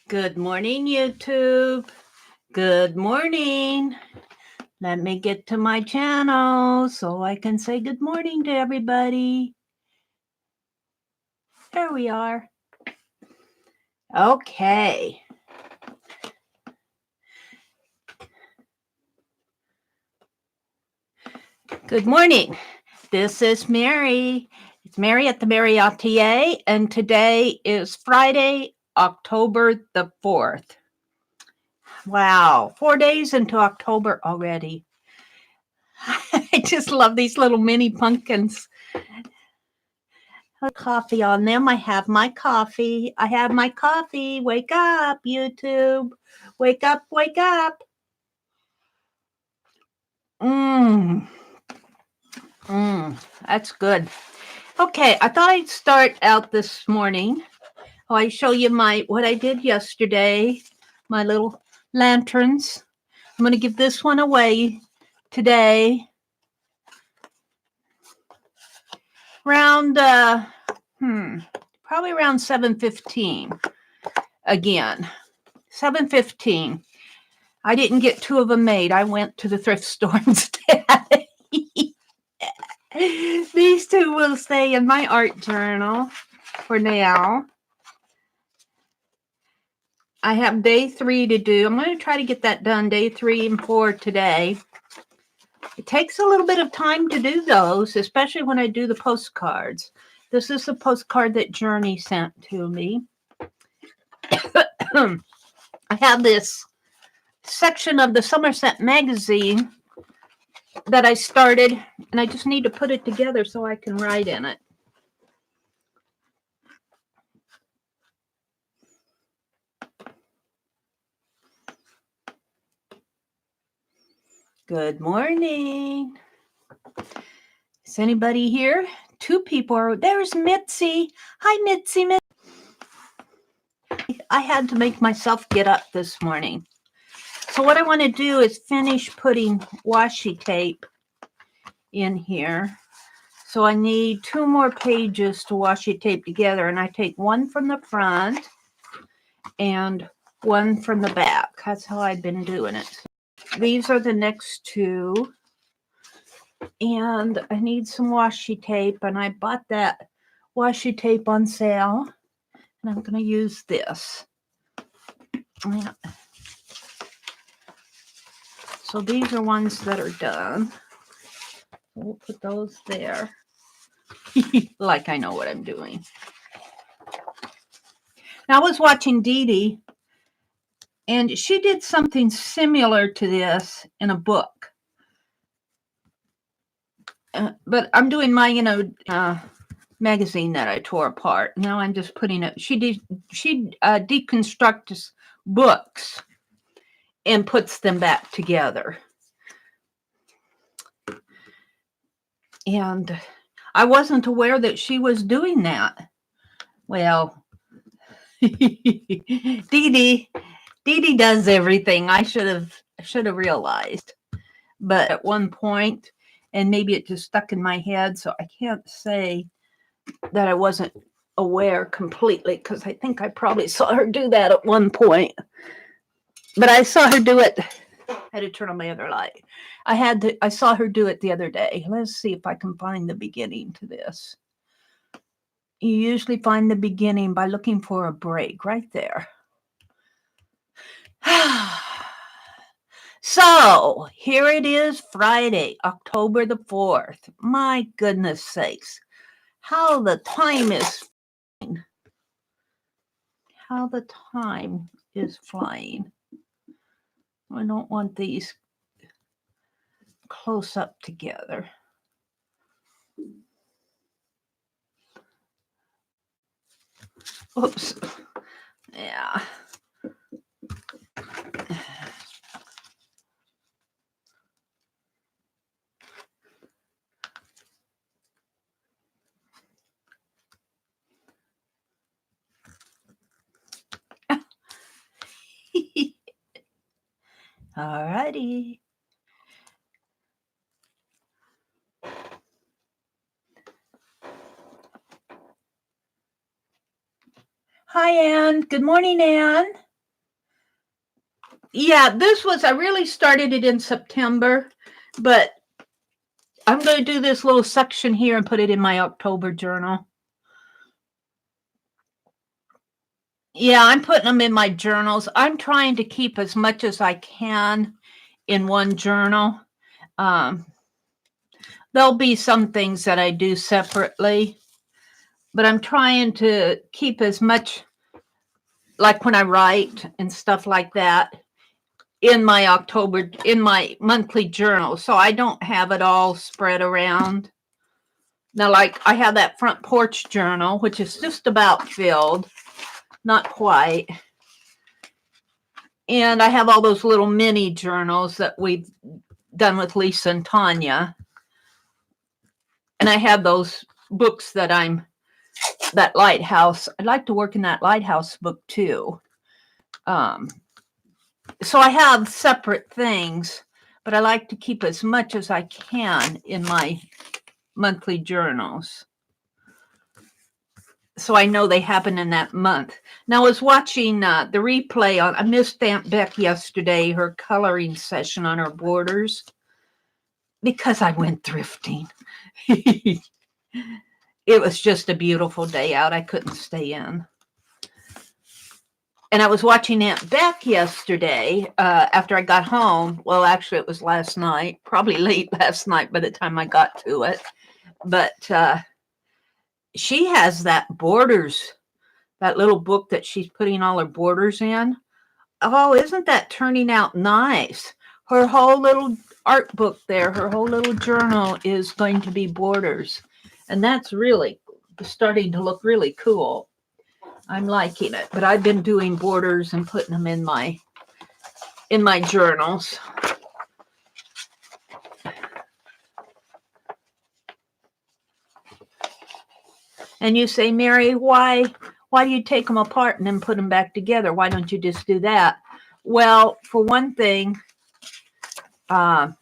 Good morning, YouTube. Good morning. Let me get to my channel so I can say good morning to everybody. There we are. Okay. Good morning. This is Mary. It's Mary at the.meri.atelier, and today is Friday, October the 4th. Wow, 4 days into October already. I just love these little mini pumpkins. Coffee on them. I have my coffee. I have my coffee. Wake up, YouTube. Wake up, wake up. That's good. Okay, I thought I'd start out this morning. I show you what I did yesterday, my little lanterns. I'm going to give this one away today. Around probably around 7:15 again. 7:15. I didn't get 2 of them made. I went to the thrift store instead. These 2 will stay in my art journal for now. I have day 3 to do. I'm going to try to get that done day 3 and 4 today. It takes a little bit of time to do those, especially when I do the postcards. This is a postcard that Journey sent to me. I have this section of the Somerset magazine that I started, and I just need to put it together so I can write in it. Good morning. Is anybody here? 2 people are. There's Mitzi. Hi, Mitzi. I had to make myself get up this morning. So what I want to do is finish putting washi tape in here. So I need 2 more pages to washi tape together, and I take 1 from the front and 1 from the back. That's how I've been doing it. These are the next 2. And I need some washi tape, and I bought that washi tape on sale, and I'm going to use this. Yeah. So these are ones that are done. We'll put those there. Like I know what I'm doing. Now, I was watching Dee Dee, and she did something similar to this in a book. But I'm doing my, magazine that I tore apart. Now I'm just putting it. She deconstructs books and puts them back together. And I wasn't aware that she was doing that. Well, Dee Dee does everything. I should have realized. But at one point, and maybe it just stuck in my head, so I can't say that I wasn't aware completely, because I think I probably saw her do that at one point. But I saw her do it. I had to turn on my other light. I saw her do it the other day. Let's see if I can find the beginning to this. You usually find the beginning by looking for a break right there. So here it is, Friday, October the 4th. My goodness sakes, how the time is flying. How the time is flying. I don't want these close up together. Oops. Yeah. All righty. Hi, Anne. Good morning, Anne. Yeah, I really started it in September, but I'm going to do this little section here and put it in my October journal. Yeah, I'm putting them in my journals. I'm trying to keep as much as I can in one journal. There'll be some things that I do separately, but I'm trying to keep as much, like when I write and stuff like that, in my monthly journal, so I don't have it all spread around. Now, like I have that front porch journal, which is just about filled, not quite. And I have all those little mini journals that we've done with Lisa and Tanya. And I have those books that Lighthouse. I'd like to work in that Lighthouse book too. So I have separate things, but I like to keep as much as I can in my monthly journals, so I know they happen in that month. Now, I was watching the replay I missed Aunt Beck yesterday, her coloring session on her borders, because I went thrifting. It was just a beautiful day out. I couldn't stay in. And I was watching Aunt Beck yesterday after I got home. Well, actually, it was last night, probably late last night by the time I got to it. But she has that borders, that little book that she's putting all her borders in. Oh, isn't that turning out nice? Her whole little art book there, her whole little journal is going to be borders. And that's really starting to look really cool. I'm liking it, but I've been doing borders and putting them in my journals. And you say, Mary, why do you take them apart and then put them back together? Why don't you just do that? Well, for one thing, I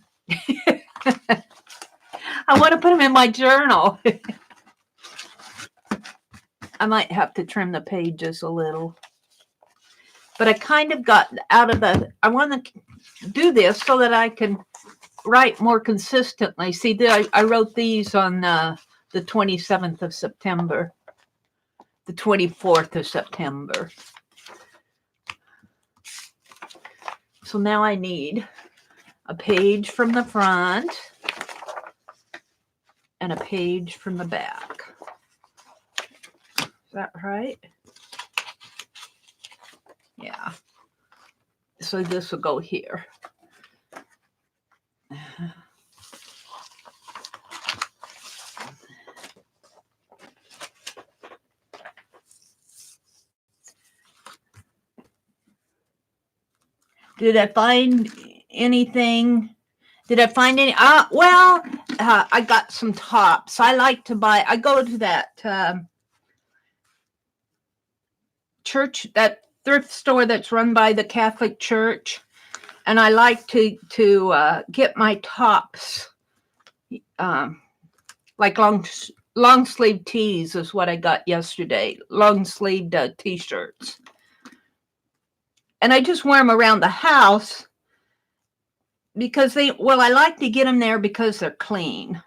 want to put them in my journal. I might have to trim the pages a little. But I kind of got out of I want to do this so that I can write more consistently. See, I wrote these on the 27th of September, the 24th of September. So now I need a page from the front and a page from the back. Is that right? Yeah. So this will go here. Did I find anything? Did I find any? Well, I got some tops. I like to buy. I go to that church, that thrift store that's run by the Catholic Church, and I like to get my tops, like long sleeve tees is what I got yesterday. Long sleeved t-shirts, and I just wear them around the house because I like to get them there because they're clean.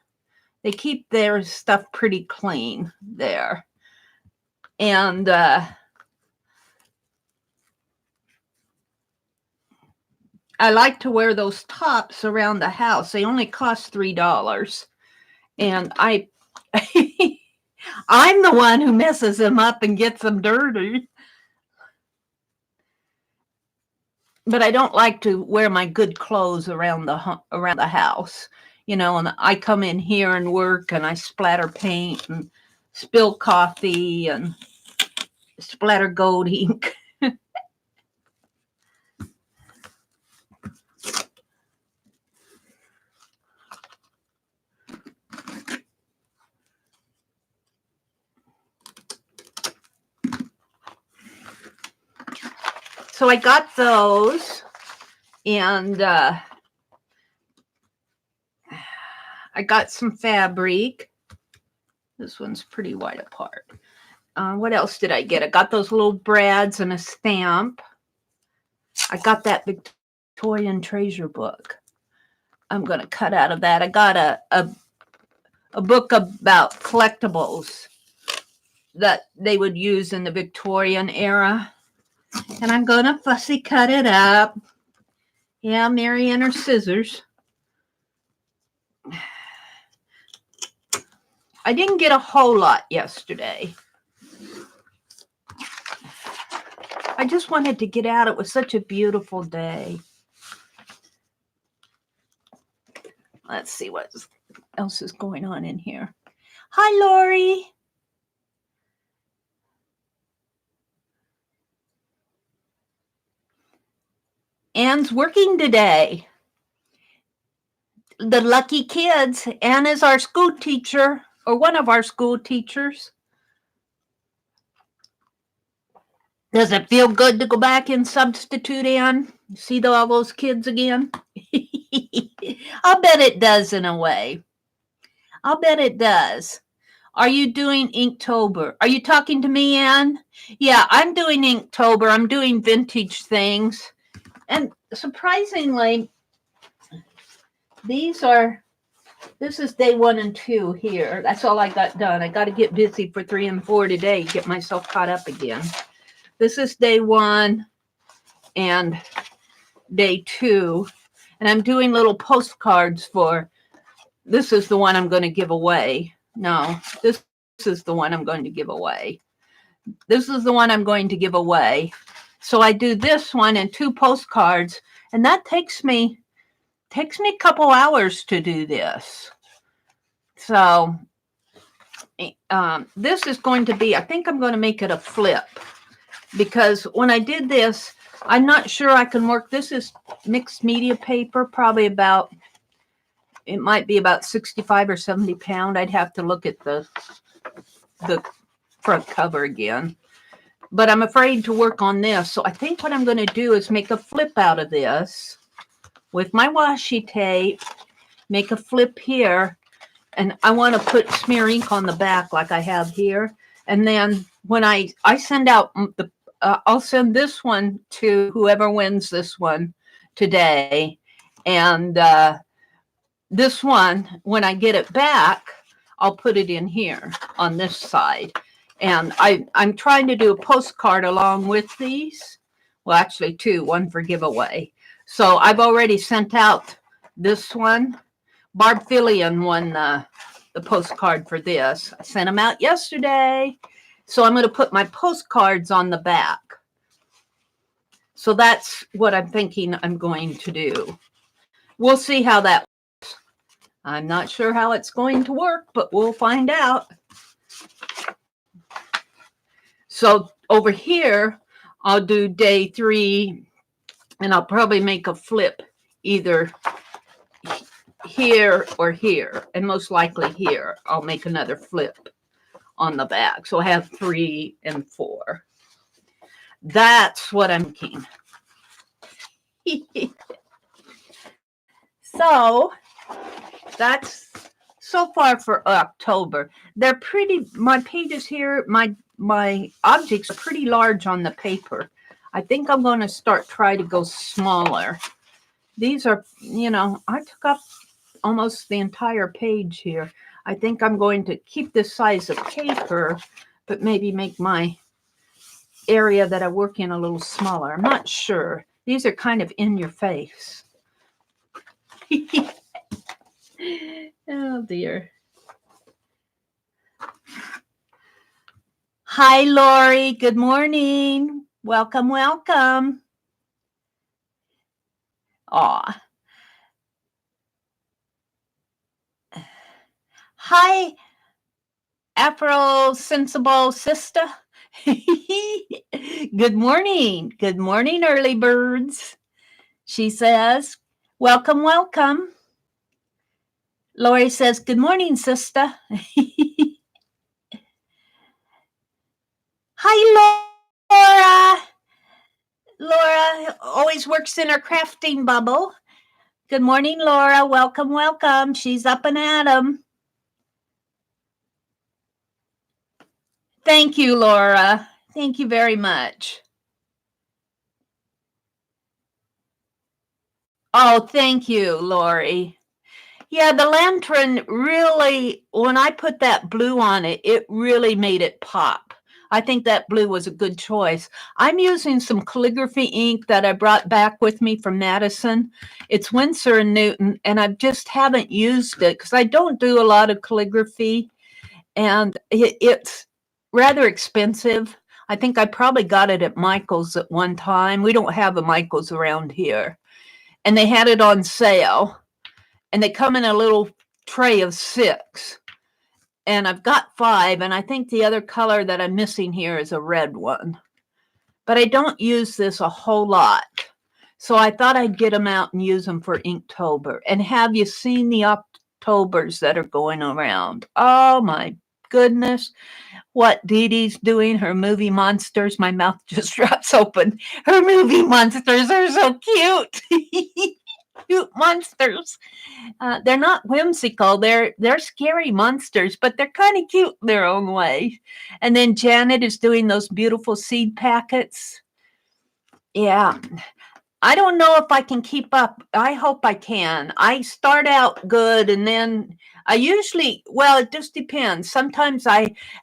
They keep their stuff pretty clean there, and I like to wear those tops around the house. They only cost $3. And I'm the one who messes them up and gets them dirty. But I don't like to wear my good clothes around the house. You know, and I come in here and work and I splatter paint and spill coffee and splatter gold ink. So I got those, And I got some fabric. This one's pretty wide apart. What else did I get? I got those little brads and a stamp. I got that Victorian treasure book. I'm going to cut out of that. I got a book about collectibles that they would use in the Victorian era. And I'm going to fussy cut it up. Yeah, Mary and her scissors. I didn't get a whole lot yesterday. I just wanted to get out. It was such a beautiful day. Let's see what else is going on in here. Hi, Lori. Anne's working today. The lucky kids. Anne is our school teacher, or one of our school teachers. Does it feel good to go back and substitute, Anne? See all those kids again? I'll bet it does in a way. I'll bet it does. Are you doing Inktober? Are you talking to me, Anne? Yeah, I'm doing Inktober. I'm doing vintage things. And surprisingly, this is day 1 and 2 here. That's all I got done. I got to get busy for 3 and 4 today, get myself caught up again. This is day 1 and day 2. And I'm doing little postcards for, this is the one I'm going to give away. No, this is the one I'm going to give away. This is the one I'm going to give away. So I do this one and 2 postcards, and that takes me a couple hours to do this. So this is going to be, I think I'm going to make it a flip, because when I did this, I'm not sure I can work. This is mixed media paper, probably about, it might be about 65 or 70 pound. I'd have to look at the front cover again. But I'm afraid to work on this. So I think what I'm going to do is make a flip out of this with my washi tape, make a flip here, and I want to put smear ink on the back like I have here. And then when I send out I'll send this one to whoever wins this one today. And this one, when I get it back, I'll put it in here on this side. And I'm trying to do a postcard along with these. Well, actually 2, one for giveaway. So I've already sent out this one. Barb Fillion won the postcard for this. I sent them out yesterday. So I'm going to put my postcards on the back. So that's what I'm thinking I'm going to do. We'll see how that works. I'm not sure how it's going to work, but we'll find out. So over here, I'll do day 3, and I'll probably make a flip either here or here, and most likely here. I'll make another flip on the back. So I have 3 and 4. That's what I'm thinking. So that's so far for October. They're pretty, my pages here, my objects are pretty large on the paper. I think I'm going to try to go smaller. These are, I took up almost the entire page here. I think I'm going to keep this size of paper, but maybe make my area that I work in a little smaller. I'm not sure. These are kind of in your face. Oh, dear. Hi, Lori. Good morning. Welcome, welcome. Aw. Hi, Afro Sensible Sister. Good morning. Good morning, early birds. She says, welcome, welcome. Lori says, good morning, sister. Hi, Laura. Laura, Laura always works in her crafting bubble. Good morning, Laura. Welcome, welcome. She's up and at 'em. Thank you, Laura. Thank you very much. Oh, thank you, Lori. Yeah, the lantern really, when I put that blue on it, it really made it pop. I think that blue was a good choice. I'm using some calligraphy ink that I brought back with me from Madison. It's Winsor and Newton, and I just haven't used it because I don't do a lot of calligraphy, and it's rather expensive. I think I probably got it at Michael's at one time. We don't have a Michael's around here. And they had it on sale. And they come in a little tray of 6. And I've got 5, and I think the other color that I'm missing here is a red one. But I don't use this a whole lot. So I thought I'd get them out and use them for Inktober. And have you seen the Octobers that are going around? Oh my goodness. What Dee Dee's doing, her movie monsters. My mouth just drops open. Her movie monsters are so cute. Cute monsters. They're not whimsical. They're scary monsters, but they're kind of cute in their own way. And then Janet is doing those beautiful seed packets. Yeah. I don't know if I can keep up. I hope I can. I start out good, and then I usually, well, it just depends. Sometimes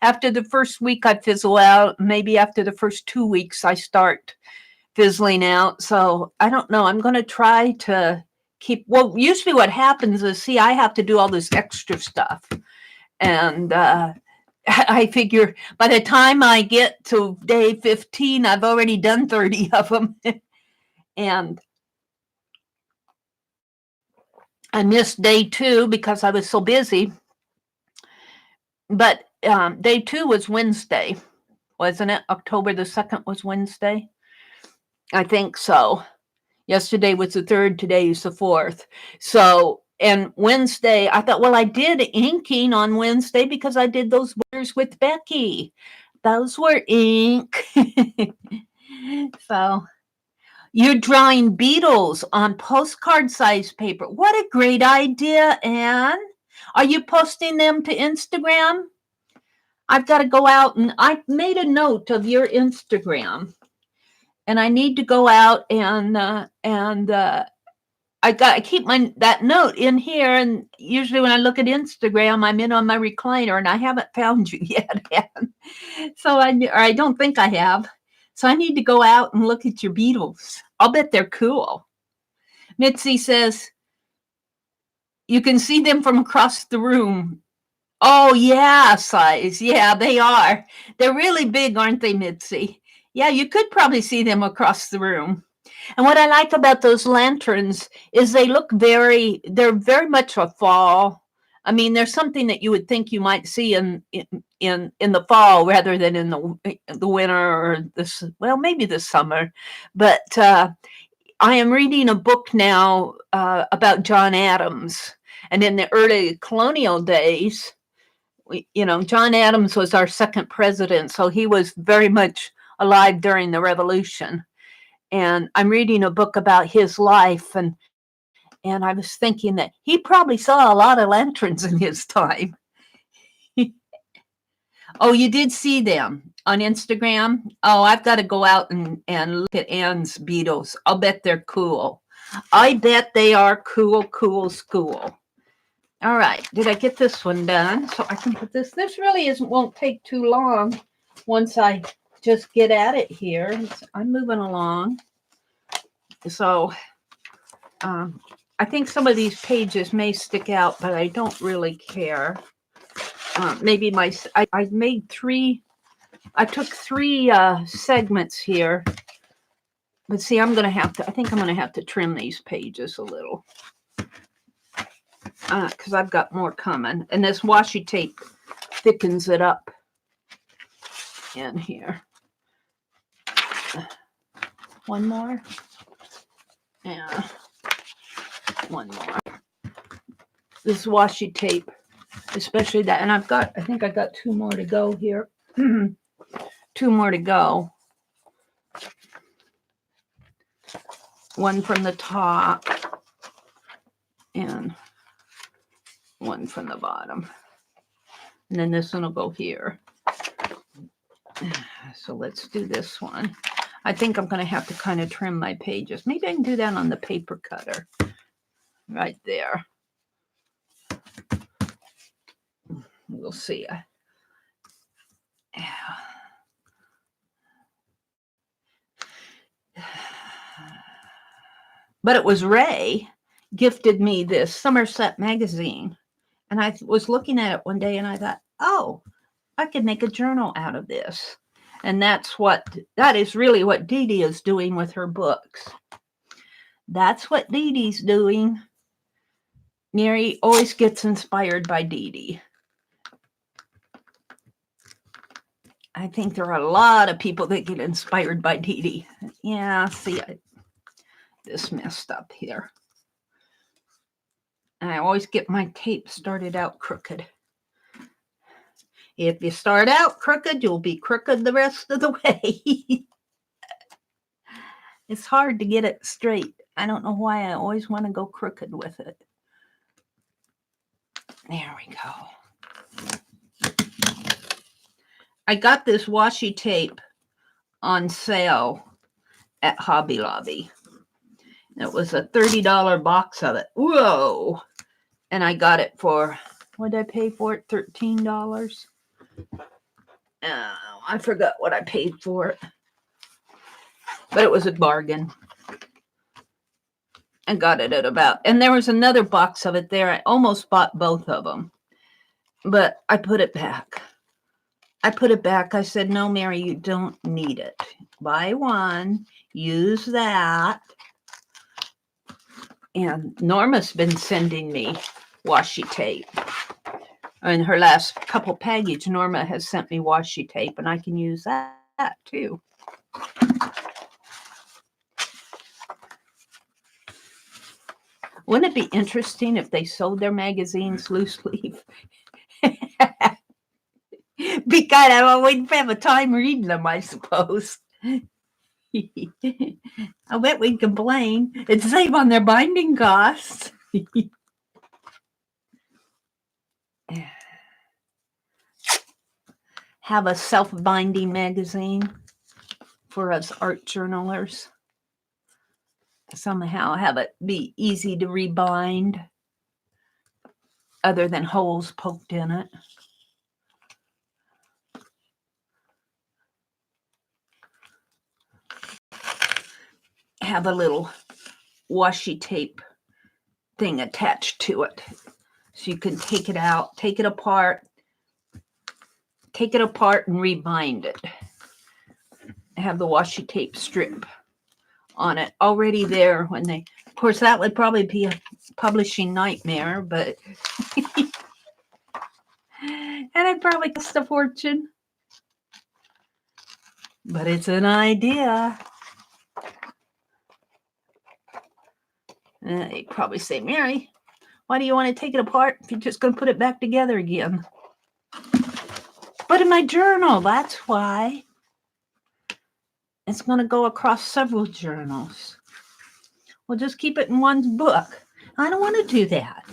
after the first week, I fizzle out. Maybe after the first 2 weeks, I start fizzling out. So I don't know. I'm going to try to well, usually what happens is, see, I have to do all this extra stuff. And I figure by the time I get to day 15, I've already done 30 of them. And I missed day 2 because I was so busy. But day 2 was Wednesday, wasn't it? October the 2nd was Wednesday. I think so. Yesterday was the 3rd, today is the 4th. So, and Wednesday, I thought, well, I did inking on Wednesday because I did those borders with Becky. Those were ink. So, you're drawing beetles on postcard size paper. What a great idea, Anne. Are you posting them to Instagram? I've got to go out, and I made a note of your Instagram. And I need to go out and I keep that note in here. And usually when I look at Instagram, I'm in on my recliner, and I haven't found you yet, Anne. So I don't think I have. So I need to go out and look at your beetles. I'll bet they're cool. Mitzi says, you can see them from across the room. Oh, yeah, size. Yeah, they are. They're really big, aren't they, Mitzi? Yeah, you could probably see them across the room. And what I like about those lanterns is they're very much a fall. I mean, there's something that you would think you might see in the fall rather than in the winter or maybe the summer. But I am reading a book now about John Adams. And in the early colonial days, John Adams was our 2nd president, so he was very much alive during the Revolution. And I'm reading a book about his life, and I was thinking that he probably saw a lot of lanterns in his time. Oh, you did see them on Instagram? Oh, I've got to go out and look at Anne's beetles. I'll bet they're cool. I bet they are cool. All right, did I get this one done? So I can put this. This really won't take too long once I just get at it here. I'm moving along. So I think some of these pages may stick out, but I don't really care. Maybe I made 3. I took 3 segments here. But see, I think I'm going to have to trim these pages a little. Because I've got more coming. And this washi tape thickens it up in here. One more. Yeah. One more. This washi tape, especially that. And I think I got 2 more to go here. 2 more to go. one from the top and one from the bottom. And then this one will go here. So let's do this one. I think I'm going to have to kind of trim my pages. Maybe I can do that on the paper cutter right there. We'll see. But it was Ray gifted me this Somerset magazine. And I was looking at it one day and I thought, oh, I could make a journal out of this. And that is really what Dee Dee is doing with her books. That's what Dee Dee's doing. Mary always gets inspired by Dee Dee. I think there are a lot of people that get inspired by Dee Dee. Yeah, see, this messed up here. And I always get my tape started out crooked. If you start out crooked, you'll be crooked the rest of the way. It's hard to get it straight. I don't know why I always want to go crooked with it. There we go. I got this washi tape on sale at Hobby Lobby. It was a $30 box of it. Whoa! And I got it for, what did I pay for it? $13. I forgot what I paid for it. But it was a bargain. I got it at about, and there was another box of it there. I almost bought both of them. But I put it back. I said, no, Mary, you don't need it. Buy one, use that. And Norma's been sending me washi tape. In her last couple packages, Norma has sent me washi tape, and I can use that too. Wouldn't it be interesting if they sold their magazines loose leaf? Because I wouldn't have a time reading them, I suppose. I bet we'd complain. It'd save on their binding costs. Have a self-binding magazine for us art journalers. Somehow have it be easy to rebind other than holes poked in it. Have a little washi tape thing attached to it so you can take it out, take it apart and rebind it. Have the washi tape strip on it already there when they, of course, that would probably be a publishing nightmare, but and it'd probably cost a fortune. But it's an idea. You'd probably say, Mary, why do you want to take it apart if you're just going to put it back together again? But in my journal, that's why. It's going to go across several journals. We'll just keep it in one book. I don't want to do that.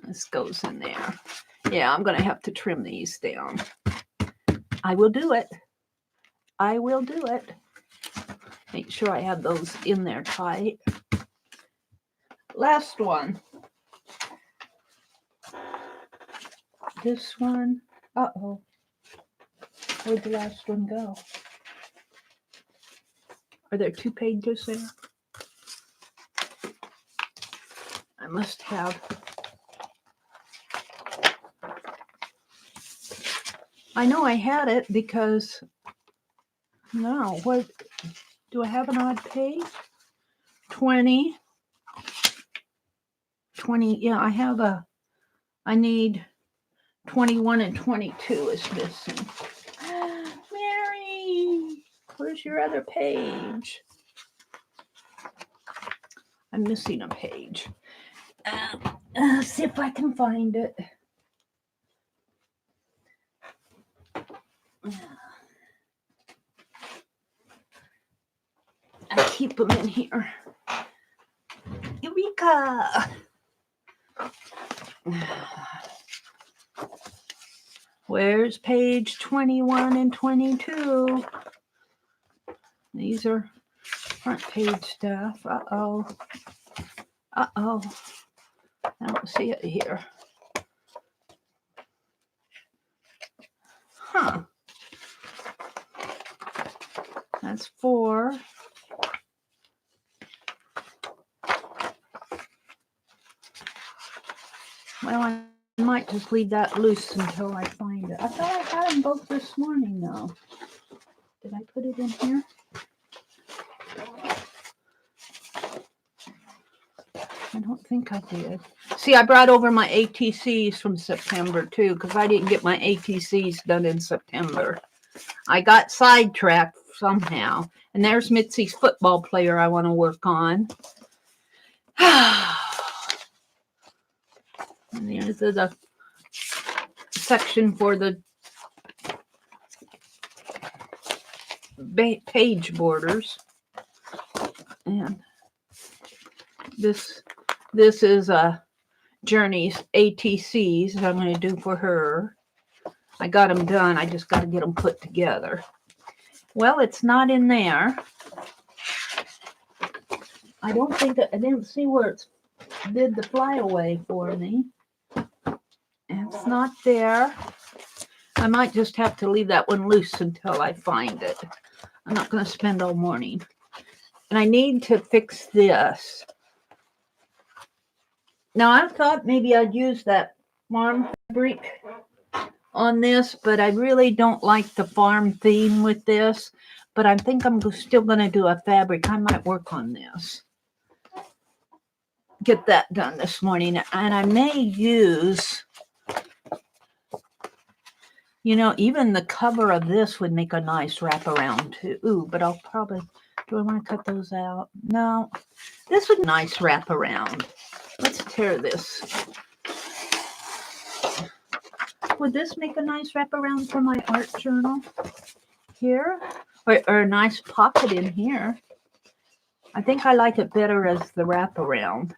This goes in there. Yeah, I'm going to have to trim these down. I will do it. I will do it. Make sure I have those in there tight. Last one. This one. Uh-oh. Where'd the last one go? Are there 2 pages there? I must have. I know I had it because, no, what, do I have an odd page? 20, yeah, I need 21 and 22 is missing. Mary, where's your other page? I'm missing a page. See if I can find it. I keep them in here. Eureka! Where's page 21 and 22? These are front page stuff. Uh-oh. Uh-oh. I don't see it here. Huh. That's 4. Well, I might just leave that loose until I find it. I thought I had them both this morning, though. Did I put it in here? I don't think I did. See, I brought over my ATCs from September, too, because I didn't get my ATCs done in September. I got sidetracked somehow. And there's Mitzi's football player I want to work on. And there's the section for the page borders. And this is Journey's ATCs that I'm going to do for her. I got them done. I just got to get them put together. Well, it's not in there. I don't think I didn't see where it did the flyaway for me. It's not there. I might just have to leave that one loose until I find it. I'm not going to spend all morning. And I need to fix this. Now, I thought maybe I'd use that farm fabric on this, but I really don't like the farm theme with this. But I think I'm still going to do a fabric. I might work on this. Get that done this morning. And I may use, you know, even the cover of this would make a nice wraparound too. Ooh, but I'll probably, do I want to cut those out? No, this would be a nice wraparound. Let's tear this. Would this make a nice wraparound for my art journal here? Or a nice pocket in here. I think I like it better as the wraparound.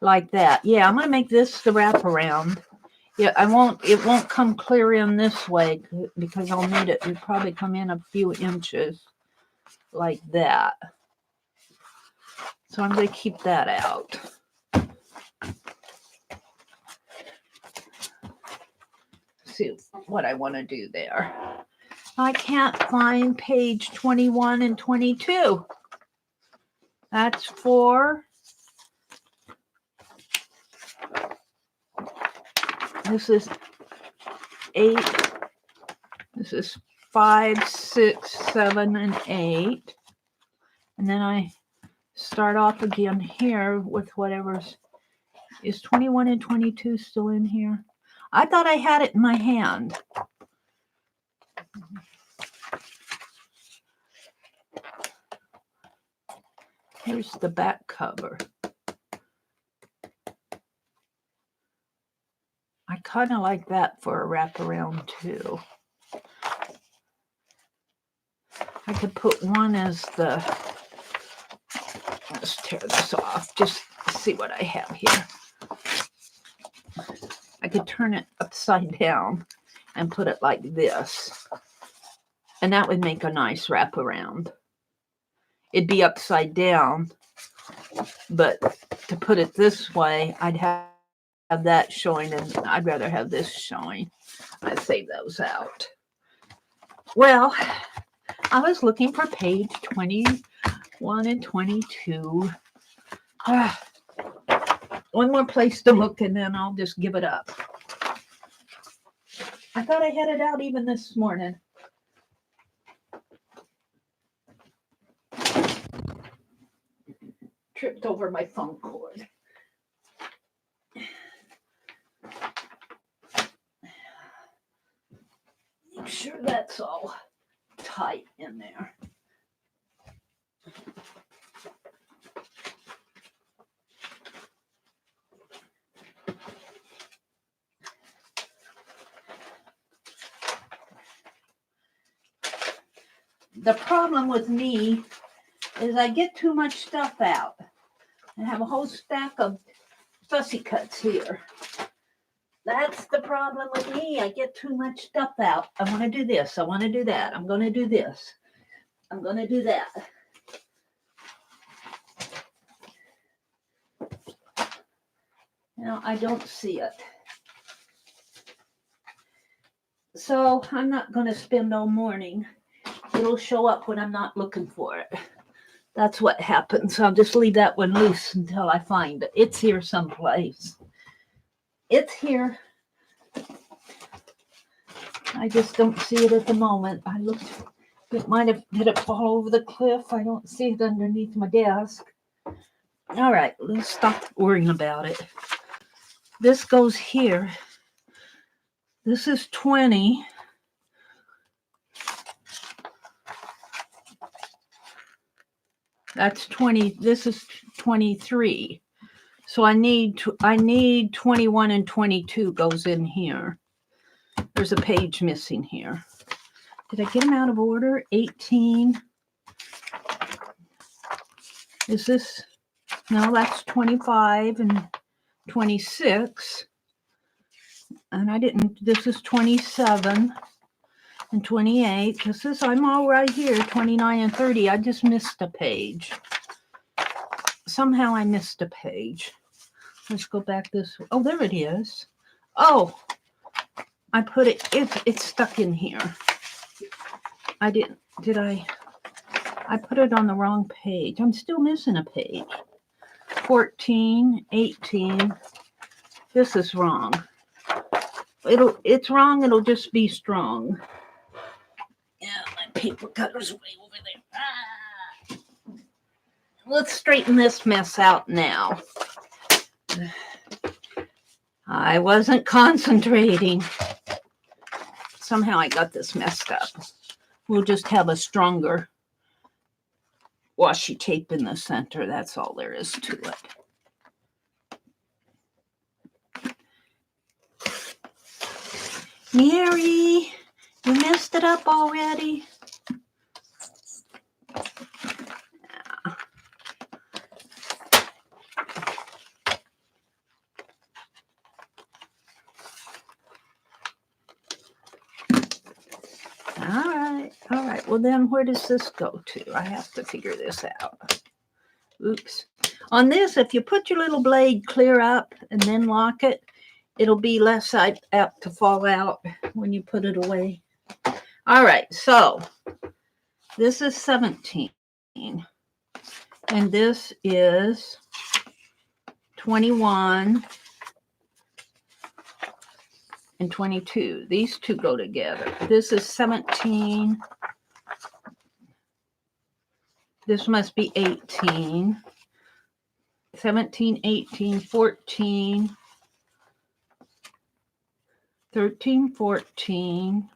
Like that. Yeah, I'm going to make this the wraparound. Yeah, it won't come clear in this way because I'll need it to probably come in a few inches like that. So I'm going to keep that out. See what I want to do there. I can't find page 21 and 22. That's 4. This is 8. This is 5, 6, 7, and 8. And then I start off again here with whatever's. Is 21 and 22 still in here? I thought I had it in my hand. Here's the back cover. I kind of like that for a wraparound too. I could put one as the, let's tear this off, just see what I have here. I could turn it upside down and put it like this. And that would make a nice wraparound. It'd be upside down, but to put it this way, I'd have that showing, and I'd rather have this showing. I'd save those out. Well, I was looking for page 21 and 22. One more place to look, and then I'll just give it up. I thought I had it out even this morning. Tripped over my phone cord. Make sure that's all tight in there. the problem with me is I get too much stuff out. I have a whole stack of fussy cuts here. That's the problem with me. I get too much stuff out. I want to do this. I want to do that. I'm going to do this. I'm going to do that. Now I don't see it. So I'm not going to spend all morning. It'll show up when I'm not looking for it. That's what happens. I'll just leave that one loose until I find it. It's here someplace. It's here. I just don't see it at the moment. I looked. It might have, did it fall over the cliff? I don't see it underneath my desk. All right, let's stop worrying about it. This goes here. This is 20. That's 20. This is 23. So I need 21 and 22 goes in here. There's a page missing here. Did I get them out of order? 18. Is this? No, that's 25 and 26. And I didn't, this is 27 and 28. This is, I'm all right here, 29 and 30. I just missed a page. Somehow I missed a page. Let's go back this way. Oh, there it is. Oh, I put it, it's stuck in here. I didn't, did I put it on the wrong page. I'm still missing a page. 14, 18. This is wrong. It's wrong. It'll just be strong. Yeah, my paper cutter's way over there. Ah. Let's straighten this mess out now. I wasn't concentrating. Somehow I got this messed up. We'll just have a stronger washi tape in the center. That's all there is to it. Mary, you messed it up already. Yeah. All right. Well, then where does this go to? I have to figure this out. Oops. On this, if you put your little blade clear up and then lock it, it'll be less apt to fall out when you put it away. All right, so this is 17. And this is 21 and 22. These two go together. This is 17. This must be 18. 17, 18, 14. 13, 14.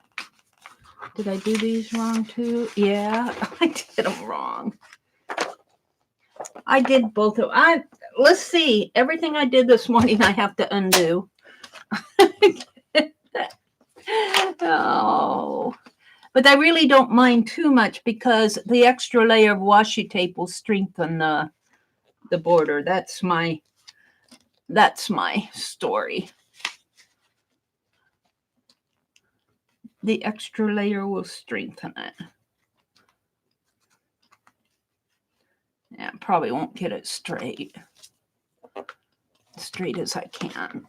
Did I do these wrong too? Yeah, I did them wrong. I did both of them. Let's see. Everything I did this morning, I have to undo. Oh, but I really don't mind too much because the extra layer of washi tape will strengthen the border. That's my story. The extra layer will strengthen it. Yeah, probably won't get it straight as I can.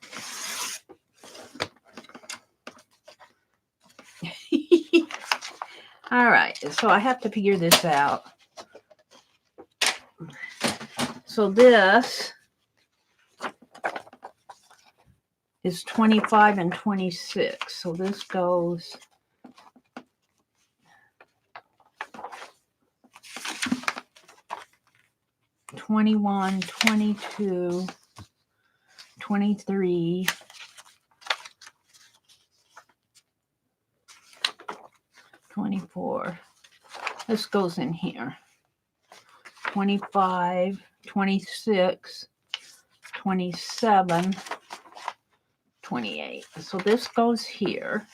All right, so I have to figure this out. So this is 25 and 26. So this goes (21, 22, 23, 24. This goes in here. 25, 26, 27, 28. So this goes here.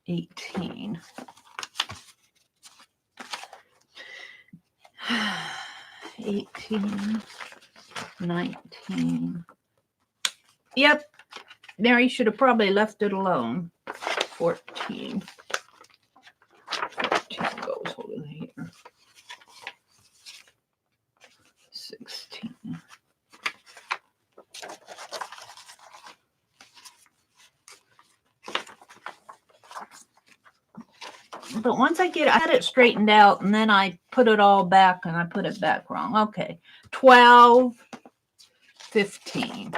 18. 18, 19. Yep, Mary should have probably left it alone. 14. 14 goes over here. 16. But once I had it straightened out, and then I put it all back, and I put it back wrong. Okay, 12, 15.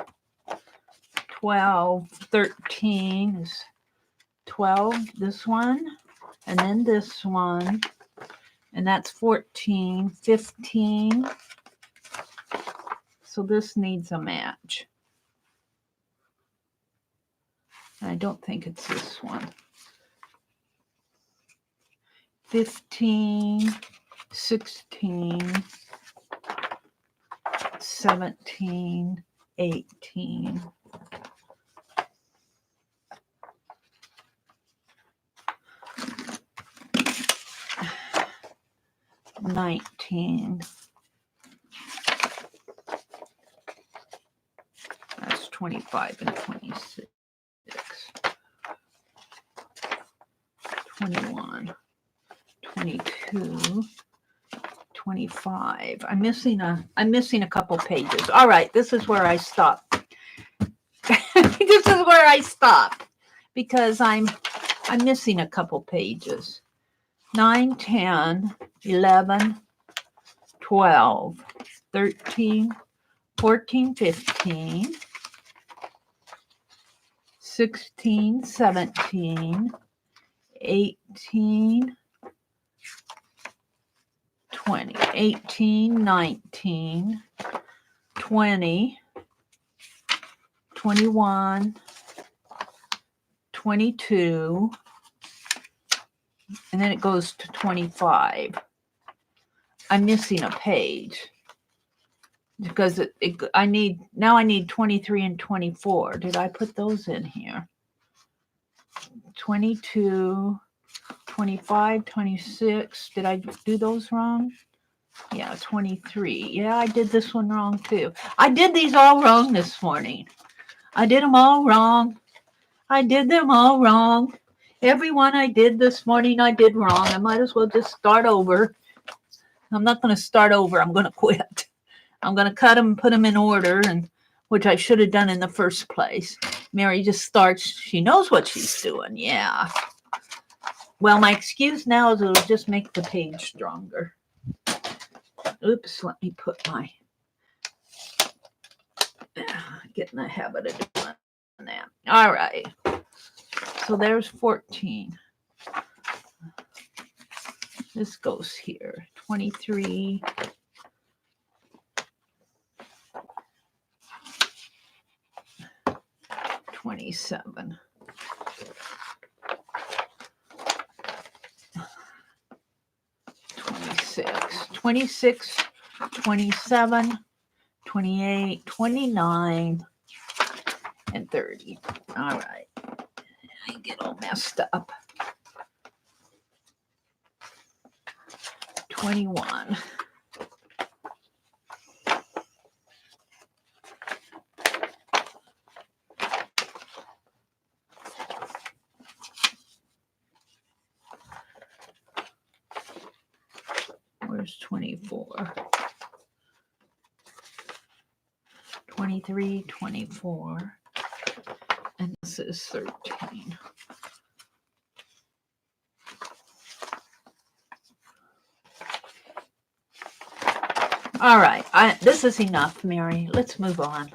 12, 13 is 12, this one, and then this one, and that's 14, 15. So this needs a match. I don't think it's this one. 15, 16, 17, 18. 19. That's 25 and 26. 21. 22. 25. I'm missing a couple pages. All right, this is where I stop. This is where I stop because I'm missing a couple pages. 9, 10, 11, 12, 13, 14, 15, 16, 17, 18, 20, 18, 19, 20, 21, 22, and then it goes to 25. I'm missing a page because I need 23 and 24. Did I put those in here? 22, 25, 26. Did I do those wrong? Yeah, 23. Yeah, I did this one wrong too. I did these all wrong this morning. I did them all wrong. I did them all wrong. Every one I did this morning, I did wrong. I might as well just start over. I'm not going to start over. I'm going to quit. I'm going to cut them and put them in order, and which I should have done in the first place. Mary just starts. She knows what she's doing. Yeah. Well, my excuse now is it'll just make the page stronger. Oops, let me put my, get in the habit of doing that. All right. So there's 14. This goes here. 23. 27. 26, 27, 28, 29, and 30. All right. I get all messed up. 21. Where's 24? 23, 24, and this is 13. All right, this is enough, Mary. Let's move on.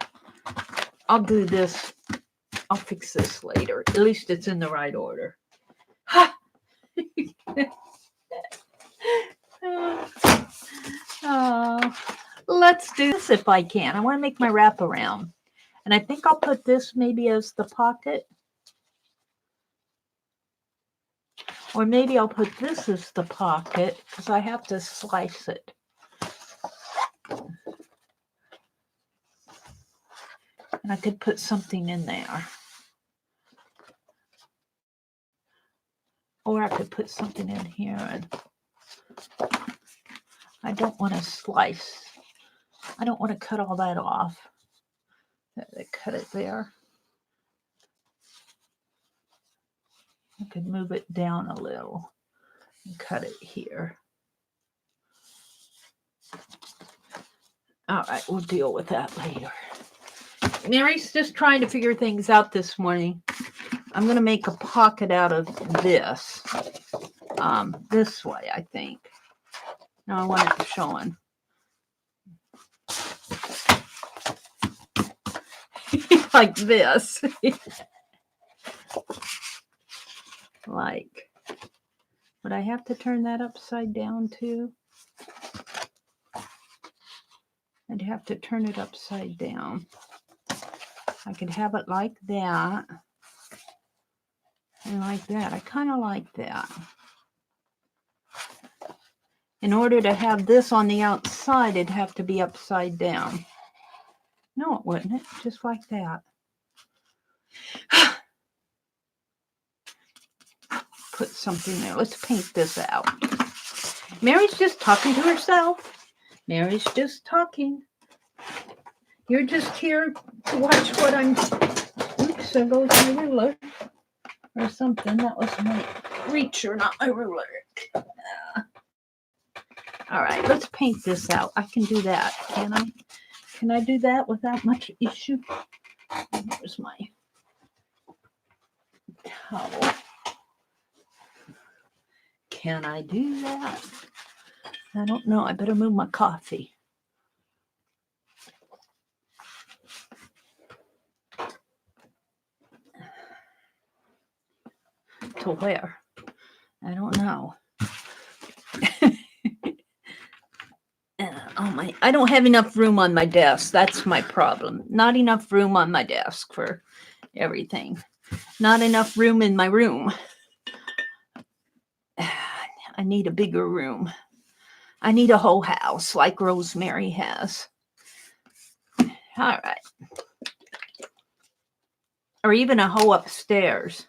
I'll do this. I'll fix this later. At least it's in the right order. Let's do this if I can. I want to make my wraparound. And I think I'll put this maybe as the pocket. Or maybe I'll put this as the pocket because I have to slice it. And I could put something in there. could put something in here, and I don't want to slice. I don't want to cut all that off. They cut it there. I could move it down a little and cut it here. All right, we'll deal with that later. Mary's just trying to figure things out this morning. I'm going to make a pocket out of this. This way, I think. Now I want it showing. Like this. Like, would I have to turn that upside down too? I'd have to turn it upside down. I could have it like that. And like that. I kind of like that. In order to have this on the outside, it'd have to be upside down. No, it wouldn't. Just like that. Put something there. Let's paint this out. Mary's just talking to herself. Mary's just talking. You're just here to watch what I'm... Oops, there goes my ruler. Or something. That was my reacher, not my ruler. All right, let's paint this out. I can do that, can I? Can I do that without much issue? Here's my towel. Can I do that? I don't know. I better move my coffee. To where? I don't know. I don't have enough room on my desk. That's my problem. Not enough room on my desk for everything. Not enough room in my room. I need a bigger room. I need a whole house like Rosemary has. All right. Or even a whole upstairs.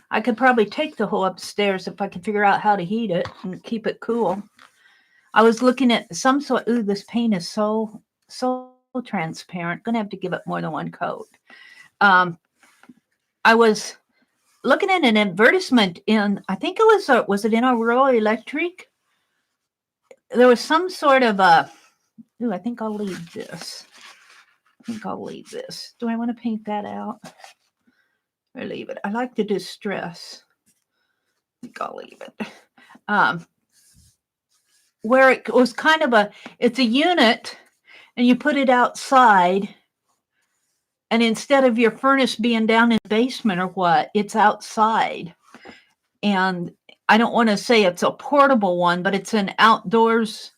I could probably take the whole upstairs if I could figure out how to heat it and keep it cool. I was looking at some sort. Ooh, this paint is so transparent. Gonna have to give it more than one coat. I was looking at an advertisement in, I think it was it in Aurora Electric? There was some sort of a, ooh, I think I'll leave this. Do I want to paint that out? Or leave it? I like the distress. I think I'll leave it. Where it was kind of it's a unit, and you put it outside, and instead of your furnace being down in the basement or what, it's outside. And I don't want to say it's a portable one, but it's an outdoors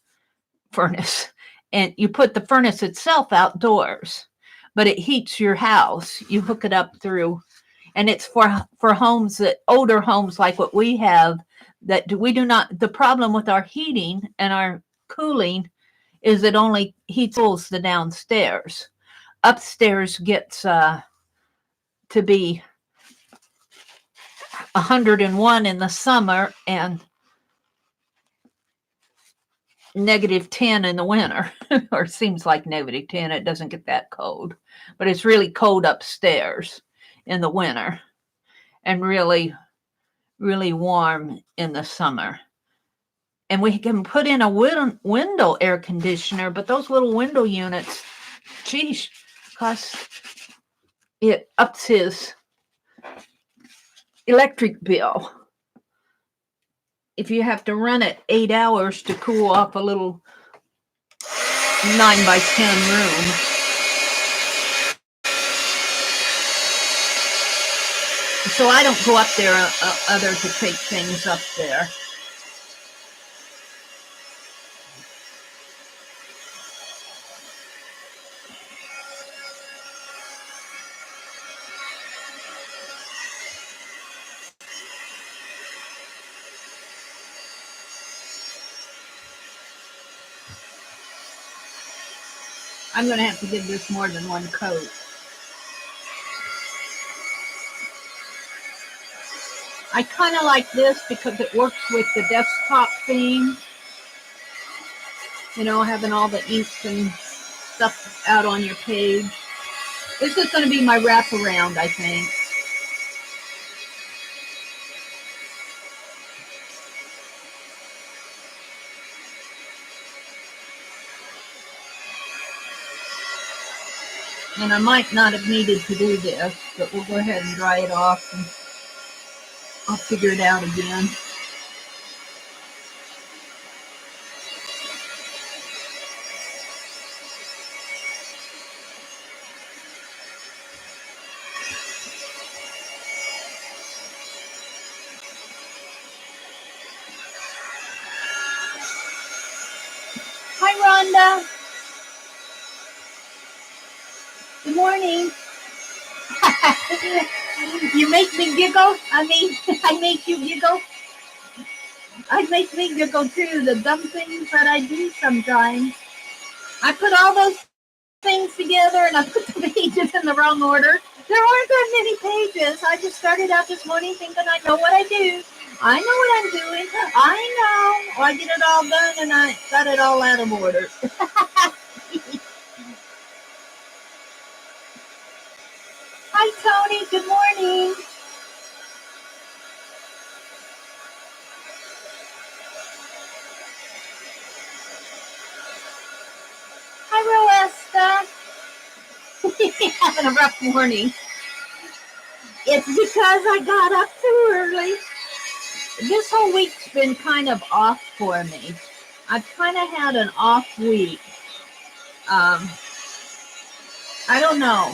furnace. And you put the furnace itself outdoors, but it heats your house. You hook it up through, and it's for homes older homes like what we have, that we do not, the problem with our heating and our cooling is it only cools the downstairs. Upstairs gets to be 101 in the summer and -10 in the winter. Or seems like -10. It doesn't get that cold, but it's really cold upstairs in the winter and really warm in the summer. And we can put in a window air conditioner, but those little window units, geez, it ups his electric bill. If you have to run it 8 hours to cool off a little 9 by 10 room. So I don't go up there other to take things up there. I'm going to have to give this more than one coat. I kind of like this because it works with the desktop theme. You know, having all the inks and stuff out on your page. This is going to be my wraparound, I think. And I might not have needed to do this, but we'll go ahead and dry it off and I'll figure it out again. Hi, Rhonda. Good morning. You make me giggle. I mean, I make you giggle. I make me giggle too. The dumb things that I do sometimes. I put all those things together and I put the pages in the wrong order. There aren't that many pages. I just started out this morning thinking I know what I do. I know what I'm doing. I know. Well, I get it all done and I got it all out of order. Hi, Tony. Good morning. Hi, Roesta. Having a rough morning. It's because I got up too early. This whole week's been kind of off for me. I've kind of had an off week. I don't know.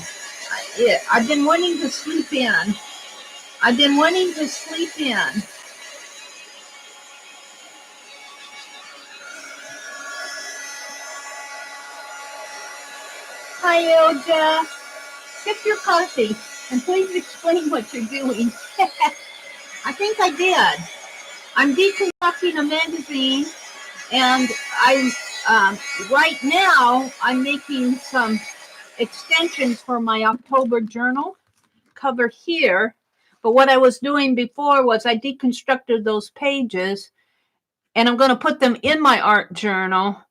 I've been wanting to sleep in. Hi, Ilja. Sip your coffee and please explain what you're doing. I think I did. I'm deconstructing a magazine, and right now I'm making some extensions for my October journal cover here. But what I was doing before was I deconstructed those pages, and I'm going to put them in my art journal.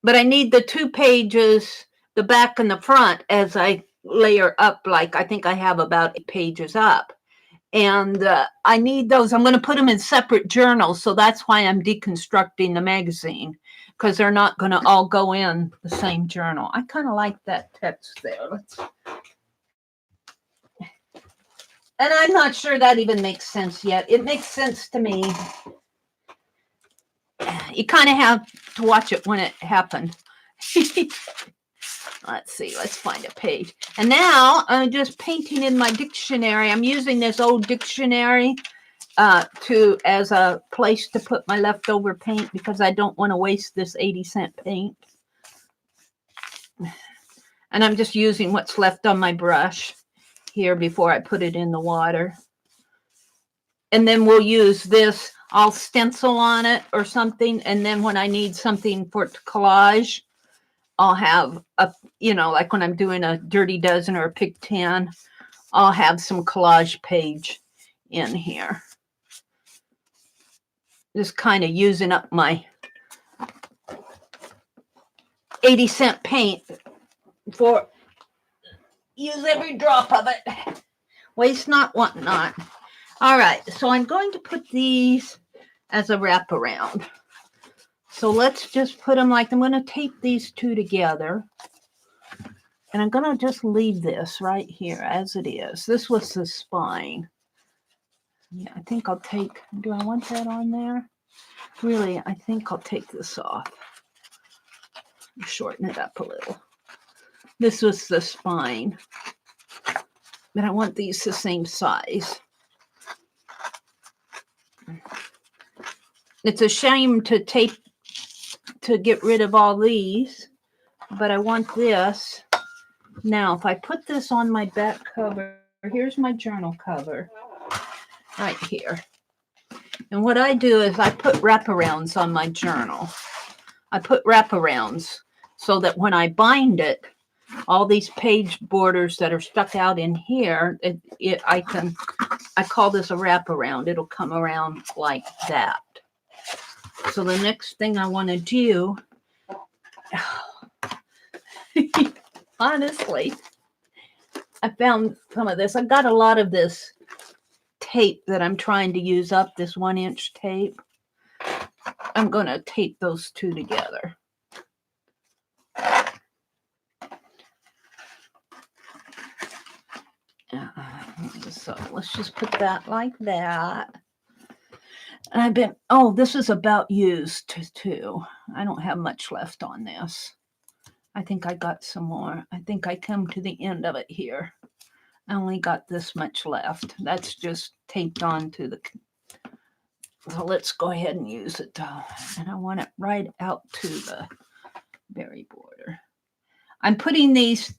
But I need the 2 pages, the back and the front, as I layer up. Like I think I have about 8 pages up. And I need those. I'm going to put them in separate journals. So that's why I'm deconstructing the magazine, because they're not going to all go in the same journal. I kind of like that text there. And I'm not sure that even makes sense yet. It makes sense to me. You kind of have to watch it when it happened. Let's see. Let's find a page. And now I'm just painting in my dictionary. I'm using this old dictionary as a place to put my leftover paint because I don't want to waste this 80-cent paint. And I'm just using what's left on my brush here before I put it in the water. And then we'll use this. I'll stencil on it or something. And then when I need something for collage, I'll have like when I'm doing a dirty dozen or a pick 10, I'll have some collage page in here. Just kind of using up my 80-cent paint for use every drop of it. Waste not, want not. All right, so I'm going to put these as a wraparound. So let's just put them like, I'm going to tape these 2 together. And I'm going to just leave this right here as it is. This was the spine. Yeah, I think I'll take, do I want that on there? Really, I think I'll take this off. Shorten it up a little. This was the spine. But I want these the same size. It's a shame to tape to get rid of all these, but I want this. Now, if I put this on my back cover, here's my journal cover right here. And what I do is I put wraparounds on my journal. I put wraparounds so that when I bind it, all these page borders that are stuck out in here, I can I call this a wraparound. It'll come around like that. So the next thing I want to do, honestly, I found some of this. I've got a lot of this tape that I'm trying to use up, this 1-inch tape. I'm going to tape those two together. So let's just put that like that. And I've been, oh, this is about used too. I don't have much left on this. I think I got some more. I think I come to the end of it here. I only got this much left. That's just taped on to the, so let's go ahead and use it. And I want it right out to the berry border. I'm putting these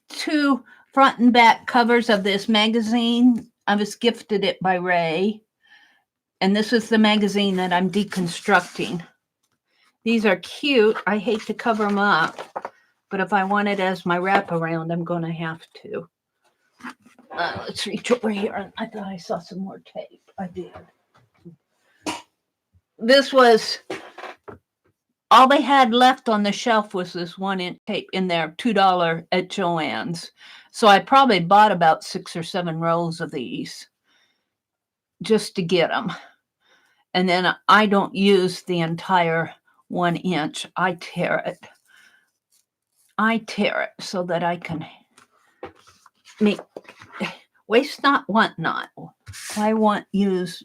2 front and back covers of this magazine. I was gifted it by Ray. And this is the magazine that I'm deconstructing. These are cute. I hate to cover them up, but if I want it as my wraparound, I'm going to have to. Let's reach over here. I thought I saw some more tape. I did. This was, all they had left on the shelf was this 1-inch tape in there, $2 at Joann's. So I probably bought about 6 or 7 rolls of these just to get them. And then I don't use the entire 1-inch. I tear it. I tear it so that I can make, waste not, want not. Why use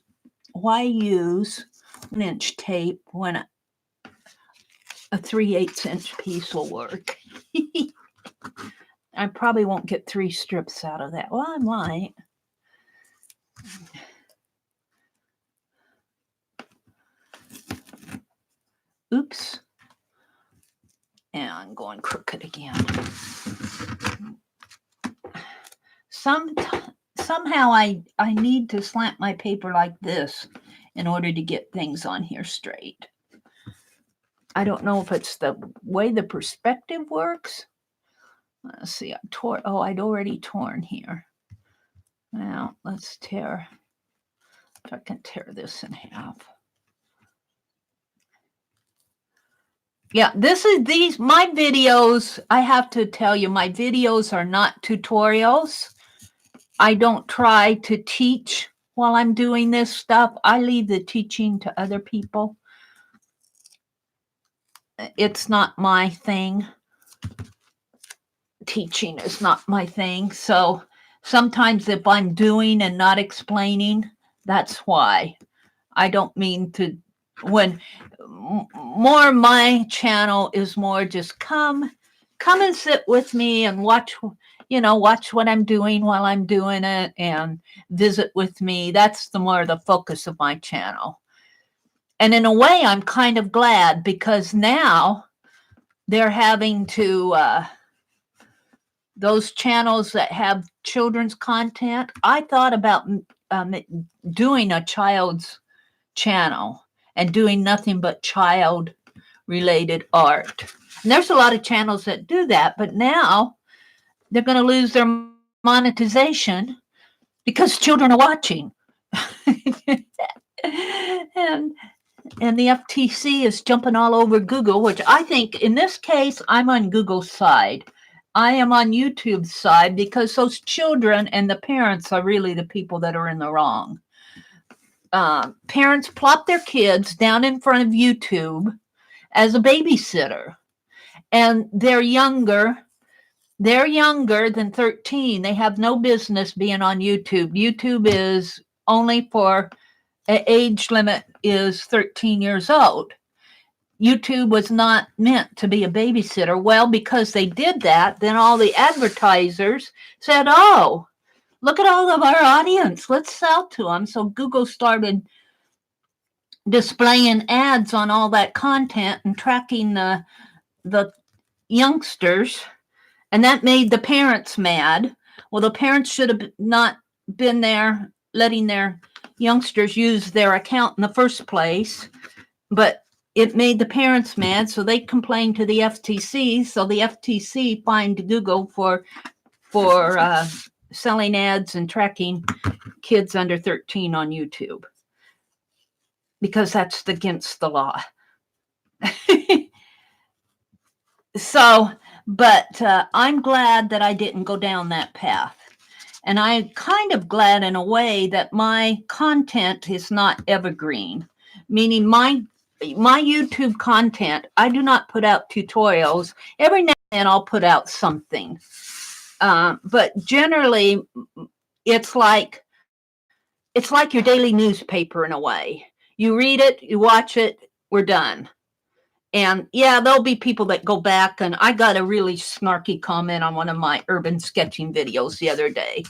1-inch tape when a 3/8-inch piece will work? I probably won't get 3 strips out of that. Well, I might. Oops. And I'm going crooked again. Somehow I need to slant my paper like this in order to get things on here straight. I don't know if it's the way the perspective works. Let's see, I tore, oh, I'd already torn here. Now let's tear, if I can tear this in half. Yeah, my videos, I have to tell you, my videos are not tutorials. I don't try to teach while I'm doing this stuff. I leave the teaching to other people. It's not my thing. Teaching is not my thing. So sometimes if I'm doing and not explaining, that's why. I don't mean to, when more my channel is more just come and sit with me and watch what I'm doing while I'm doing it and visit with me. That's the more the focus of my channel. And in a way, I'm kind of glad because now they're having to, those channels that have children's content, I thought about doing a child's channel and doing nothing but child-related art. And there's a lot of channels that do that, but now they're going to lose their monetization because children are watching. And the FTC is jumping all over Google, which I think in this case, I'm on Google's side. I am on YouTube's side because those children and the parents are really the people that are in the wrong. Parents plop their kids down in front of YouTube as a babysitter, and they're younger than 13. They have no business being on YouTube. YouTube is only for age limit is 13 years old. YouTube was not meant to be a babysitter. Well, because they did that, then all the advertisers said, oh, look at all of our audience. Let's sell to them. So Google started displaying ads on all that content and tracking the youngsters. And that made the parents mad. Well, the parents should have not been there letting their youngsters use their account in the first place. But it made the parents mad, so they complained to the FTC. So the FTC fined Google for selling ads and tracking kids under 13 on YouTube, because that's against the law. So, but I'm glad that I didn't go down that path. And I'm kind of glad in a way that my content is not evergreen, meaning my YouTube content, I do not put out tutorials. Every now and then I'll put out something. But generally, it's like your daily newspaper in a way. You read it, you watch it, we're done. And yeah, there'll be people that go back, and I got a really snarky comment on one of my urban sketching videos the other day.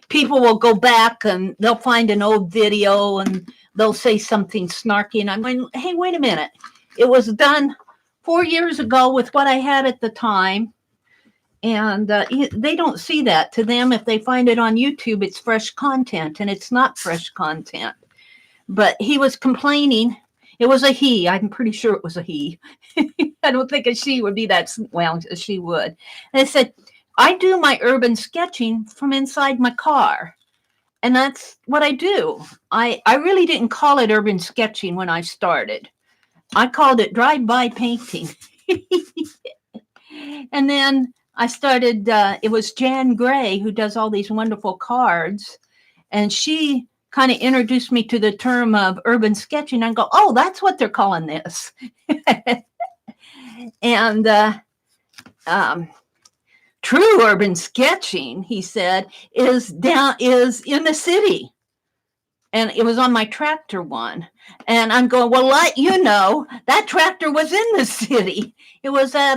People will go back and they'll find an old video and they'll say something snarky, and I'm going, hey, wait a minute. It was done 4 years ago with what I had at the time. And they don't see that. To them, if they find it on YouTube, it's fresh content, and it's not fresh content. But he was complaining. It was a he. I'm pretty sure it was a he. I don't think a she would be that, well, she would. And I said, I do my urban sketching from inside my car. And that's what I do. I really didn't call it urban sketching when I started. I called it drive-by painting. And then I started, it was Jan Gray who does all these wonderful cards. And she kind of introduced me to the term of urban sketching. I go, oh, that's what they're calling this. And true urban sketching, he said, is in the city. And it was on my tractor one. And I'm going, well, let you know, that tractor was in the city. It was at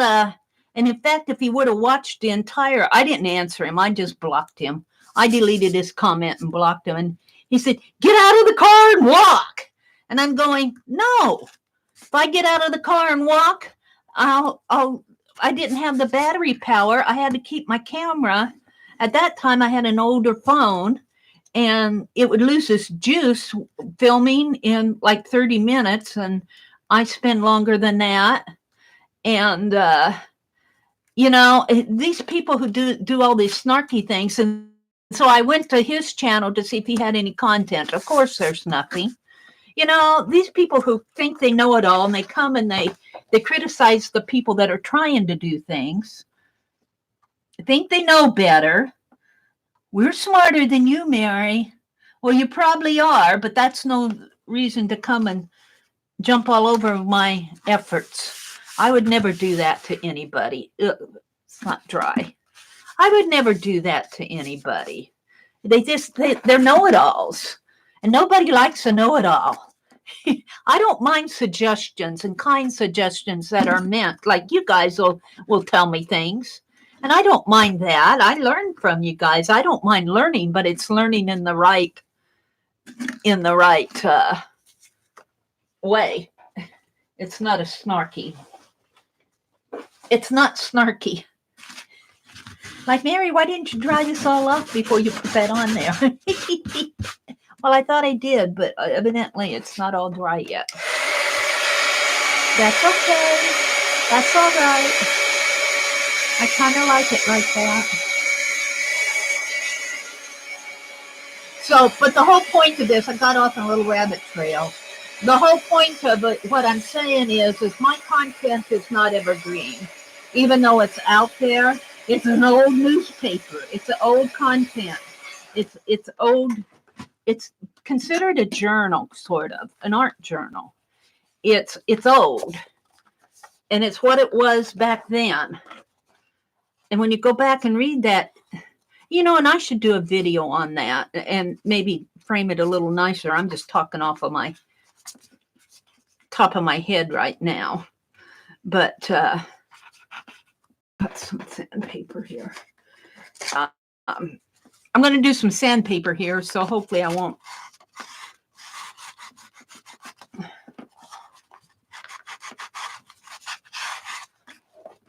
and in fact, if he would have watched the entire, I didn't answer him. I just blocked him. I deleted his comment and blocked him. And he said, get out of the car and walk. And I'm going, no. If I get out of the car and walk, I didn't have the battery power. I had to keep my camera. At that time, I had an older phone, and it would lose its juice filming in like 30 minutes. And I spend longer than that. And, you know, these people who do all these snarky things. And so I went to his channel to see if he had any content. Of course, there's nothing. You know, these people who think they know it all, and they come and they criticize the people that are trying to do things, think they know better. We're smarter than you, Mary. Well, you probably are, but that's no reason to come and jump all over my efforts. I would never do that to anybody. Ugh, it's not dry. I would never do that to anybody. They're know-it-alls, and nobody likes a know-it-all. I don't mind suggestions and kind suggestions that are meant, like you guys will tell me things. And I don't mind that. I learn from you guys. I don't mind learning, but it's learning in the right way. It's not a snarky. It's not snarky. Like, Mary, why didn't you dry this all off before you put that on there? Well, I thought I did, but evidently it's not all dry yet. That's okay. That's all right. I kind of like it like that. So, but the whole point of this, I got off on a little rabbit trail. The whole point of it, what I'm saying is my content is not evergreen. Even though it's out there, it's an old newspaper. It's an old content. It's old. It's considered a journal, sort of, an art journal. It's old. And it's what it was back then. And when you go back and read that, you know, and I should do a video on that and maybe frame it a little nicer. I'm just talking off of my top of my head right now. But put some sandpaper here. I'm going to do some sandpaper here, so hopefully I won't.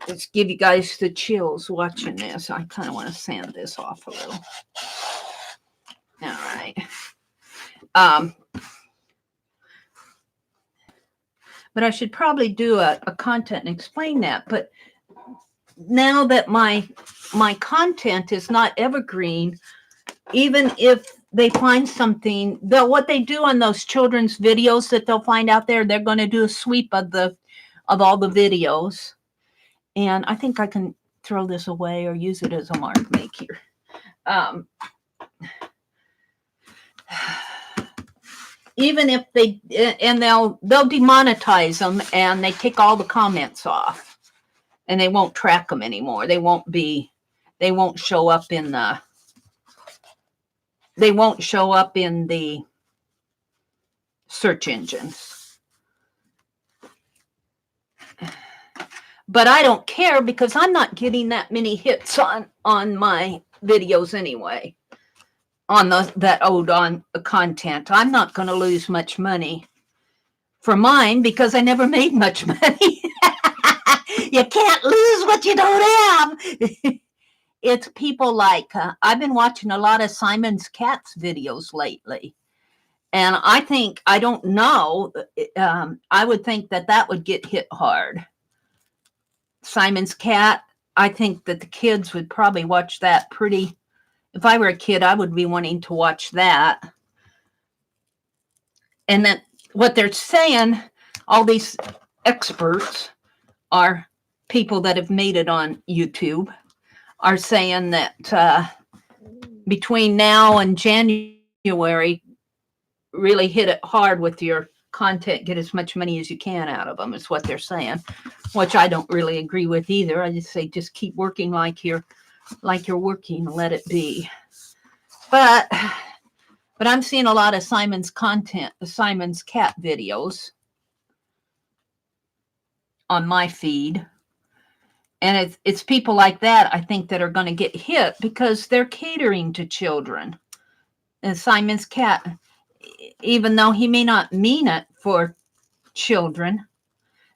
Just give you guys the chills watching this. I kind of want to sand this off a little. All right. But I should probably do a content and explain that. But now that my my content is not evergreen, even if they find something. What they do on those children's videos that they'll find out there, they're going to do a sweep of all the videos. And I think I can throw this away or use it as a mark make here. Even if they, and they'll demonetize them, and they take all the comments off, and they won't track them anymore. They won't show up in the search engines. But I don't care, because I'm not getting that many hits on my videos anyway. On the content, I'm not going to lose much money for mine, because I never made much money. You can't lose what you don't have. It's people like, I've been watching a lot of Simon's Cat's videos lately. And I don't know, I would think that would get hit hard. Simon's Cat, I think that the kids would probably watch that pretty. If I were a kid, I would be wanting to watch that. And then what they're saying, all these experts are people that have made it on YouTube, are saying that between now and January, really hit it hard with your content, get as much money as you can out of them, is what they're saying, which I don't really agree with either. I just say, just keep working like you're working, let it be. But I'm seeing a lot of Simon's Cat videos on my feed. And it's people like that, I think, that are going to get hit, because they're catering to children. And Simon's Cat, even though he may not mean it for children,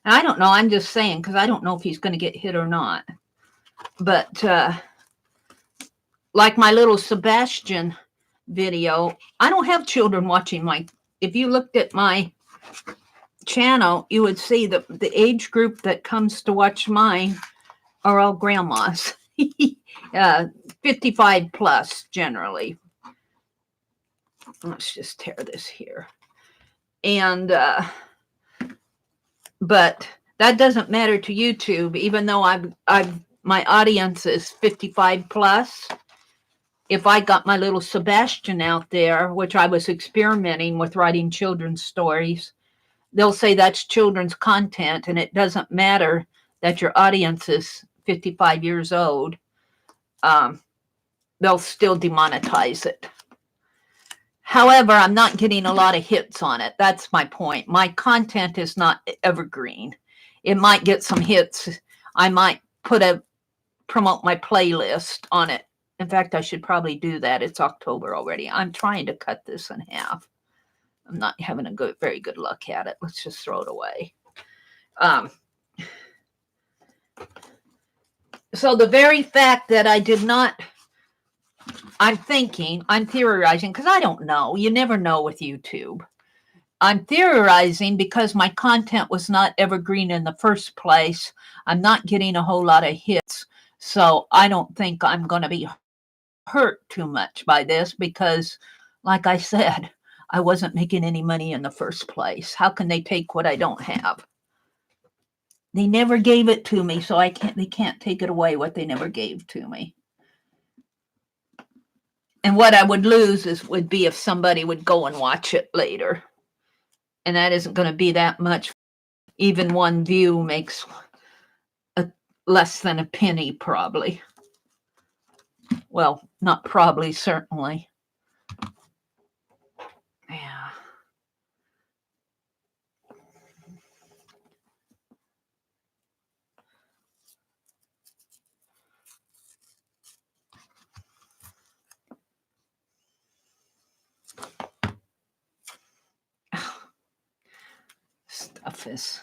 and I don't know, I'm just saying, because I don't know if he's going to get hit or not. But like my little Sebastian video, I don't have children watching if you looked at my channel, you would see that the age group that comes to watch mine are all grandmas. 55 plus generally. Let's just tear this here. And but that doesn't matter to YouTube, even though my audience is 55 plus. If I got my little Sebastian out there, which I was experimenting with writing children's stories, they'll say that's children's content, and it doesn't matter that your audience is 55 years old. They'll still demonetize it. However, I'm not getting a lot of hits on it. That's my point. My content is not evergreen. It might get some hits. I might promote my playlist on it. In fact, I should probably do that. It's October already. I'm trying to cut this in half. I'm not having very good luck at it. Let's just throw it away. So the very fact that I did not, I'm theorizing, because I don't know. You never know with YouTube. I'm theorizing because my content was not evergreen in the first place. I'm not getting a whole lot of hits. So I don't think I'm going to be hurt too much by this, because, like I said, I wasn't making any money in the first place. How can they take what I don't have? They never gave it to me, so they can't take it away what they never gave to me. And what I would lose would be if somebody would go and watch it later. And that isn't going to be that much. Even one view makes less than a penny, probably. Well, not probably, certainly. Yeah. Stuff is.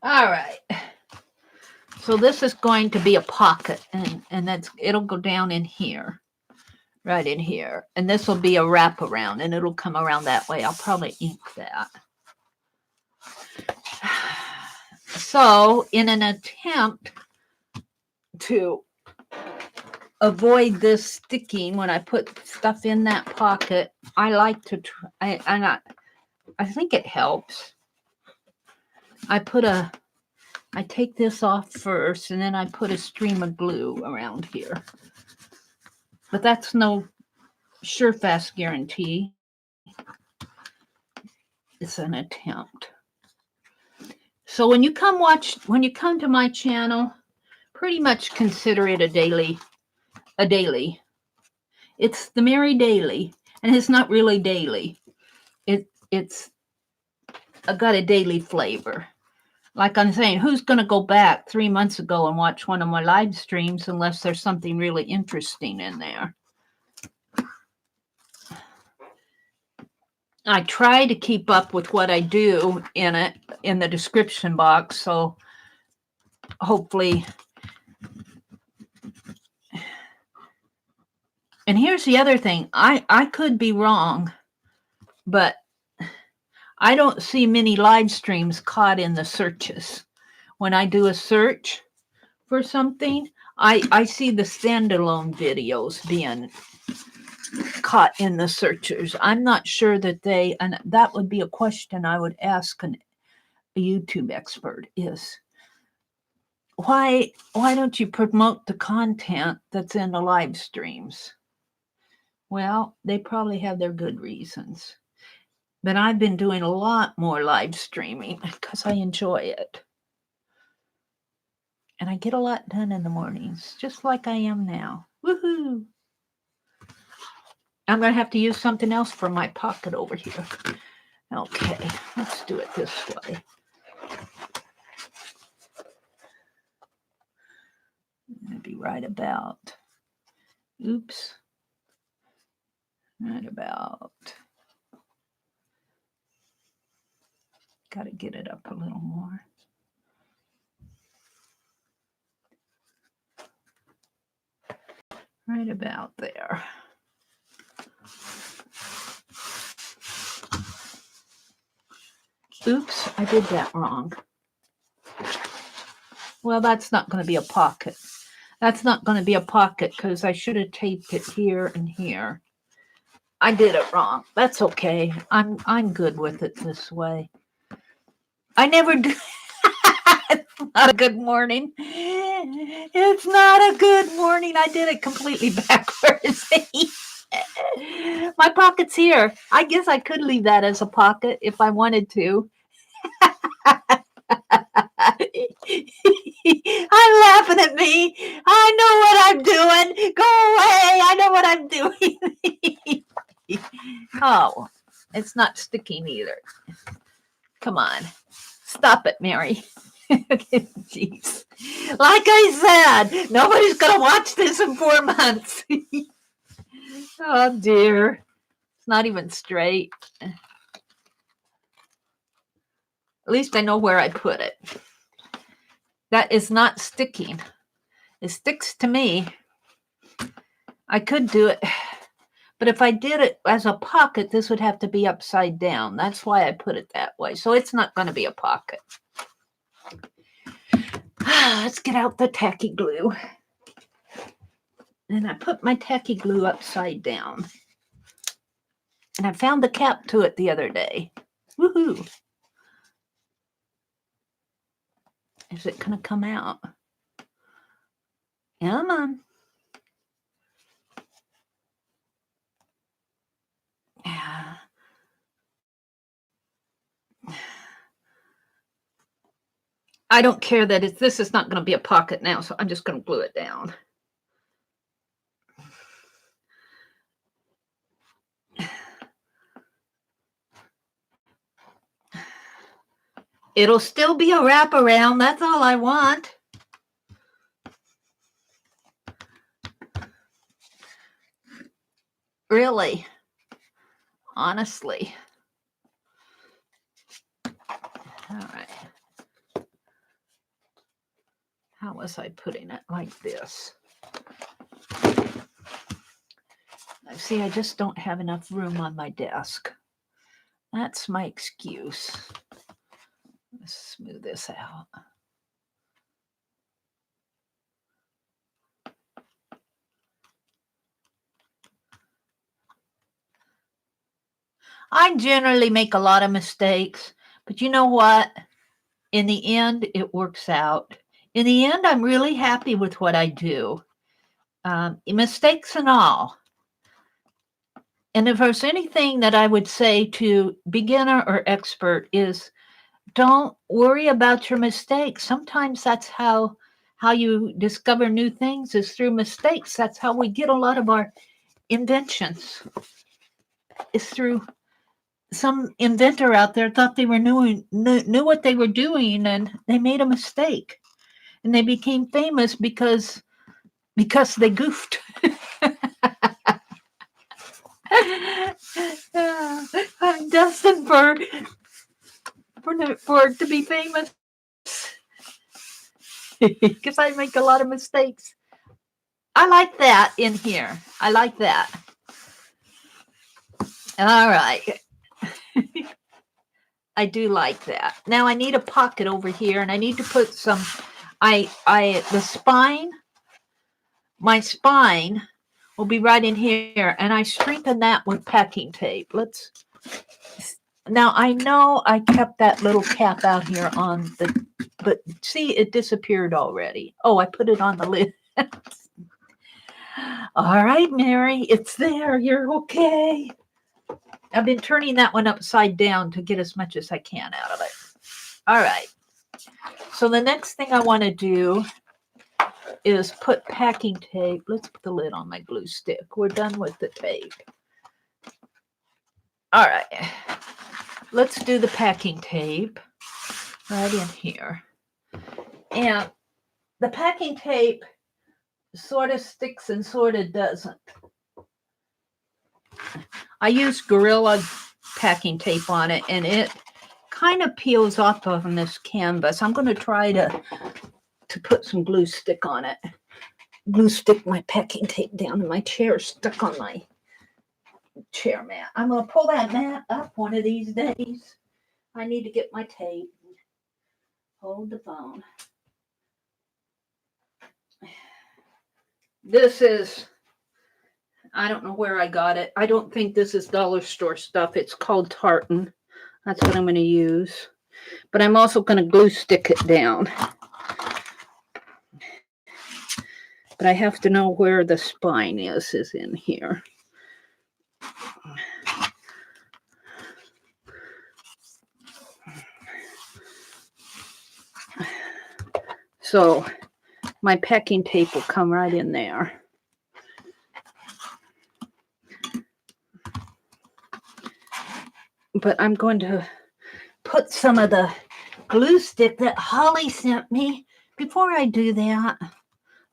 All right. So this is going to be a pocket, and it'll go down in here, right in here. And this will be a wraparound, and it'll come around that way. I'll probably ink that. So in an attempt to avoid this sticking when I put stuff in that pocket, I like to try, I think it helps. I take this off first, and then I put a stream of glue around here. But that's no sure fast guarantee. It's an attempt. So when you come to my channel, pretty much consider it a daily. It's the TheMeriAtelier, and it's not really daily. It's got a daily flavor. Like I'm saying, who's going to go back 3 months ago and watch one of my live streams unless there's something really interesting in there? I try to keep up with what I do in the description box, so hopefully. And here's the other thing. I could be wrong, but I don't see many live streams caught in the searches. When I do a search for something, I see the standalone videos being caught in the searchers. I'm not sure that and that would be a question I would ask a YouTube expert is, why don't you promote the content that's in the live streams? Well, they probably have their good reasons. But I've been doing a lot more live streaming because I enjoy it. And I get a lot done in the mornings, just like I am now. Woohoo! I'm going to have to use something else for my pocket over here. Okay, let's do it this way. Maybe right about. Oops. Right about. Got to get it up a little more. Right about there. Oops, I did that wrong. Well, that's not going to be a pocket. That's not going to be a pocket because I should have taped it here and here. I did it wrong. That's okay. I'm good with it this way. I never do. It's not a good morning. It's not a good morning. I did it completely backwards. My pocket's here. I guess I could leave that as a pocket if I wanted to. I'm laughing at me. I know what I'm doing. Go away. I know what I'm doing. Oh, it's not sticking either. Come on. Stop it, Mary. Jeez. Like I said, nobody's going to watch this in 4 months. Oh, dear. It's not even straight. At least I know where I put it. That is not sticking. It sticks to me. I could do it, but if I did it as a pocket, this would have to be upside down. That's why I put it that way. So it's not going to be a pocket. Let's get out the tacky glue. And I put my tacky glue upside down. And I found the cap to it the other day. Woohoo! Is it going to come out? Come on. Yeah. I don't care that this is not going to be a pocket now, so I'm just going to glue it down. It'll still be a wraparound. That's all I want. Really. Honestly. All right. how was I putting it? Like this. See, I just don't have enough room on my desk. That's my excuse. Let's smooth this out. I generally make a lot of mistakes, but you know what? In the end, it works out. In the end, I'm really happy with what I do. Mistakes and all. And if there's anything that I would say to beginner or expert is don't worry about your mistakes. Sometimes that's how you discover new things is through mistakes. That's how we get a lot of our inventions. Is through some inventor out there thought they were knew what they were doing and they made a mistake. And they became famous because they goofed. I'm destined for to be famous because I make a lot of mistakes. I like that in here. I like that. All right. I do like that. Now I need a pocket over here, and I need to put some. The spine. My spine will be right in here, and I strengthen that with packing tape. Now I know I kept that little cap out here on the, but see, it disappeared already. Oh, I put it on the lid. All right, Mary, it's there. You're okay. I've been turning that one upside down to get as much as I can out of it. All right. So the next thing I want to do is put packing tape. Let's put the lid on my glue stick. We're done with the tape. All right. Let's do the packing tape right in here. And the packing tape sort of sticks and sort of doesn't. I use Gorilla packing tape on it, and it kind of peels off of this canvas. I'm going to try to put some glue stick on it. Glue stick my packing tape down, and my chair stuck on my chair mat. I'm going to pull that mat up one of these days. I need to get my tape. Hold the phone. This is, I don't know where I got it. I don't think this is dollar store stuff. It's called tartan. That's what I'm going to use. But I'm also going to glue stick it down. But I have to know where the spine is in here. So my packing tape will come right in there. But I'm going to put some of the glue stick that Holly sent me. Before I do that,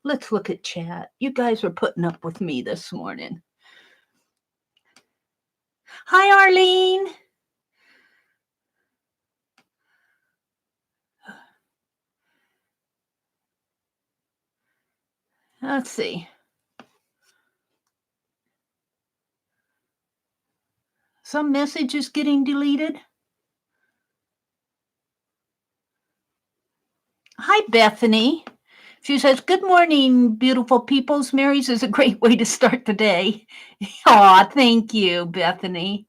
let's look at chat. You guys are putting up with me this morning. Hi, Arlene. Let's see. Some message is getting deleted. Hi, Bethany. She says, good morning, beautiful peoples. Mary's is a great way to start the day. Aw, thank you, Bethany.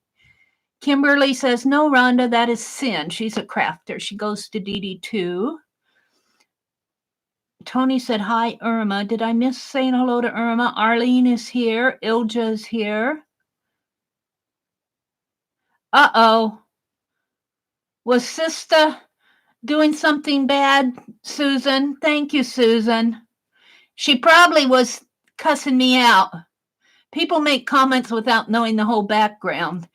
Kimberly says, no, Rhonda, that is sin. She's a crafter. She goes to DD2. Tony said, hi, Irma. Did I miss saying hello to Irma? Arlene is here. Ilja is here. Uh-oh. Was Sister doing something bad, Susan? Thank you, Susan. She probably was cussing me out. People make comments without knowing the whole background.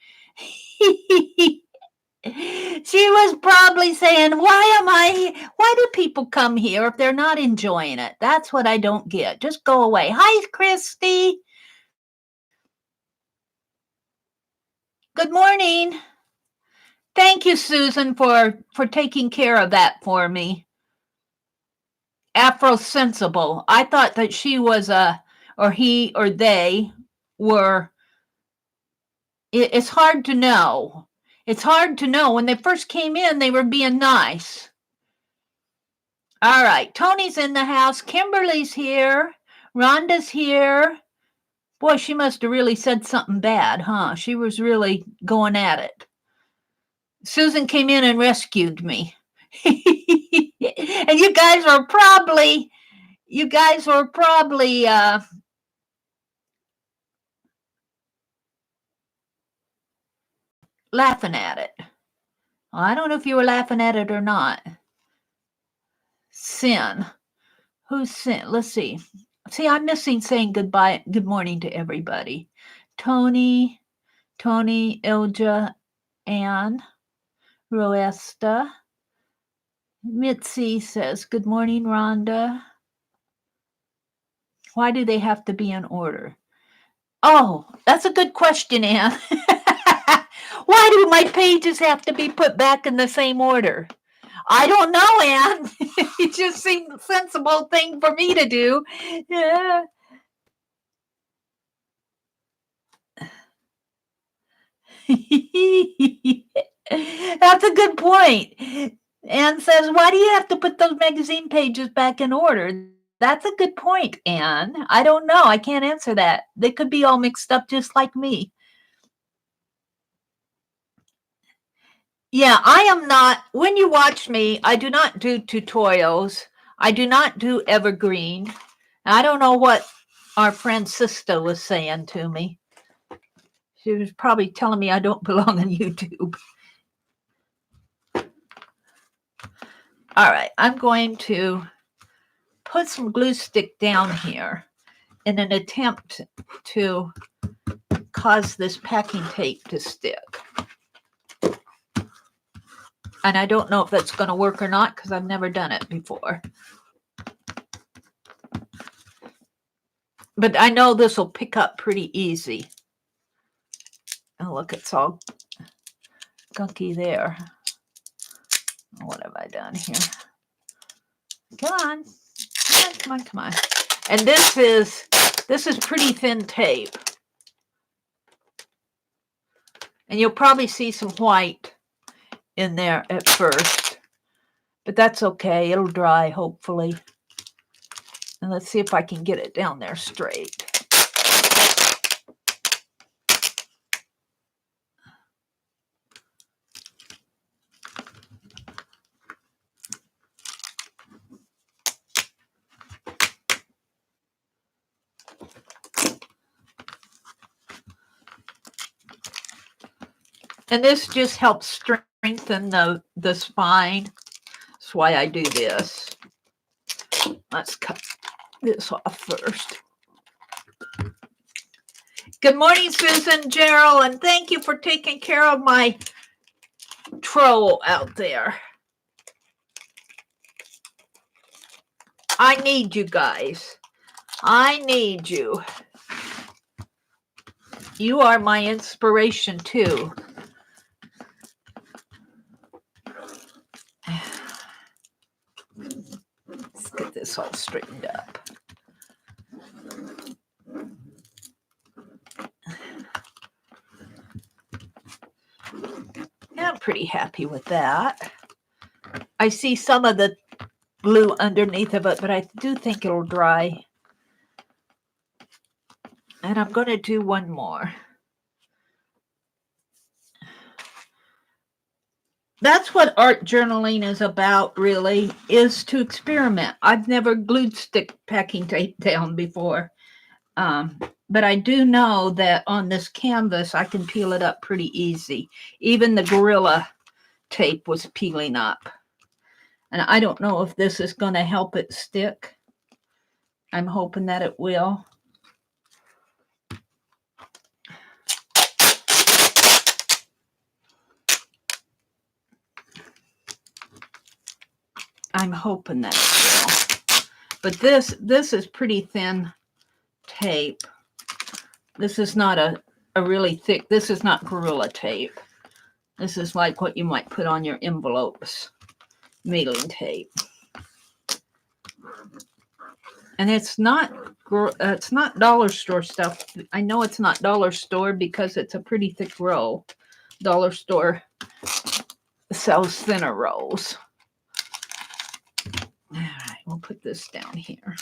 She was probably saying, why do people come here if they're not enjoying it? That's what I don't get. Just go away. Hi, Christy. Good morning. Thank you, Susan, for taking care of that for me. Afro-sensible. I thought that she was or he or they were, it's hard to know. It's hard to know. When they first came in, they were being nice. All right, Tony's in the house. Kimberly's here. Rhonda's here. Boy, she must have really said something bad, huh? She was really going at it. Susan came in and rescued me. And you guys were probably laughing at it. Well, I don't know if you were laughing at it or not. Sin. Who's Sin? Let's see. See, I'm missing saying goodbye, good morning to everybody. Tony, Ilja, Anne, Roesta. Mitzi says, good morning, Rhonda. Why do they have to be in order? Oh, that's a good question, Anne. Why do my pages have to be put back in the same order? I don't know, Anne. It just seemed a sensible thing for me to do. Yeah. That's a good point. Anne says, why do you have to put those magazine pages back in order? That's a good point, Anne. I don't know. I can't answer that. They could be all mixed up just like me. Yeah, I am not. When you watch me, I do not do tutorials. I do not do evergreen. I don't know what our friend Sista was saying to me. She was probably telling me I don't belong on YouTube. All right, I'm going to put some glue stick down here in an attempt to cause this packing tape to stick. And I don't know if that's going to work or not because I've never done it before. But I know this will pick up pretty easy. Oh, look, it's all gunky there. What have I done here? Come on. Come on. And this is pretty thin tape. And you'll probably see some white in there at first. But that's okay. It'll dry, hopefully. And let's see if I can get it down there straight. And this just helps strengthen the spine. That's why I do this. Let's cut this off first. Good morning, Susan, Gerald, and thank you for taking care of my troll out there. I need you guys. I need you. You are my inspiration too. Let's get this all straightened up. Yeah, I'm pretty happy with that. I see some of the glue underneath of it, but I do think it'll dry. And I'm going to do one more. That's what art journaling is about, really, is to experiment. I've never glued stick packing tape down before. But I do know that on this canvas, I can peel it up pretty easy. Even the Gorilla tape was peeling up. And I don't know if this is going to help it stick. I'm hoping that it will. I'm hoping that it will. But this is pretty thin tape. This is not a really thick, this is not Gorilla tape. This is like what you might put on your envelopes, mailing tape. And it's not dollar store stuff. I know it's not dollar store because it's a pretty thick roll. Dollar store sells thinner rolls. All right, we'll put this down here.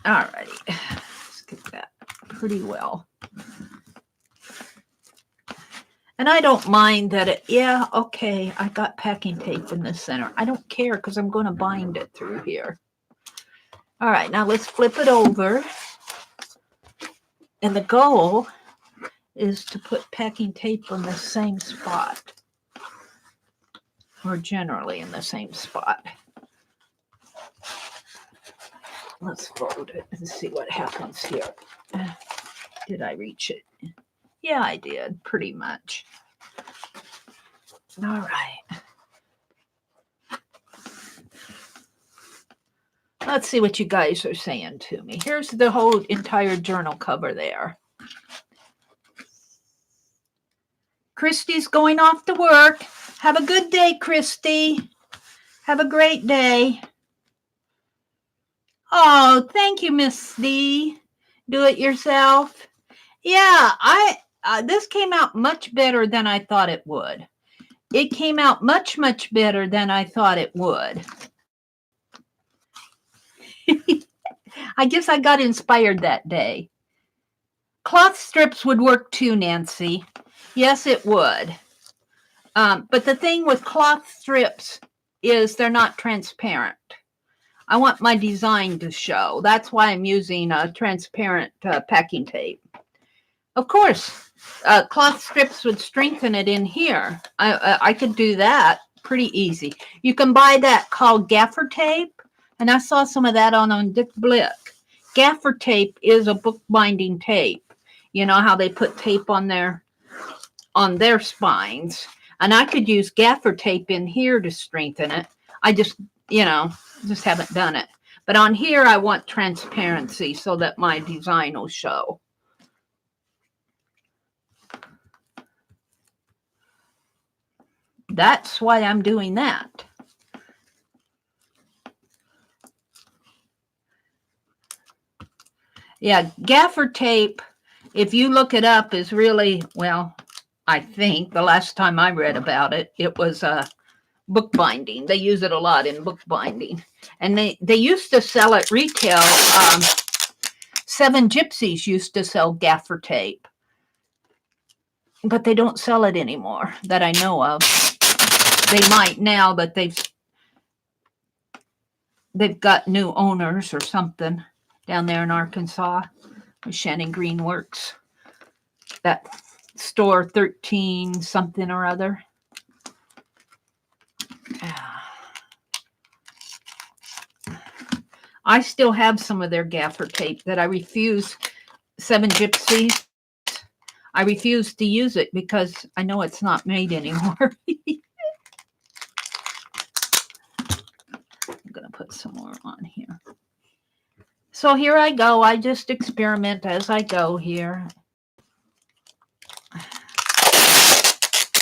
All righty, let's get that pretty well. And I don't mind that it, yeah, okay, I got packing tape in the center. I don't care because I'm going to bind it through here. All right, now let's flip it over. And the goal is to put packing tape on the same spot, or generally in the same spot. Let's fold it and see what happens here. Did I reach it? Yeah, I did, pretty much. All right. Let's see what you guys are saying to me. Here's the whole entire journal cover there. Christy's going off to work. Have a good day, Christy. Have a great day. Oh, thank you, Miss D. Do it yourself. Yeah, this came out much better than I thought it would. It came out much, much better than I thought it would. I guess I got inspired that day. Cloth strips would work too, Nancy. Yes, it would. But the thing with cloth strips is they're not transparent. I want my design to show. That's why I'm using transparent packing tape. Of course, cloth strips would strengthen it in here. I could do that pretty easy. You can buy that called gaffer tape. And I saw some of that on Dick Blick. Gaffer tape is a bookbinding tape. You know how they put tape on their spines. And I could use gaffer tape in here to strengthen it. I just haven't done it. But on here, I want transparency so that my design will show. That's why I'm doing that. Yeah, gaffer tape, if you look it up, is really, well, I think the last time I read about it, it was bookbinding. They use it a lot in bookbinding. And they used to sell at retail. Seven Gypsies used to sell gaffer tape. But they don't sell it anymore that I know of. They might now, but they've got new owners or something down there in Arkansas, where Shannon Green works. That store 13 something or other. I still have some of their gaffer tape that I refuse. Seven Gypsies. I refuse to use it because I know it's not made anymore. I'm going to put some more on here. So here I go. I just experiment as I go here.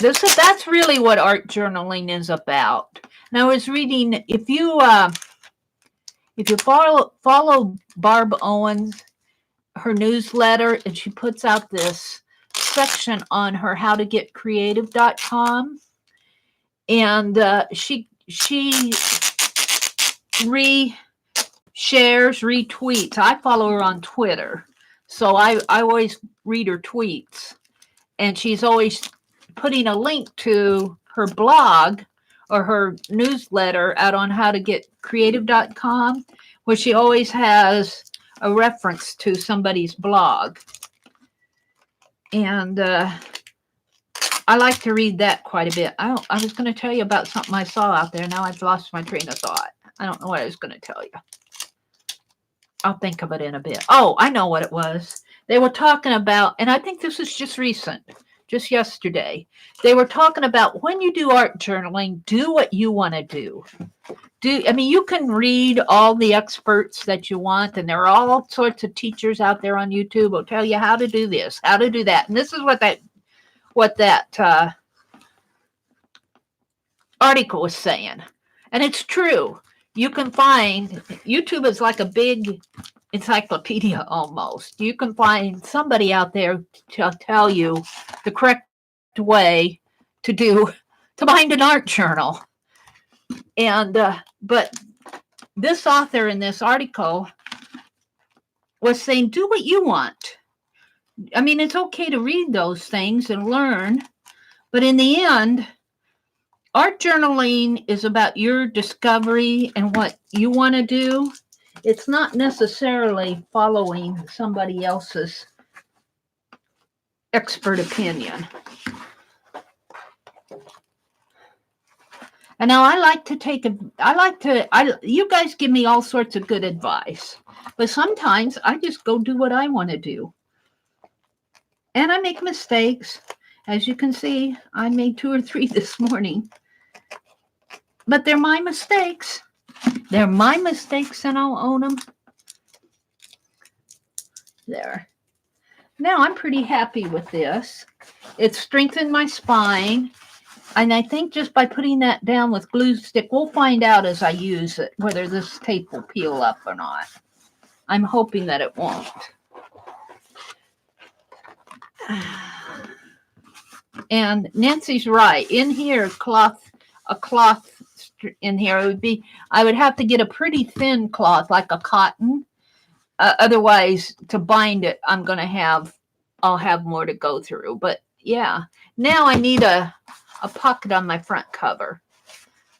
That's really what art journaling is about. And I was reading, if you follow Barb Owens, her newsletter, and she puts out this section on her howtogetcreative.com, and she shares, retweets. I follow her on Twitter, so I always read her tweets, and she's always putting a link to her blog or her newsletter out on howtogetcreative.com, where she always has a reference to somebody's blog. And I like to read that quite a bit. I was going to tell you about something I saw out there. Now I've lost my train of thought. I don't know what I was going to tell you. I'll think of it in a bit. Oh, I know what it was. They were talking about, and I think this is just recent, just yesterday. They were talking about when you do art journaling, do what you want to do. You can read all the experts that you want, and there are all sorts of teachers out there on YouTube who tell you how to do this, how to do that. And this is what that what that article was saying. And it's true. You can find, YouTube is like a big encyclopedia almost. You can find somebody out there to tell you the correct way to bind an art journal. And but this author in this article was saying, do what you want. I mean, it's okay to read those things and learn, but in the end, art journaling is about your discovery and what you want to do. It's not necessarily following somebody else's expert opinion. And now you guys give me all sorts of good advice, but sometimes I just go do what I want to do. And I make mistakes. As you can see, I made 2 or 3 this morning. But they're my mistakes. They're my mistakes, and I'll own them. There. Now I'm pretty happy with this. It strengthened my spine. And I think just by putting that down with glue stick, we'll find out as I use it whether this tape will peel up or not. I'm hoping that it won't. And Nancy's right. In here, a cloth in here, I would have to get a pretty thin cloth, like a cotton. Otherwise, to bind it, I'll have more to go through. But yeah, now I need a pocket on my front cover.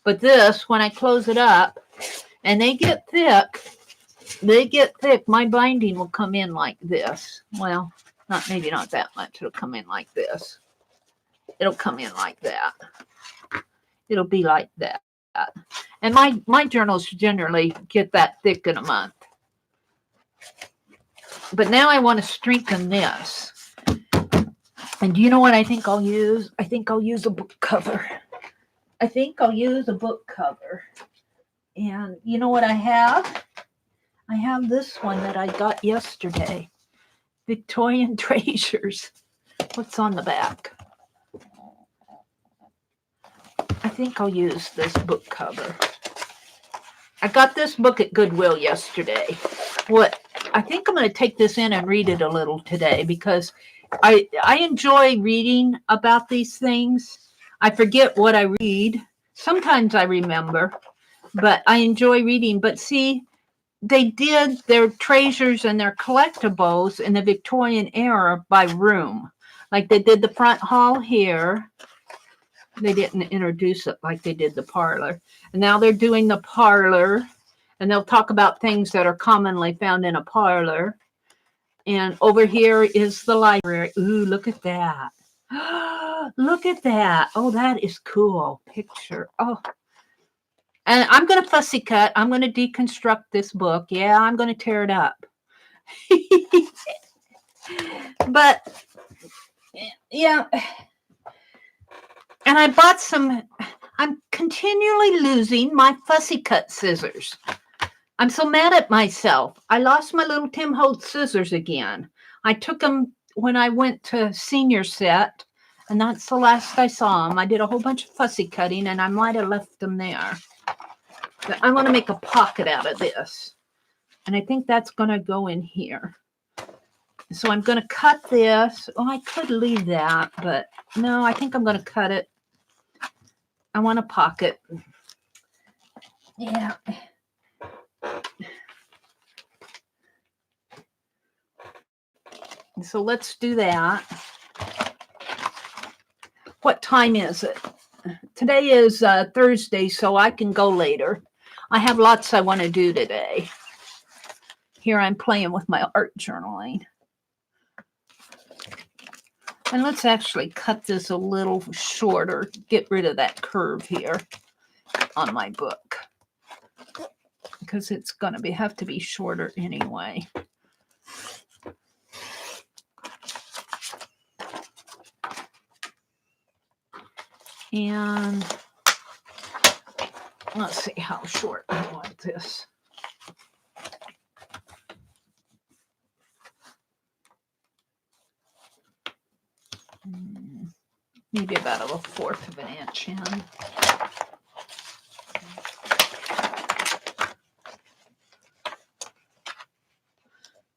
But this, when I close it up, and they get thick, my binding will come in like this. Well, maybe not that much. It'll come in like this. It'll come in like that. It'll be like that. And my journals generally get that thick in a month. But now I want to strengthen this. And do you know what I think I'll use? I think I'll use a book cover. And you know what I have? I have this one that I got yesterday. Victorian Treasures. What's on the back? I think I'll use this book cover. I got this book at Goodwill yesterday. I think I'm going to take this in and read it a little today because I enjoy reading about these things. I forget what I read. Sometimes I remember, but I enjoy reading. But see, they did their treasures and their collectibles in the Victorian era by room. Like they did the front hall here. They didn't introduce it like they did the parlor. And now they're doing the parlor. And they'll talk about things that are commonly found in a parlor. And over here is the library. Ooh, look at that. Look at that. Oh, that is cool. Picture. Oh. And I'm going to fussy cut. I'm going to deconstruct this book. Yeah, I'm going to tear it up. But, yeah. And I bought I'm continually losing my fussy cut scissors. I'm so mad at myself. I lost my little Tim Holtz scissors again. I took them when I went to senior set, and that's the last I saw them. I did a whole bunch of fussy cutting, and I might have left them there. But I want to make a pocket out of this. And I think that's going to go in here. So I'm going to cut this. Oh, I could leave that, but no, I think I'm going to cut it. I want a pocket. Yeah. So let's do that. What time is it? Today is Thursday, so I can go later. I have lots I want to do today. Here I'm playing with my art journaling. And let's actually cut this a little shorter. Get rid of that curve here on my book. Because it's going to have to be shorter anyway. And let's see how short I want this. maybe about a 1/4 of an inch in.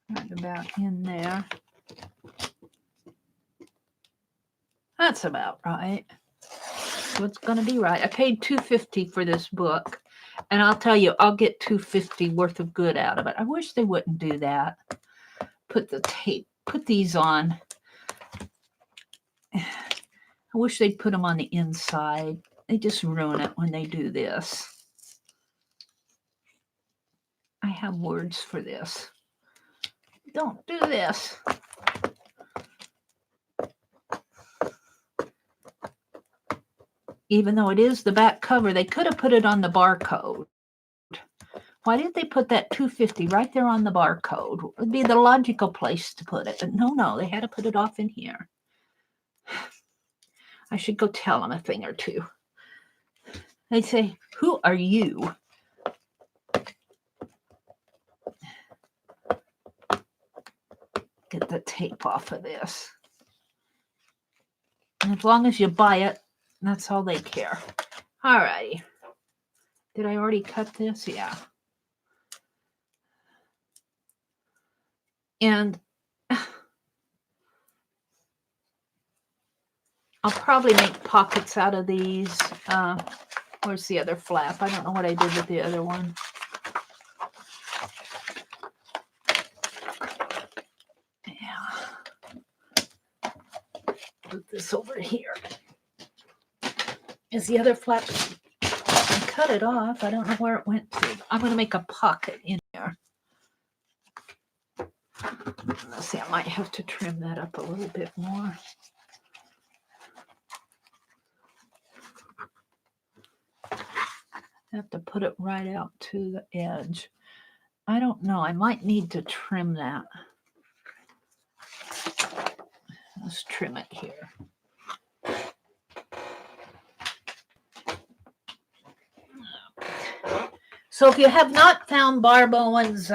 Right about in there. That's about right. So it's going to be right. I paid $2.50 for this book, and I'll tell you, I'll get $2.50 worth of good out of it. I wish they wouldn't do that. Put the tape, put these on. I wish they'd put them on the inside. They just ruin it when they do this. I have words for this. Don't do this. Even though it is the back cover, they could have put it on the barcode. Why didn't they put that $2.50 right there on the barcode? It would be the logical place to put it. But no, they had to put it off in here. I should go tell them a thing or two. They'd say, who are you? Get the tape off of this. And as long as you buy it, that's all they care. All righty. Did I already cut this? Yeah. And I'll probably make pockets out of these. Where's the other flap? I don't know what I did with the other one. Yeah. Put this over here. Is the other flap? I cut it off. I don't know where it went to. I'm going to make a pocket in there. Let's see, I might have to trim that up a little bit more. I have to put it right out to the edge. I don't know. I might need to trim that. Let's trim it here. So if you have not found Barb Owen's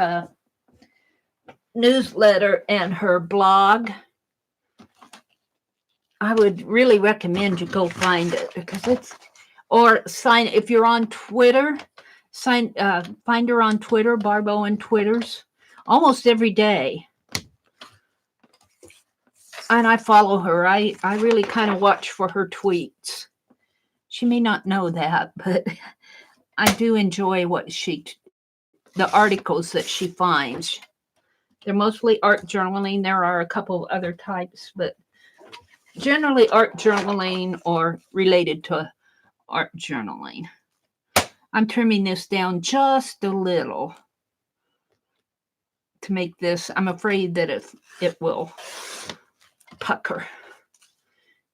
newsletter and her blog, I would really recommend you go find it, because it's, or sign, if you're on Twitter, find her on Twitter. Barb Owen twitters almost every day, and I follow her. I really kind of watch for her tweets. She may not know that, but I do enjoy what the articles that she finds. They're mostly art journaling. There are a couple of other types, but generally art journaling or related to art journaling. I'm trimming this down just a little to make this. I'm afraid that it will pucker.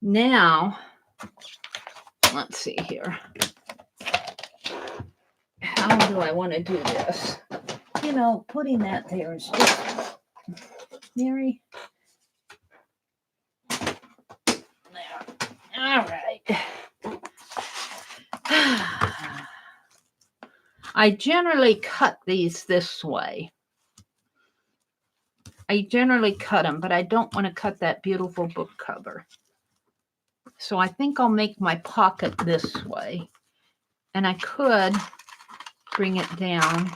Now, let's see here. How do I want to do this? You know, putting that there is just, Mary. There. All right. I generally cut these this way. I generally cut them, but I don't want to cut that beautiful book cover. So I think I'll make my pocket this way. And I could bring it down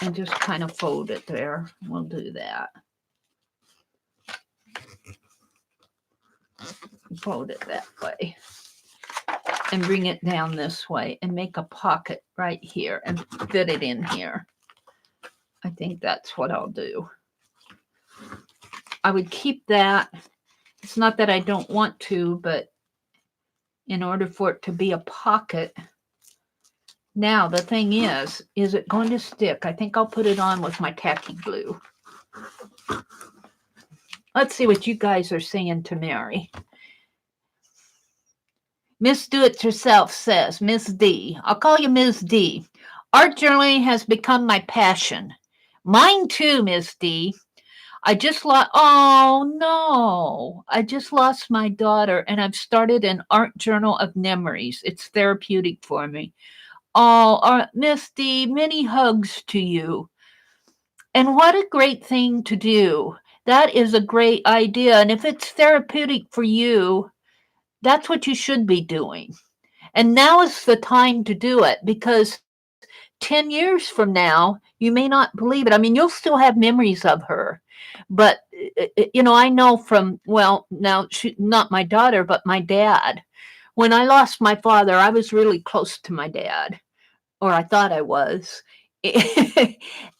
and just kind of fold it there. We'll do that. Fold it that way. And bring it down this way and make a pocket right here and fit it in here. I think that's what I'll do. I would keep that. It's not that I don't want to, but in order for it to be a pocket. Now, the thing is it going to stick? I think I'll put it on with my tacky glue. Let's see what you guys are saying to Mary. Miss Do-It-Yourself says, Miss D. I'll call you Miss D. Art journaling has become my passion. Mine too, Miss D. I just lost my daughter, and I've started an art journal of memories. It's therapeutic for me. Oh, Miss D, many hugs to you. And what a great thing to do. That is a great idea. And if it's therapeutic for you, That's what you should be doing. And now is the time to do it, because 10 years from now, you may not believe it. I mean, you'll still have memories of her. But, I know from, well, now, not my daughter, but my dad. When I lost my father, I was really close to my dad, or I thought I was.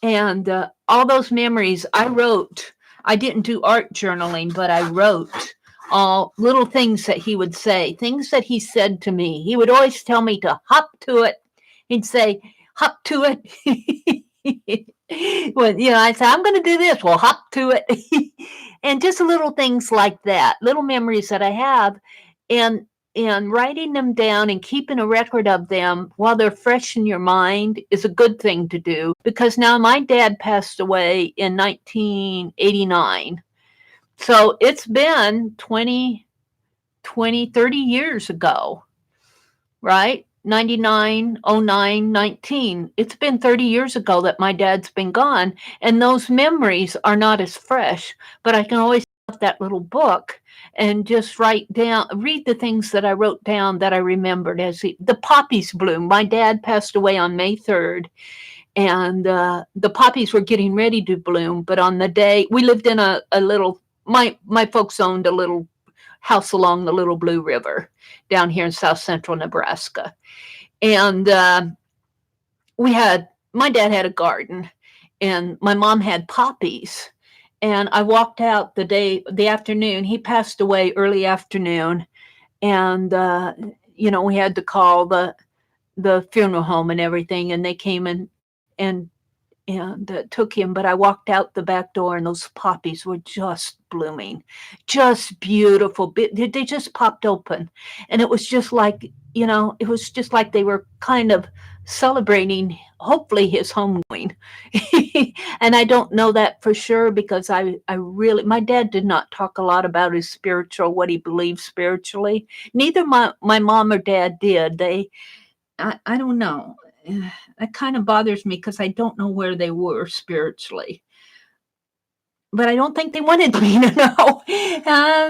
And all those memories I wrote. I didn't do art journaling, but I wrote all little things that he would say, things that he said to me. He would always tell me to hop to it. He'd say, hop to it. Well, I said, I'm going to do this. Well, hop to it. And just little things like that, little memories that I have. And writing them down and keeping a record of them while they're fresh in your mind is a good thing to do, because now my dad passed away in 1989. So it's been 30 years ago, right? 99, 09, 19. It's been 30 years ago that my dad's been gone, and those memories are not as fresh, but I can always have that little book and just read the things that I wrote down that I remembered as the poppies bloom. My dad passed away on May 3rd, and the poppies were getting ready to bloom, but on the day, we lived in a little, my folks owned a little house along the Little Blue River down here in south central Nebraska. And my dad had a garden, and my mom had poppies. And I walked out the afternoon. He passed away early afternoon. And, we had to call the funeral home and everything. And they came and took him. But I walked out the back door, and those poppies were just blooming, just beautiful. They just popped open. And it was just like, it was just like they were kind of celebrating, hopefully, his homegoing. And I don't know that for sure, because my dad did not talk a lot about his what he believed spiritually. Neither my mom or dad did. I don't know. It kind of bothers me, because I don't know where they were spiritually. But I don't think they wanted me to know.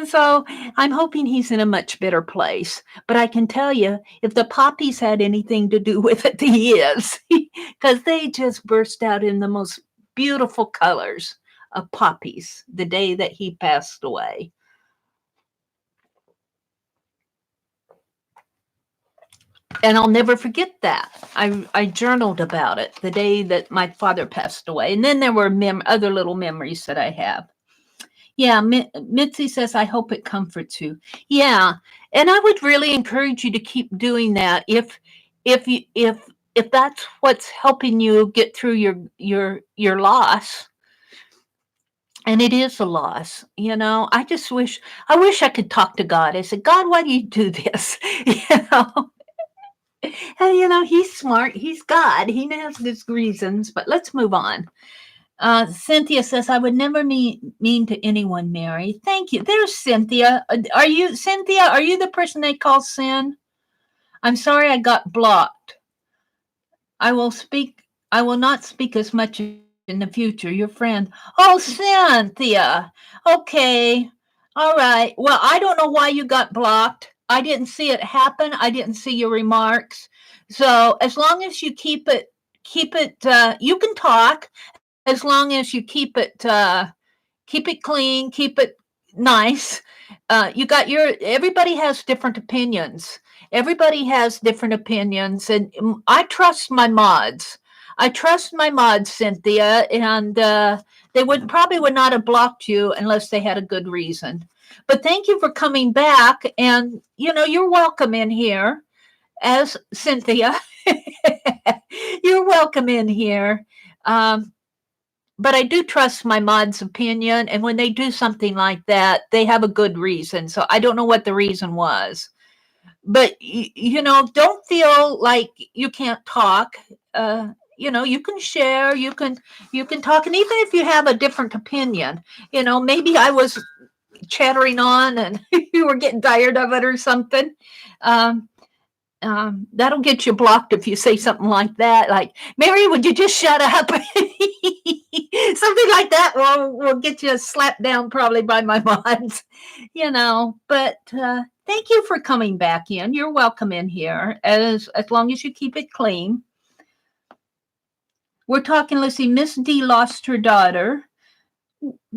So I'm hoping he's in a much better place. But I can tell you, if the poppies had anything to do with it, he is. Because they just burst out in the most beautiful colors of poppies the day that he passed away. And I'll never forget that. I journaled about it the day that my father passed away. And then there were other little memories that I have. Yeah, Mitzi says, I hope it comforts you. Yeah, and I would really encourage you to keep doing that if that's what's helping you get through your loss. And it is a loss. I wish I could talk to God. I said, God, why do you do this? And he's smart. He's God. He has his reasons. But let's move on. Cynthia says, I would never mean to anyone, Mary. Thank you. There's Cynthia. Are you the person they call Sin? I'm sorry I got blocked. I will not speak as much in the future. Your friend. Oh, Cynthia. Okay. All right. Well, I don't know why you got blocked. I didn't see it happen. I didn't see your remarks. So as long as you keep it, you can talk as long as you keep it clean, keep it nice. Everybody has different opinions. Everybody has different opinions, and I trust my mods. Cynthia, and they probably would not have blocked you unless they had a good reason. But thank you for coming back, and you're welcome in here as Cynthia. You're welcome in here. But I do trust my mod's opinion, and when they do something like that, they have a good reason. So I don't know what the reason was. But, don't feel like you can't talk. You can share, you can talk. And even if you have a different opinion, maybe I was chattering on and you were getting tired of it or something. That'll get you blocked if you say something like that. Like, Mary, would you just shut up? Something like that will get you slapped down probably by my mods, But Thank you for coming back in. You're welcome in here as long as you keep it clean. We're talking, let's see, Miss D lost her daughter.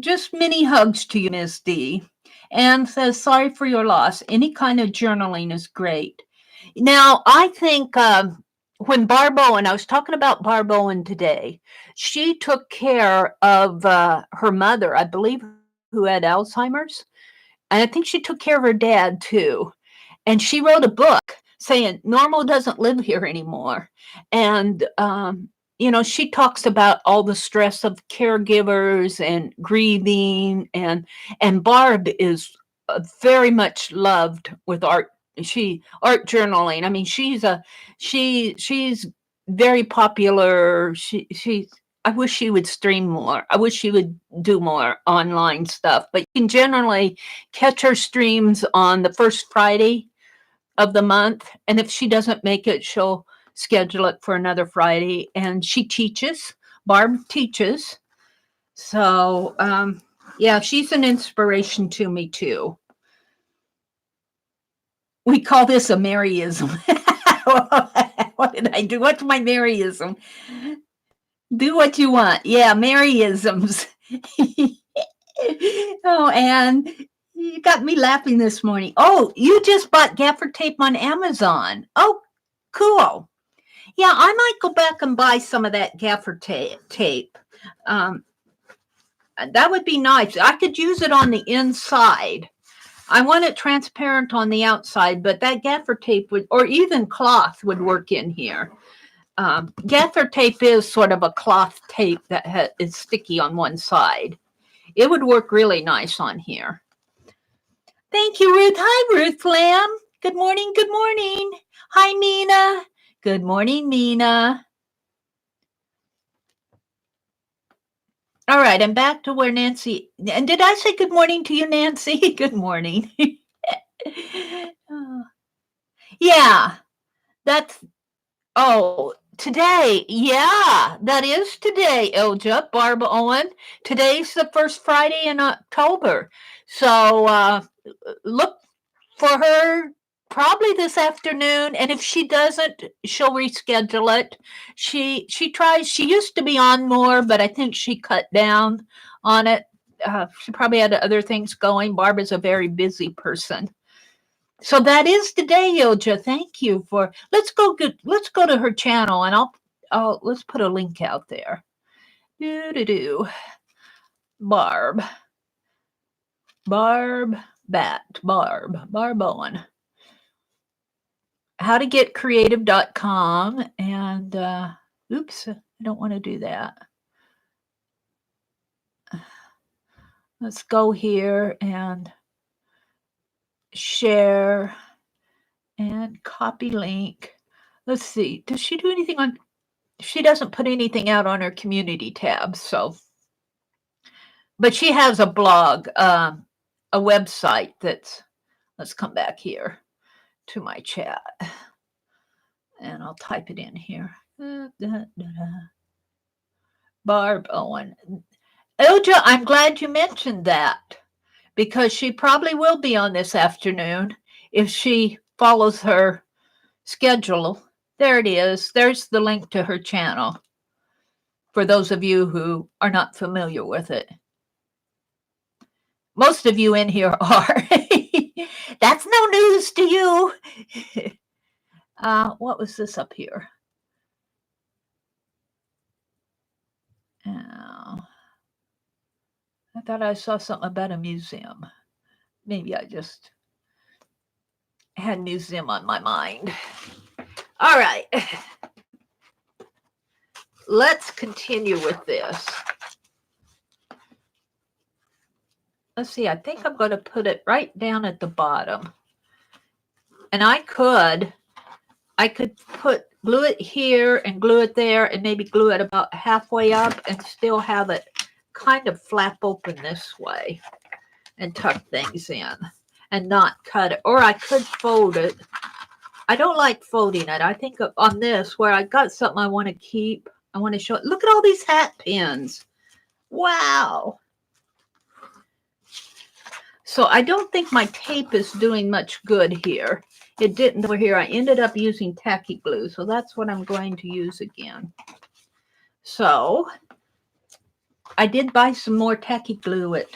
Just many hugs to you, Miss D. And says, sorry for your loss. Any kind of journaling is great. Now, I think when Barb Owen, I was talking about Barb Owen today, she took care of her mother, I believe, who had Alzheimer's. And I think she took care of her dad too. And she wrote a book saying Normal doesn't live here anymore. And, she talks about all the stress of caregivers and grieving. And Barb is very much loved with art. Art journaling. I mean, she's very popular. I wish she would stream more. I wish she would do more online stuff. But you can generally catch her streams on the first Friday of the month. And if she doesn't make it, she'll schedule it for another Friday. And she teaches. Barb teaches. So, yeah, she's an inspiration to me too. We call this a Maryism. What did I do? What's my Maryism? Do what you want. Yeah, Maryisms. Oh, and you got me laughing this morning. Oh, you just bought gaffer tape on Amazon. Oh, cool. Yeah, I might go back and buy some of that gaffer tape. That would be nice. I could use it on the inside. I want it transparent on the outside, but that gaffer tape would, or even cloth would work in here. Gaffer tape is sort of a cloth tape that is sticky on one side. It would work really nice on here. Thank you, Ruth. Hi, Ruth Lamb. Good morning. Good morning. Hi, Mina. Good morning, Mina. All right, I'm back to where Nancy. And did I say good morning to you, Nancy? Good morning. Yeah, that's. Oh, today. Yeah, that is today, Ilja, Barb Owen. Today's the first Friday in October. So look for her probably this afternoon. And if she doesn't, she'll reschedule it. She tries. She used to be on more, but I think she cut down on it. She probably had other things going. Barb is a very busy person. So that is today, Ilja. Thank you for. Let's go to her channel, and I'll let's put a link out there. Barb Owen. How to get creative.com and oops, I don't want to do that. Let's go here and share and copy link. Let's see. Does she do anything on? She doesn't put anything out on her community tab. So, but she has a blog, a website that's. Let's come back here to my chat, and I'll type it in here. Barb Owen. Ilja, I'm glad you mentioned that because she probably will be on this afternoon if she follows her schedule. There it is. There's the link to her channel for those of you who are not familiar with it. Most of you in here are. That's no news to you. What was this up here? Oh, I thought I saw something about a museum. Maybe I just had museum on my mind. All right. Let's continue with this. Let's see. I think I'm going to put it right down at the bottom. And I could glue it here and glue it there and maybe glue it about halfway up and still have it kind of flap open this way and tuck things in and not cut it. Or I could fold it. I don't like folding it. I think on this where I got something I want to keep, I want to show it. Look at all these hat pins. Wow. So I don't think my tape is doing much good here. It didn't over here. I ended up using tacky glue, so that's what I'm going to use again. So I did buy some more tacky glue at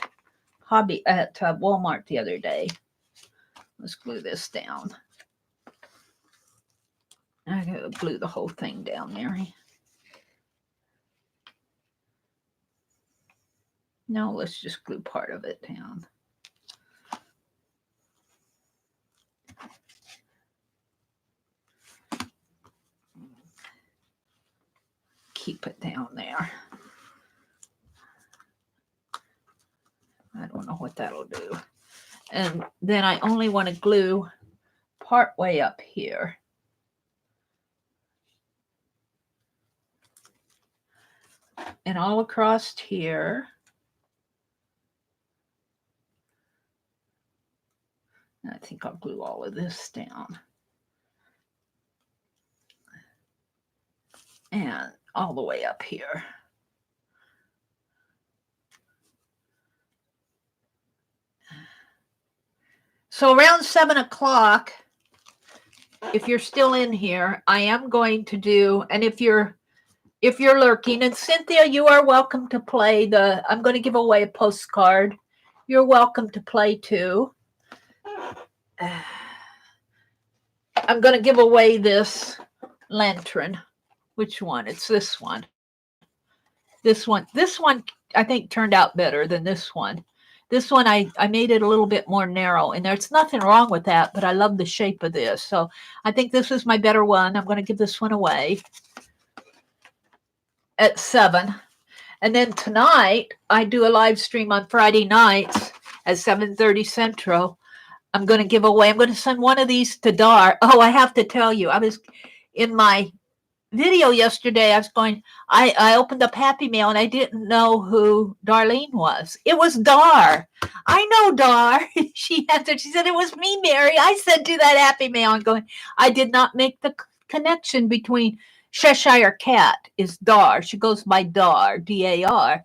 Walmart the other day. Let's glue this down. I gotta glue the whole thing down, Mary. No, let's just glue part of it down. Keep it down there. I don't know what that'll do. And then I only want to glue part way up here. And all across here. I think I'll glue all of this down. And all the way up here. So around 7 o'clock, if you're still in here, I am going to do, and if you're lurking, and Cynthia, you are welcome to play I'm going to give away a postcard. You're welcome to play too. I'm going to give away this lantern. Which one? It's this one. This one I think turned out better than this one. This one, I made it a little bit more narrow, and there's nothing wrong with that, but I love the shape of this. So I think this is my better one. I'm going to give this one away at 7. And then tonight, I do a live stream on Friday nights at 7:30 Central. I'm going to give away, I'm going to send one of these to Dar. Oh, I have to tell you, I was in my video yesterday, I opened up Happy Mail and I didn't know who Darlene was. It was Dar. I know Dar. She answered. She said, it was me, Mary. I said to that Happy Mail, I'm going, I did not make the connection between Cheshire Cat is Dar. She goes by Dar, D-A-R.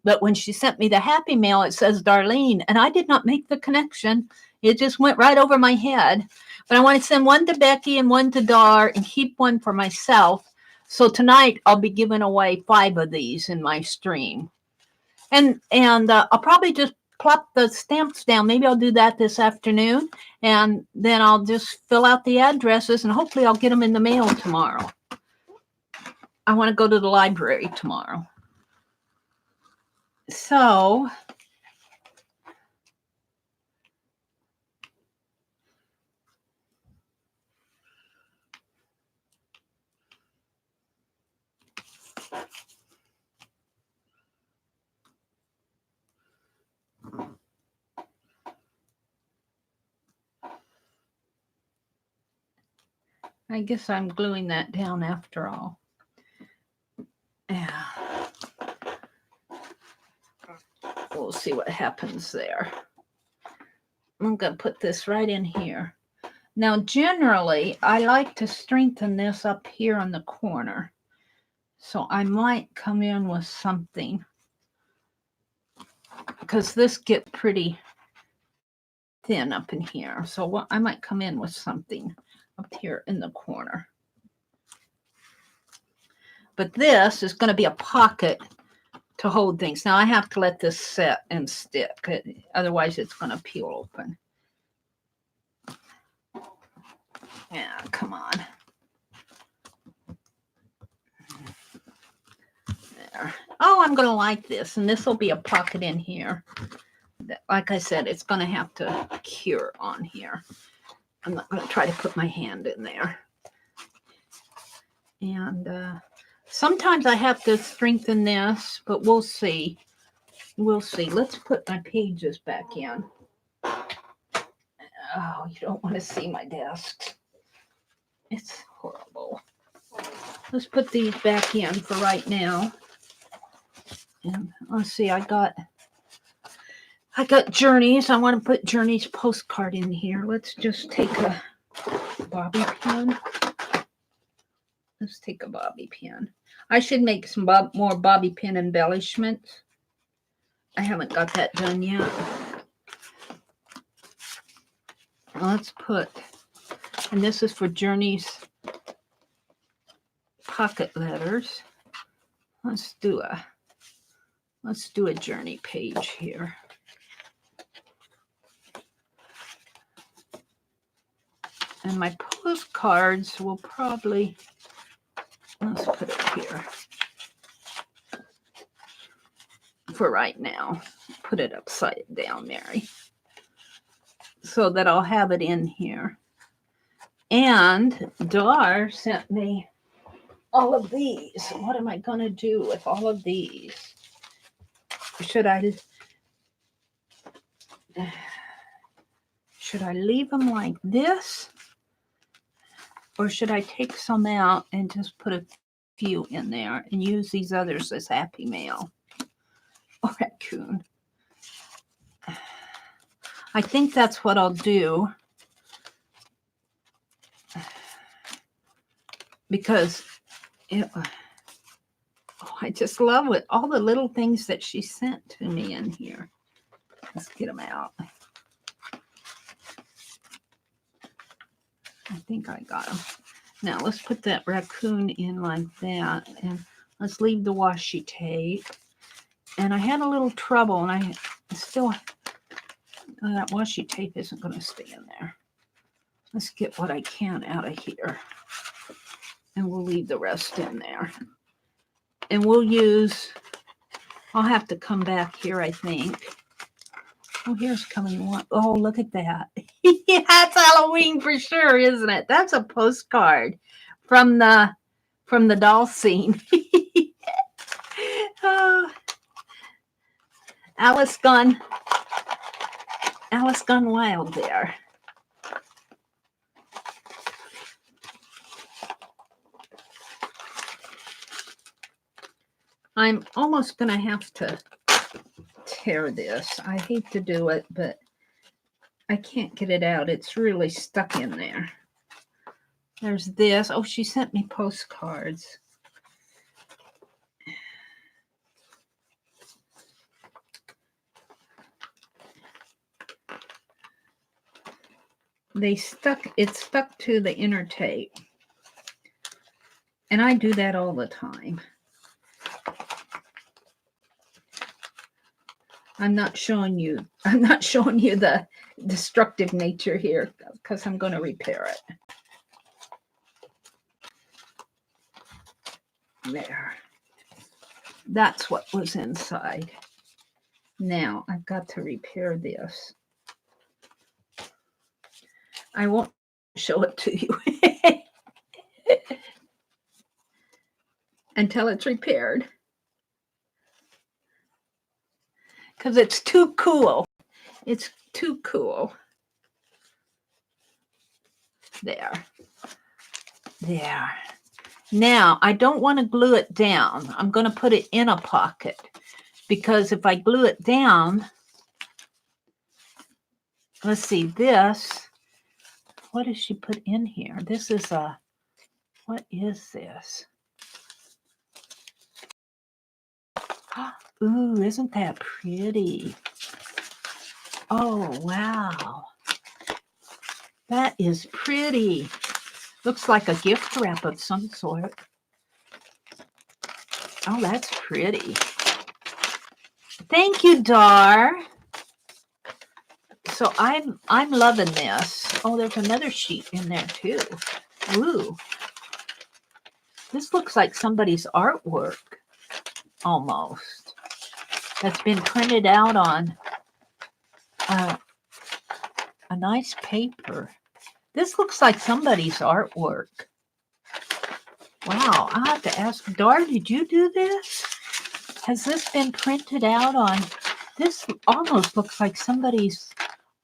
But when she sent me the Happy Mail, it says Darlene, and I did not make the connection. It just went right over my head. But I want to send one to Becky and one to Dar and keep one for myself. So tonight I'll be giving away 5 of these in my stream. And I'll probably just plop the stamps down. Maybe I'll do that this afternoon. And then I'll just fill out the addresses and hopefully I'll get them in the mail tomorrow. I want to go to the library tomorrow. So I guess I'm gluing that down after all. Yeah. We'll see what happens there. I'm going to put this right in here. Now, generally, I like to strengthen this up here on the corner. So I might come in with something. Because this gets pretty thin up in here. So I might come in with something up here in the corner. But this is going to be a pocket to hold things. Now I have to let this set and stick. Otherwise it's going to peel open. Yeah, come on. There. Oh, I'm going to like this. And this will be a pocket in here. Like I said, it's going to have to cure on here. I'm not going to try to put my hand in there. And sometimes I have to strengthen this, but we'll see. We'll see. Let's put my pages back in. Oh, you don't want to see my desk. It's horrible. Let's put these back in for right now. And let's see, I got Journeys. I want to put Journeys postcard in here. Let's just take a bobby pin. Let's take a bobby pin. I should make some more bobby pin embellishments. I haven't got that done yet. let's put, and this is for Journey's pocket letters. Let's do a Journey page here. And my postcards will probably, let's put it here for right now. Put it upside down, Mary, so that I'll have it in here. And Dar sent me all of these. What am I going to do with all of these? Should I leave them like this? Or should I take some out and just put a few in there and use these others as Happy Mail or Raccoon? I think that's what I'll do, because I just love it. All the little things that she sent to me in here. Let's get them out. I think I got them. Now let's put that raccoon in like that, and let's leave the washi tape. And I had a little trouble, and I still, that washi tape isn't going to stay in there. Let's get what I can out of here, and we'll leave the rest in there. And we'll use, I'll have to come back here, I think. Oh, here's coming one. Oh, look at that. Yeah, that's Halloween for sure, isn't it? That's a postcard from the doll scene. Oh, Alice gone wild there. I'm almost going to have to tear this. I hate to do it, but I can't get it out. It's really stuck in there. There's this. Oh, she sent me postcards. It's stuck to the inner tape. And I do that all the time. I'm not showing you the destructive nature here because I'm going to repair it. There. That's what was inside. Now I've got to repair this. I won't show it to you until it's repaired, because it's too cool. It's too cool. There. Now, I don't want to glue it down. I'm going to put it in a pocket, because if I glue it down, let's see, this, what did she put in here? This is what is this? Ooh, isn't that pretty? Oh, wow. That is pretty. Looks like a gift wrap of some sort. Oh, that's pretty. Thank you, Dar. So I'm loving this. Oh, there's another sheet in there too. Ooh. This looks like somebody's artwork almost. That's been printed out on a nice paper. This looks like somebody's artwork. Wow, I have to ask, Dar, did you do this? Has this been printed out on? This almost looks like somebody's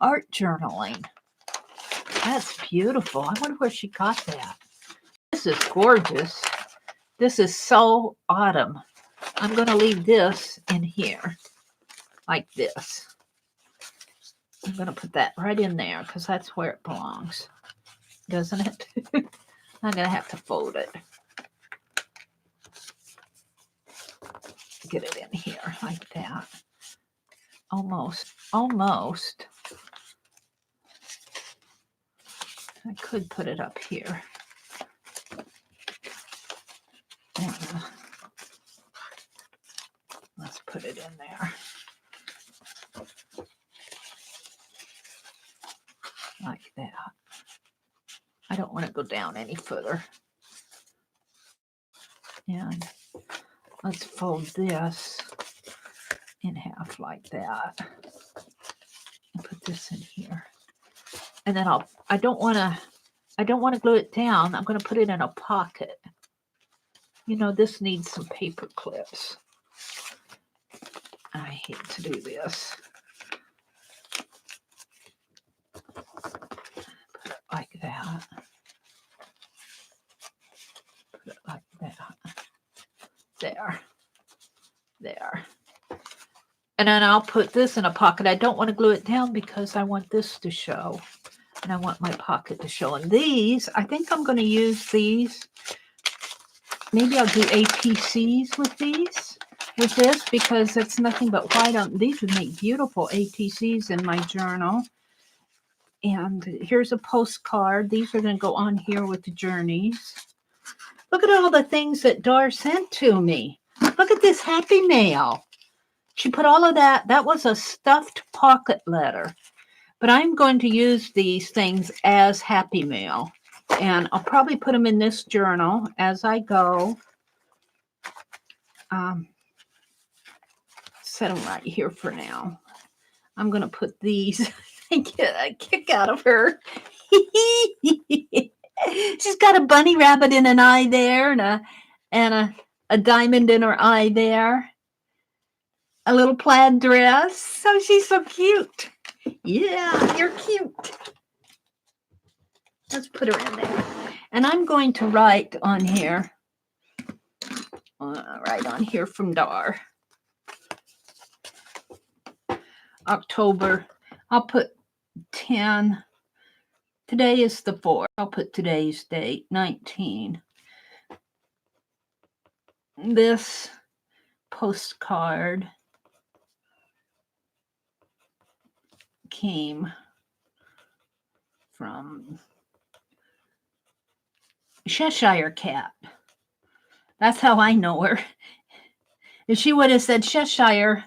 art journaling. That's beautiful. I wonder where she got that. This is gorgeous. This is so autumn. I'm going to leave this in here like this. I'm going to put that right in there because that's where it belongs, doesn't it? I'm going to have to fold it. Get it in here like that. Almost. I could put it up here. And, let's put it in there. Like that. I don't want to go down any further. And let's fold this in half like that. And put this in here. And then I don't want to glue it down. I'm going to put it in a pocket. You know, this needs some paper clips. I hate to do this. Put it like that. Put it like that. There. There. And then I'll put this in a pocket. I don't want to glue it down because I want this to show. And I want my pocket to show. And these, I think I'm going to use these. Maybe I'll do ATCs with these. With this, because it's nothing but white on. These would make beautiful ATCs in my journal. And here's a postcard. These are going to go on here with the journeys. Look at all the things that Dar sent to me. Look at this Happy Mail. She put all of that. That was a stuffed pocket letter. But I'm going to use these things as Happy Mail. And I'll probably put them in this journal as I go. Set them right here for now. I'm going to put these and get a kick out of her. She's got a bunny rabbit in an eye there and a diamond in her eye there. A little plaid dress. Oh, she's so cute. Yeah, you're cute. Let's put her in there. And I'm going to write on here. Right on here from Dar. October. I'll put 10. Today is the 4th. I'll put today's date, 19. This postcard came from Cheshire Cat. That's how I know her. If she would have said Cheshire,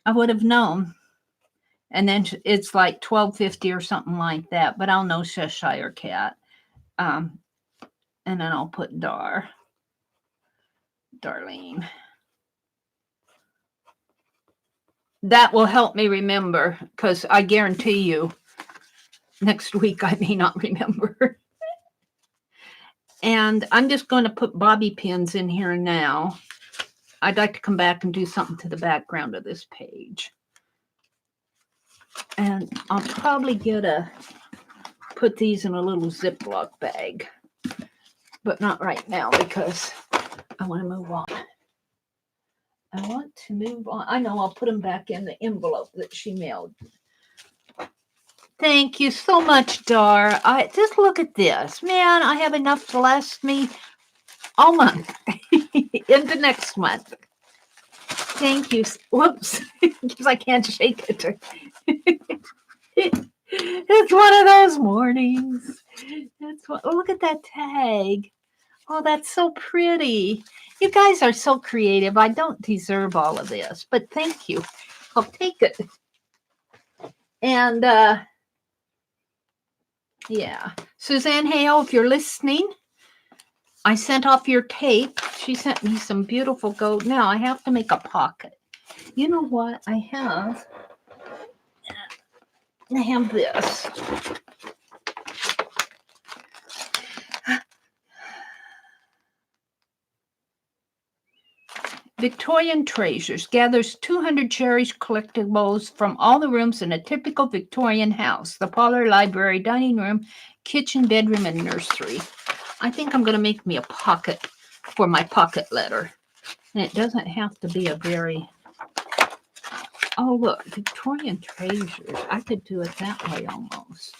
I would have known. And then it's like $12.50 or something like that. But I'll know Cheshire Cat. And then I'll put Darlene. That will help me remember, because I guarantee you next week I may not remember. And I'm just going to put bobby pins in here now. I'd like to come back and do something to the background of this page. And I'll probably put these in a little Ziploc bag. But not right now because I want to move on. I want to move on. I know I'll put them back in the envelope that she mailed. Thank you so much, Dar. Just look at this. Man, I have enough to last me all month into next month. Thank you. Whoops, because I can't shake it. It's one of those mornings. Look at that tag. Oh, that's so pretty. You guys are so creative. I don't deserve all of this, but thank you. I'll take it. And yeah, Suzanne Hale, if you're listening, I sent off your tape. She sent me some beautiful gold. Now I have to make a pocket. You know what I have? I have this. Victorian Treasures gathers 200 cherished collectibles from all the rooms in a typical Victorian house. The parlor, library, dining room, kitchen, bedroom, and nursery. I think I'm going to make me a pocket for my pocket letter. And it doesn't have to be a very... Oh, look, Victorian Treasures. I could do it that way almost.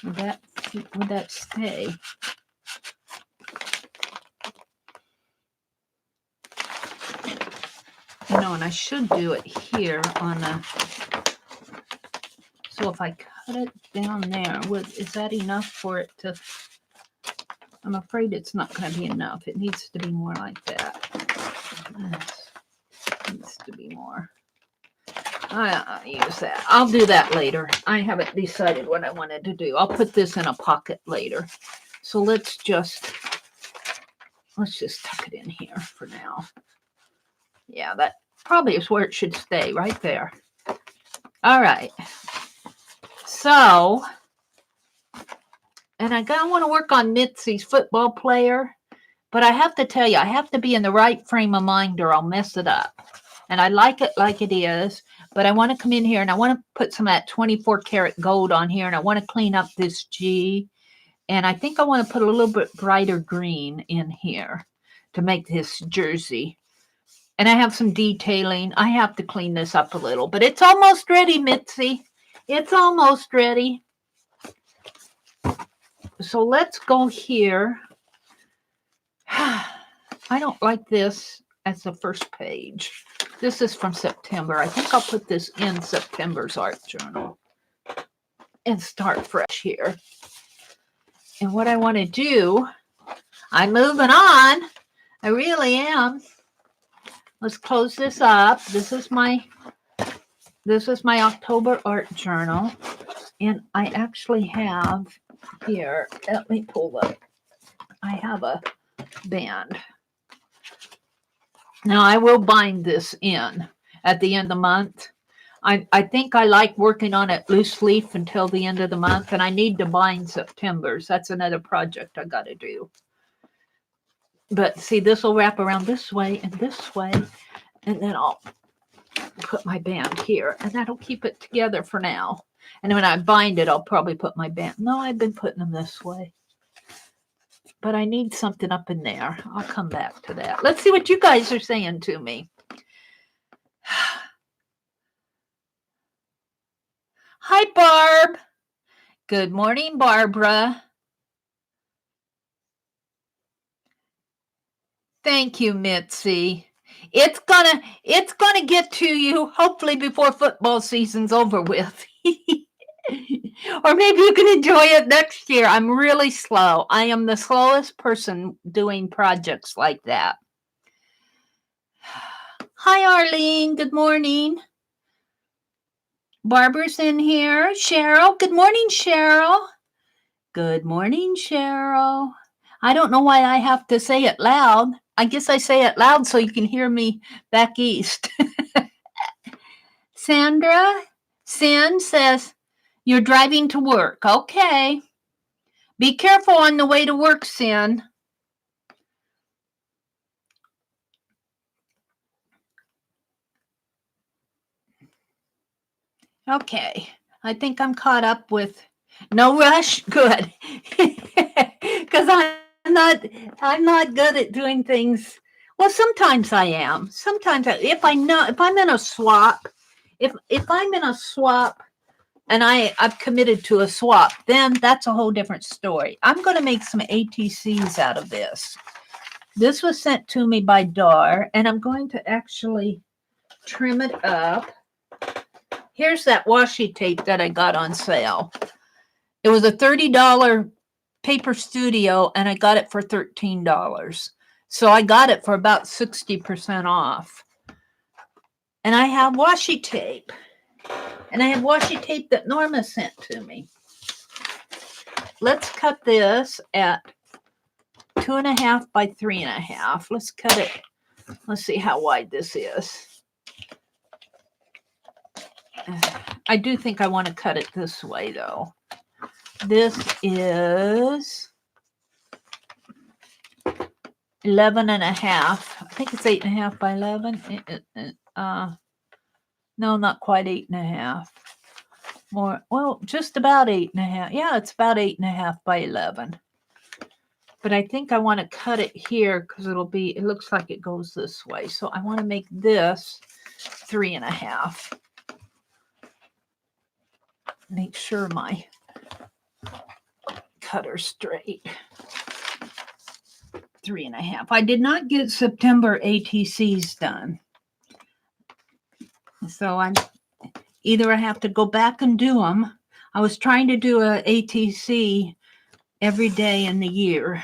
Would that stay? You know, and I should do it here on a... So if I cut it down there. Is that enough for it to? I'm afraid it's not going to be enough. It needs to be more like that. It needs to be more. I'll use that. I'll do that later. I haven't decided what I wanted to do. I'll put this in a pocket later. So let's just tuck it in here for now. Yeah, that probably is where it should stay, right there. All right. So, and I want to work on Mitzi's football player, but I have to tell you, I have to be in the right frame of mind or I'll mess it up. And I like it like it is, but I want to come in here and I want to put some of that 24 karat gold on here, and I want to clean up this G. And I think I want to put a little bit brighter green in here to make this jersey. And I have some detailing. I have to clean this up a little, but it's almost ready, Mitzi. It's almost ready. So let's go here. I don't like this as the first page. This is from September. I think I'll put this in September's art journal and start fresh here. And what I want to do, I'm moving on. I really am. Let's close this up. This is my October art journal. And I actually have here, let me pull up. I have a band. Now I will bind this in at the end of the month. I think I like working on it loose leaf until the end of the month, and I need to bind September's. That's another project I got to do. But see, this will wrap around this way, and then I'll put my band here, and that'll keep it together for now. And when I bind it, I'll probably put my band. No, I've been putting them this way. But I need something up in there. I'll come back to that. Let's see what you guys are saying to me. Hi, Barb. Good morning, Barbara. Thank you, Mitzi. It's gonna get to you hopefully before football season's over with. Or maybe you can enjoy it next year. I'm really slow. I am the slowest person doing projects like that. Hi, Arlene. Good morning. Barbara's in here. Cheryl. Good morning, Cheryl. Good morning, Cheryl. I don't know why I have to say it loud. I guess I say it loud so you can hear me back east. Sandra. Sin says, you're driving to work. Okay. Be careful on the way to work, Sin. Okay. I think I'm caught up with no rush. Good. Because I'm not good at doing things. Well, sometimes I am. Sometimes if I'm in a swap, if I'm in a swap and I've committed to a swap, then that's a whole different story. I'm going to make some ATCs out of this. This was sent to me by Dar, and I'm going to actually trim it up. Here's that washi tape that I got on sale. It was a $30 Paper Studio, and I got it for $13. So I got it for about 60% off. And I have washi tape. And I have washi tape that Norma sent to me. Let's cut this at 2.5 by 3.5. Let's cut it. Let's see how wide this is. I do think I want to cut it this way, though. This is 11.5. I think it's 8.5 by 11. No, not quite 8.5. More, well, just about 8.5. Yeah, it's about 8.5 by 11. But I think I want to cut it here because it looks like it goes this way. So I want to make this 3.5. Make sure my cutter's straight. 3.5. I did not get September ATCs done. So either I have to go back and do them. I was trying to do a ATC every day in the year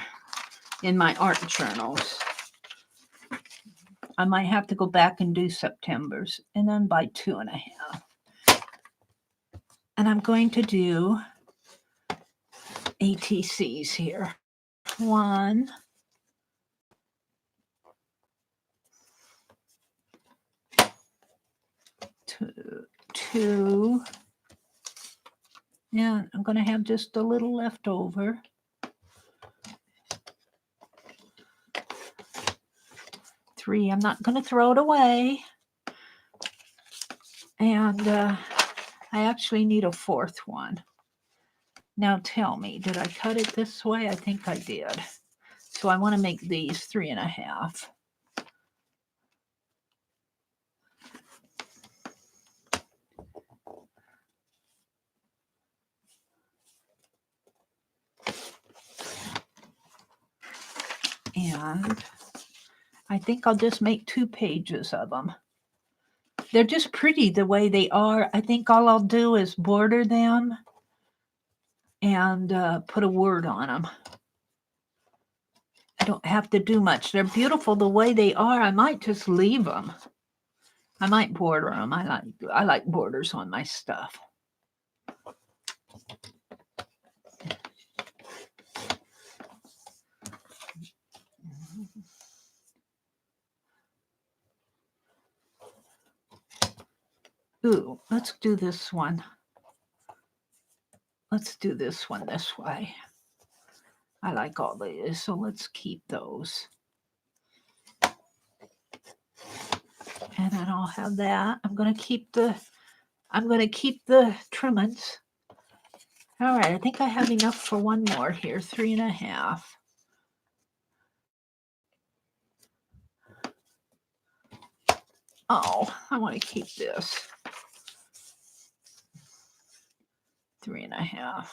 in my art journals. I might have to go back and do September's and then by 2.5. And I'm going to do ATCs here. 1, 2, and I'm going to have just a little left over. 3, I'm not going to throw it away. And I actually need a 4th one. Now tell me, did I cut it this way? I think I did. So I want to make these 3.5. And I think I'll just make 2 pages of them. They're just pretty the way they are. I think all I'll do is border them and put a word on them. I don't have to do much. They're beautiful the way they are. I might just leave them. I might border them. I like borders on my stuff. Ooh, let's do this one. Let's do this one this way. I like all these, so let's keep those. And then I'll have that. I'm gonna keep the trimmings. All right, I think I have enough for one more here. 3.5. Oh, I want to keep this. 3.5.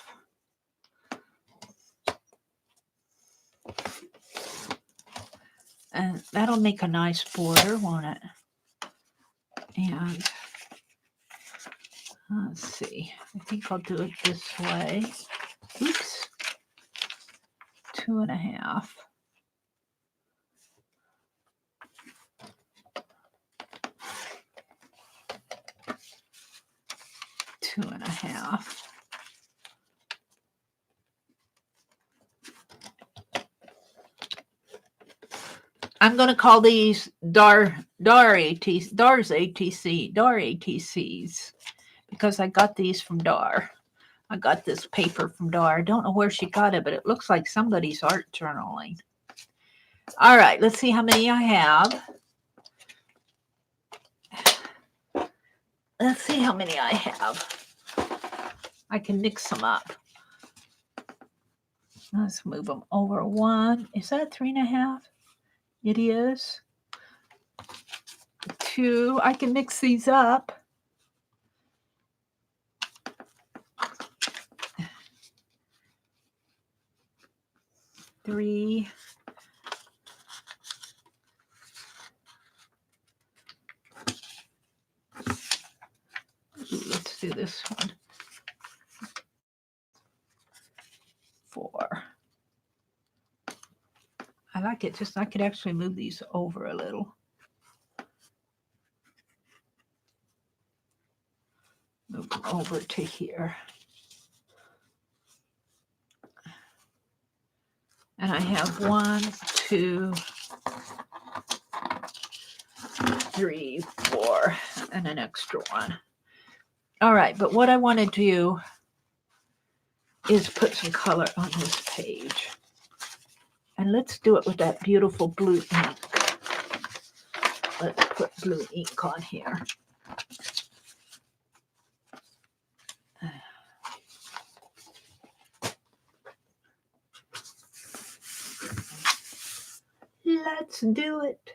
And that'll make a nice border, won't it? And let's see. I think I'll do it this way. Oops. 2.5. Two and a half. I'm going to call these DAR ATCs, because I got these from DAR. I got this paper from DAR. I don't know where she got it, but it looks like somebody's art journaling. All right, let's see how many I have. Let's see how many I have. I can mix them up. Let's move them over. 1. Is that 3.5? It is. 2. I can mix these up. 3. Ooh, let's do this one. 4. I like it. I could actually move these over a little. Move them over to here. And I have 1, 2, 3, 4, and an extra one. All right, but what I want to do is put some color on this page. And let's do it with that beautiful blue ink. Let's put blue ink on here. Let's do it.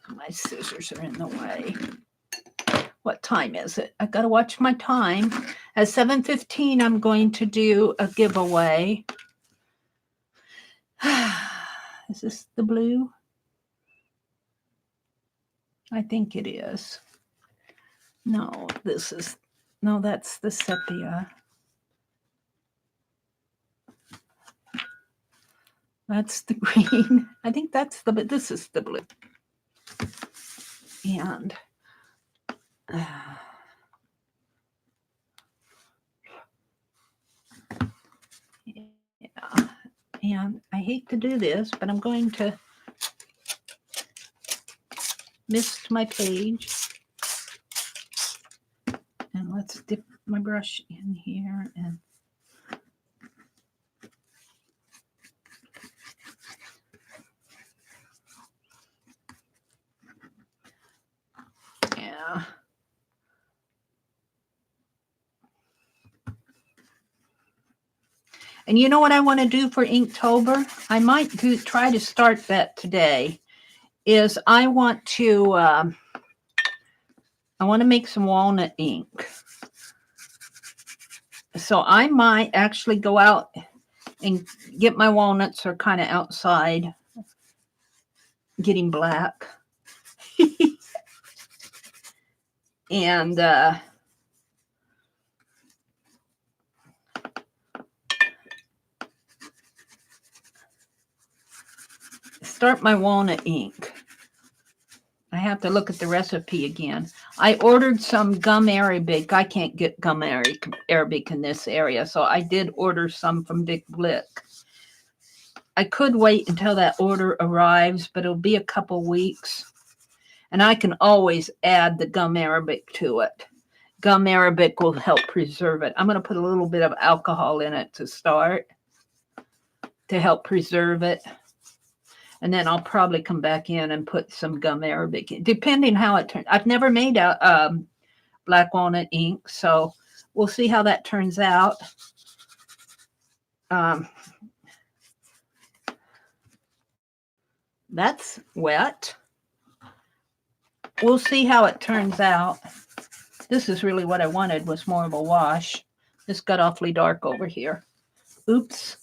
My scissors are in the way. What time is it? I got to watch my time. At 7:15, I'm going to do a giveaway. Is this the blue? I think it is. No, this is, no, that's the sepia. That's the green. I think that's the, but this is the blue. And yeah, and I hate to do this, but I'm going to mist my page. And let's dip my brush in here and yeah. And you know what I want to do for Inktober? I might try to start that today. Is I want to make some walnut ink. So I might actually go out and get my walnuts are kind of outside getting black. And start my walnut ink. I have to look at the recipe again. I ordered some gum Arabic. I can't get gum Arabic in this area, so I did order some from Big Blick. I could wait until that order arrives, but it'll be a couple weeks. And I can always add the gum Arabic to it. Gum Arabic will help preserve it. I'm going to put a little bit of alcohol in it to start to help preserve it. And then I'll probably come back in and put some gum Arabic in, depending how it turns. I've never made a black walnut ink, so we'll see how that turns out. That's wet. We'll see how it turns out. This is really what I wanted, was more of a wash. This got awfully dark over here. Oops.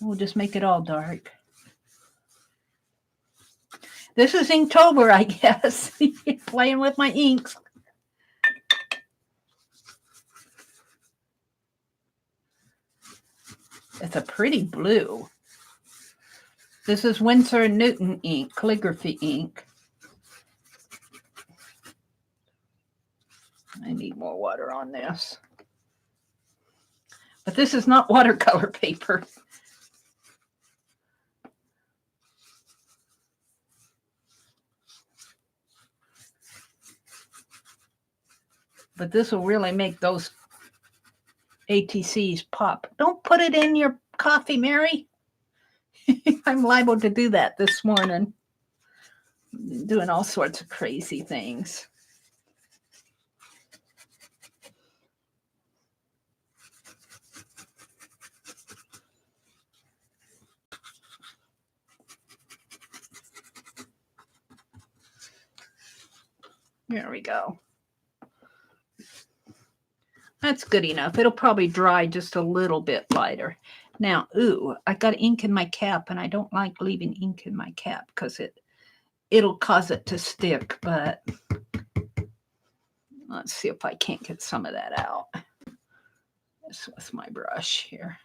We'll just make it all dark. This is Inktober, I guess. Playing with my inks. It's a pretty blue. This is Winsor & Newton ink, calligraphy ink. I need more water on this. But this is not watercolor paper. But this will really make those ATCs pop. Don't put it in your coffee, Mary. I'm liable to do that this morning. Doing all sorts of crazy things. There we go. That's good enough. It'll probably dry just a little bit lighter. Now, ooh, I got ink in my cap, and I don't like leaving ink in my cap because it'll cause it to stick, but let's see if I can't get some of that out. This with my brush here.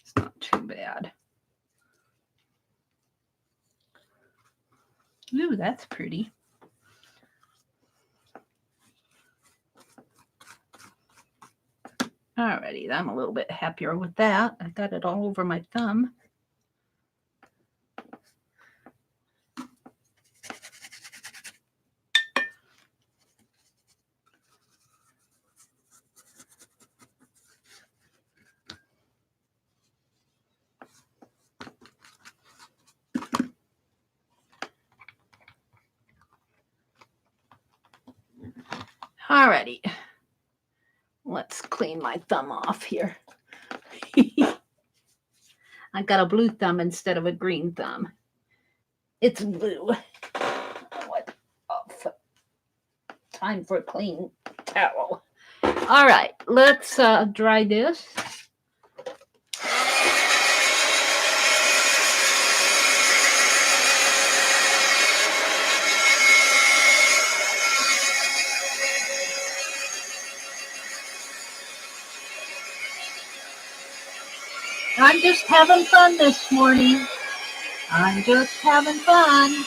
It's not too bad. Ooh, that's pretty. Alrighty, I'm a little bit happier with that. I got it all over my thumb. Alrighty, let's clean my thumb off here. I got a blue thumb instead of a green thumb. It's blue. What time for a clean towel. All right, let's dry this. I'm just having fun this morning. I'm just having fun.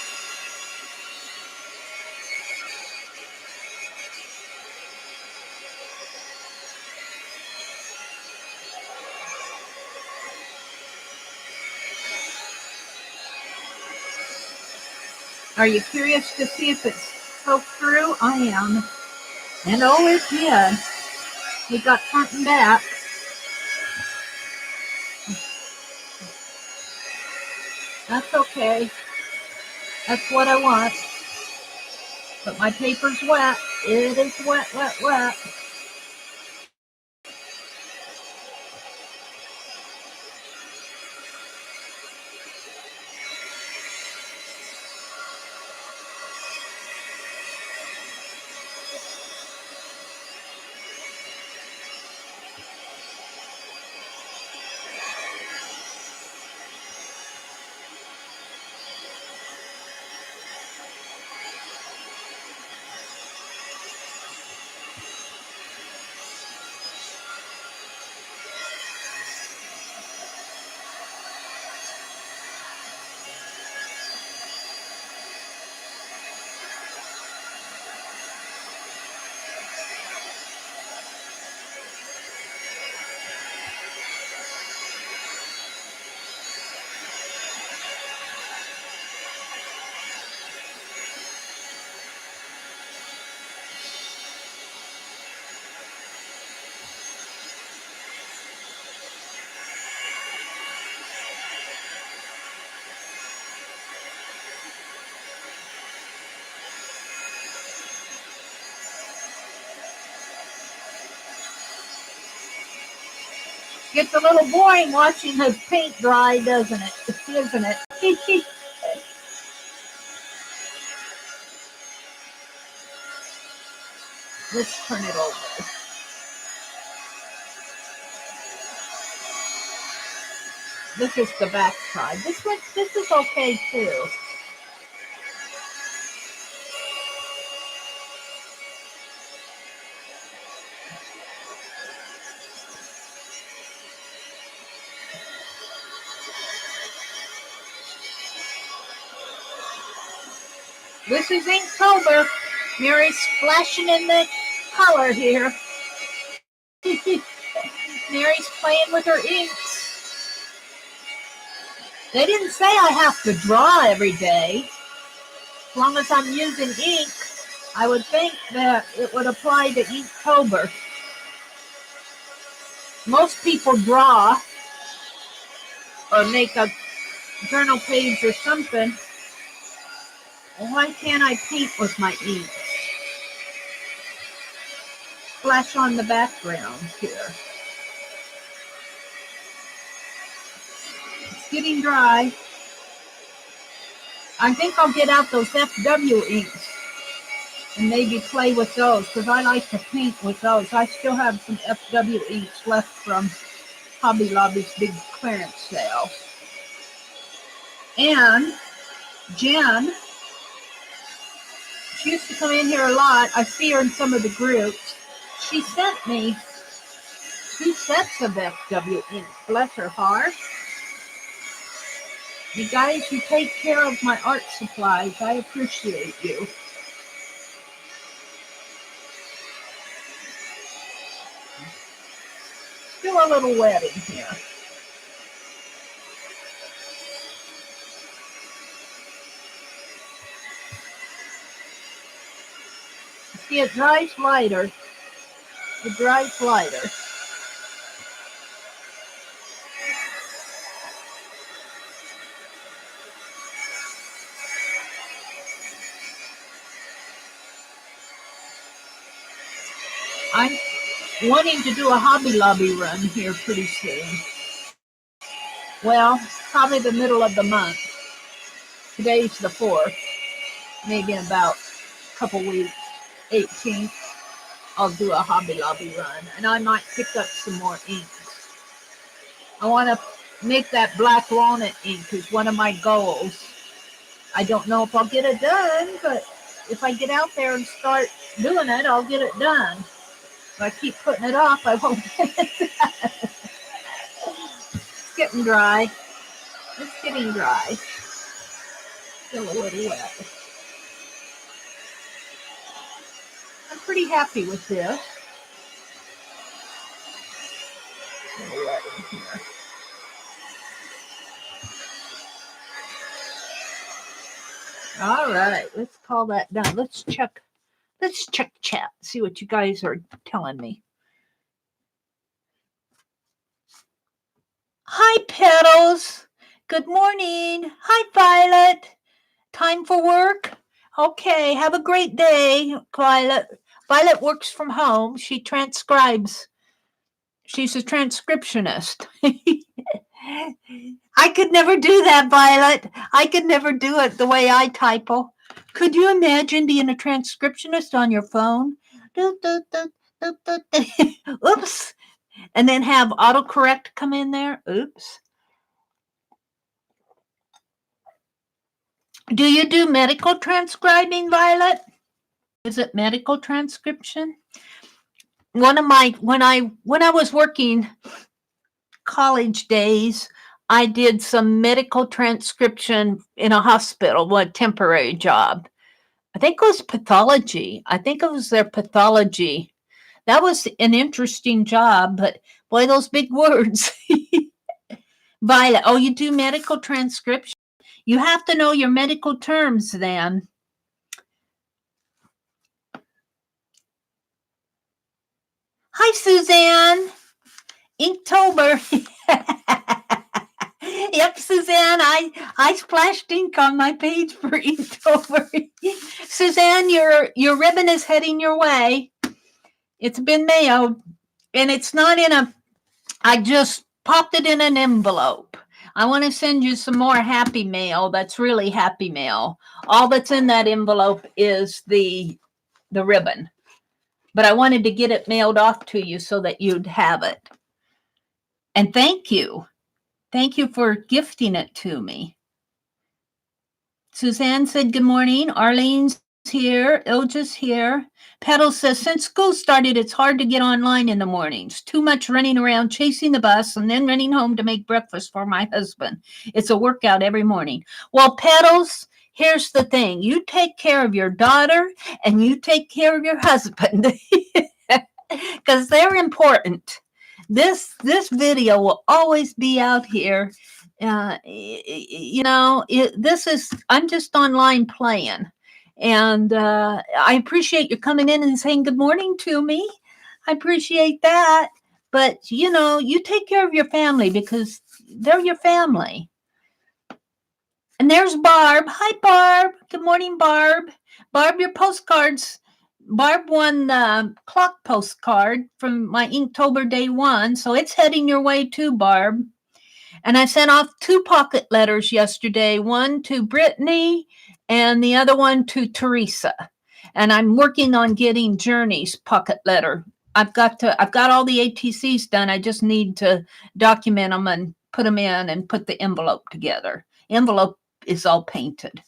Are you curious to see if it's soaked through? I am. And oh, it did. It got front and back. That's okay. That's what I want. But my paper's wet. It is wet, wet, wet. Gets a little boring watching his paint dry, doesn't it? Isn't it? Let's turn it over. This is the back side. This is okay too. This is Inktober. Mary's splashing in the color here. Mary's playing with her inks. They didn't say I have to draw every day. As long as I'm using ink, I would think that it would apply to Inktober. Most people draw or make a journal page or something. Why can't I paint with my ink? Splash on the background here. It's getting dry. I think I'll get out those FW inks and maybe play with those because I like to paint with those. I still have some FW inks left from Hobby Lobby's big clearance sale. And Jen, she used to come in here a lot. I see her in some of the groups. She sent me 2 sets of FW ink. Bless her heart. You guys, you take care of my art supplies. I appreciate you. Still a little wet in here. See, it dries lighter. It dries lighter. I'm wanting to do a Hobby Lobby run here pretty soon. Well, probably the middle of the month. Today's the 4th. Maybe in about a couple weeks. 18th, I'll do a Hobby Lobby run, and I might pick up some more inks. I want to make that black walnut ink is one of my goals. I don't know if I'll get it done, but if I get out there and start doing it, I'll get it done. If I keep putting it off, I won't get it done. It's getting dry. It's getting dry. Still a little wet. I'm pretty happy with this. A little wet in here. All right, let's call that done. Let's check chat, see what you guys are telling me. Hi, Petals. Good morning. Hi, Violet. Time for work? Okay, have a great day, Violet. Violet works from home. She transcribes. She's a transcriptionist. I could never do that, Violet. I could never do it the way I typo. Could you imagine being a transcriptionist on your phone? Oops. And then have autocorrect come in there? Oops. Do you do medical transcribing, Violet? Is it medical transcription? One of my when I was working college days, I did some medical transcription in a hospital, a temporary job. I think it was pathology. I think it was their pathology. That was an interesting job, but boy, those big words. Violet, oh, you do medical transcription? You have to know your medical terms then. Hi, Suzanne. Inktober. Yep, Suzanne, I splashed ink on my page for Inktober. Suzanne, your ribbon is heading your way. It's been mailed, and it's not in a, I just popped it in an envelope. I want to send you some more happy mail. That's really happy mail. All that's in that envelope is the ribbon. But I wanted to get it mailed off to you so that you'd have it. And thank you. Thank you for gifting it to me. Suzanne said, good morning. Arlene's here. Ilja's here. Petal says, since school started, it's hard to get online in the mornings. Too much running around chasing the bus and then running home to make breakfast for my husband. It's a workout every morning. Well, Petals, here's the thing. You take care of your daughter and you take care of your husband because they're important. This video will always be out here. You know, I'm just online playing. And I appreciate you coming in and saying good morning to me. I appreciate that. But, you know, you take care of your family because they're your family. And there's Barb. Hi, Barb. Good morning, Barb. Barb, your postcards. Barb won the clock postcard from my Inktober day 1, so it's heading your way too, Barb. And I sent off 2 pocket letters yesterday, one to Brittany and the other one to Teresa. And I'm working on getting Journey's pocket letter. I've got all the ATCs done. I just need to document them and put them in and put the envelope together. Envelope is all painted.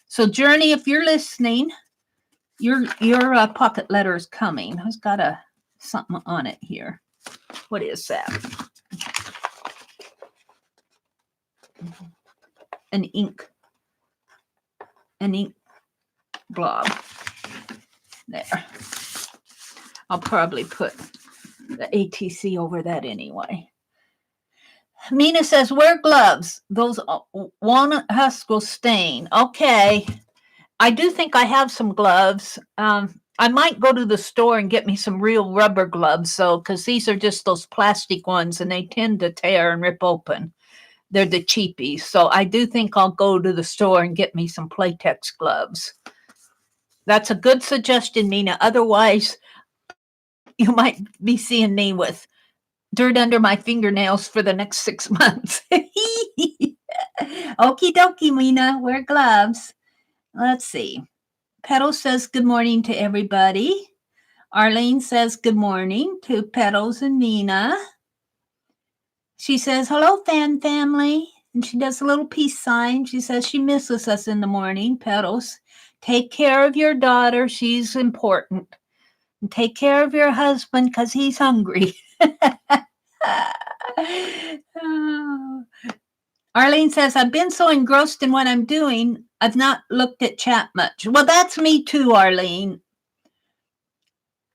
So Journey, if you're listening, your pocket letter is coming. It's got something on it here. What is that? An ink blob. There. I'll probably put the ATC over that anyway. Mina says, wear gloves. Those walnut husks will stain. Okay. I do think I have some gloves. I might go to the store and get me some real rubber gloves, because these are just those plastic ones and they tend to tear and rip open. They're the cheapies. So I do think I'll go to the store and get me some Playtex gloves. That's a good suggestion, Mina. Otherwise, you might be seeing me with dirt under my fingernails for the next 6 months. Okie dokie, Mina. Wear gloves. Let's see. Petals says good morning to everybody. Arlene says good morning to Petals and Nina. She says, hello, fan family. And she does a little peace sign. She says she misses us in the morning. Petals, take care of your daughter. She's important. And take care of your husband because he's hungry. Oh. Arlene says, I've been so engrossed in what I'm doing, I've not looked at chat much. Well, that's me too, Arlene.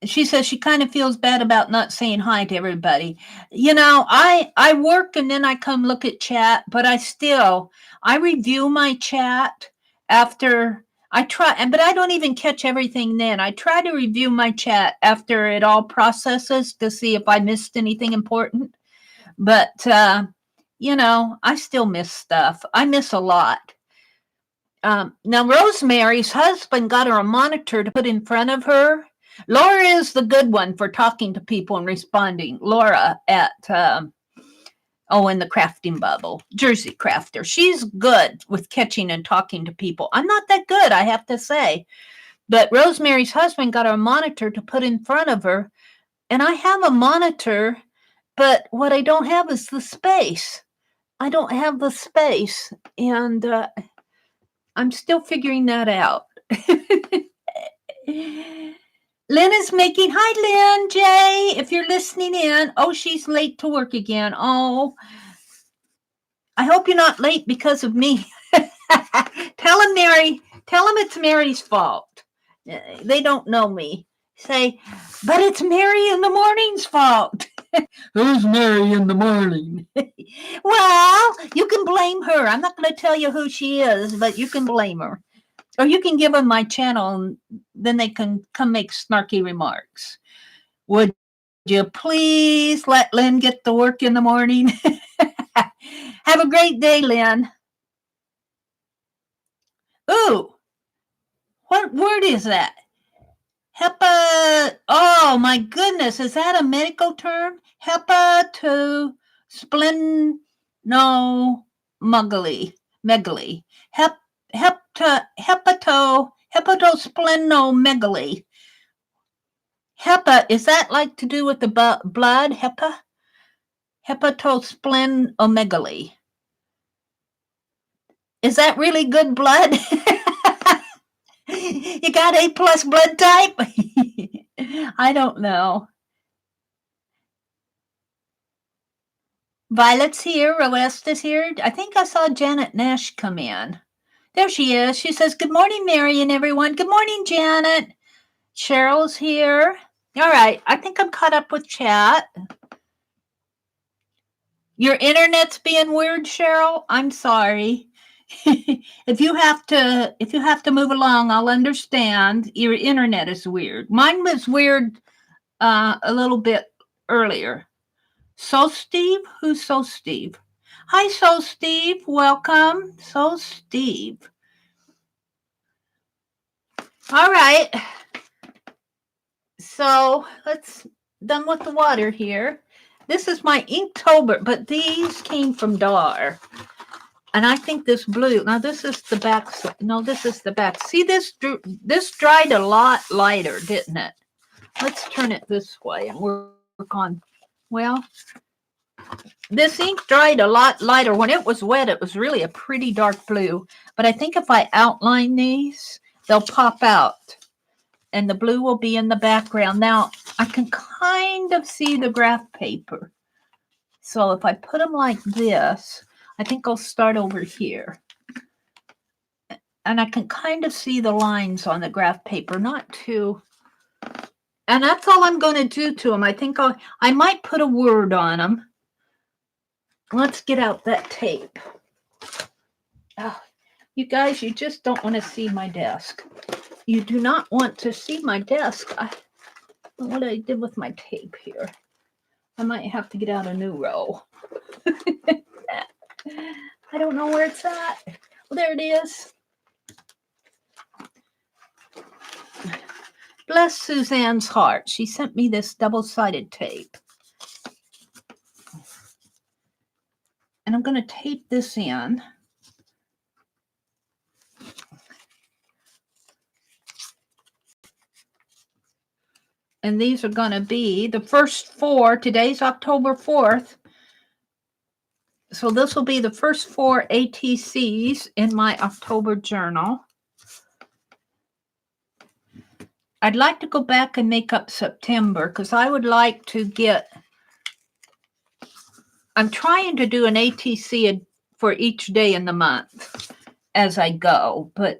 She says she kind of feels bad about not saying hi to everybody. You know, I work and then I come look at chat, but I review my chat after I try, but I don't even catch everything then. I try to review my chat after it all processes to see if I missed anything important. But, you know, I still miss stuff. I miss a lot. Now, Rosemary's husband got her a monitor to put in front of her. Laura is the good one for talking to people and responding. Laura at, in the crafting bubble, Jersey Crafter. She's good with catching and talking to people. I'm not that good, I have to say. But Rosemary's husband got her a monitor to put in front of her. And I have a monitor, but what I don't have is the space. I don't have the space. And I'm still figuring that out. Lynn is making, hi Lynn, Jay, if you're listening in. Oh, she's late to work again. Oh, I hope you're not late because of me. Tell him it's Mary's fault. They don't know me. Say, but it's Mary in the morning's fault. Who's Mary in the morning? Well, you can blame her. I'm not going to tell you who she is, but you can blame her. Or you can give them my channel, and then they can come make snarky remarks. Would you please let Lynn get to work in the morning? Have a great day, Lynn. Ooh, what word is that? Oh my goodness, is that a medical term? Hepatosplenomegaly. Hepatosplenomegaly. Hepa, is that like to do with the blood? Hepatosplenomegaly. Is that really good blood? You got A+ blood type? I don't know. Violet's here. Roesta's here. I think I saw Janet Nash come in. There she is. She says, good morning, Mary and everyone. Good morning, Janet. Cheryl's here. All right. I think I'm caught up with chat. Your internet's being weird, Cheryl. I'm sorry. If you have to move along, I'll understand. Your internet is weird. Mine was weird a little bit earlier. So Steve? Who's So Steve? Hi, So Steve. Welcome. So Steve. All right. So let's done with the water here. This is my Inktober, but these came from Dar. And I think this blue, now this is the back. No, this is the back. See, this dried a lot lighter, didn't it? Let's turn it this way and work on, well, this ink dried a lot lighter. When it was wet, it was really a pretty dark blue. But I think if I outline these, they'll pop out. And the blue will be in the background. Now, I can kind of see the graph paper. So if I put them like this, I think I'll start over here. And I can kind of see the lines on the graph paper, not too. And that's all I'm going to do to them. I think I might put a word on them. Let's get out that tape. Oh, you guys, you just don't want to see my desk. You do not want to see my desk. What I did with my tape here. I might have to get out a new row. I don't know where it's at. Well, there it is. Bless Suzanne's heart. She sent me this double-sided tape. And I'm going to tape this in. And these are going to be the first 4. Today's October 4th. So this will be the first 4 ATCs in my October journal. I'd like to go back and make up September because I would like to get, I'm trying to do an ATC for each day in the month as I go, but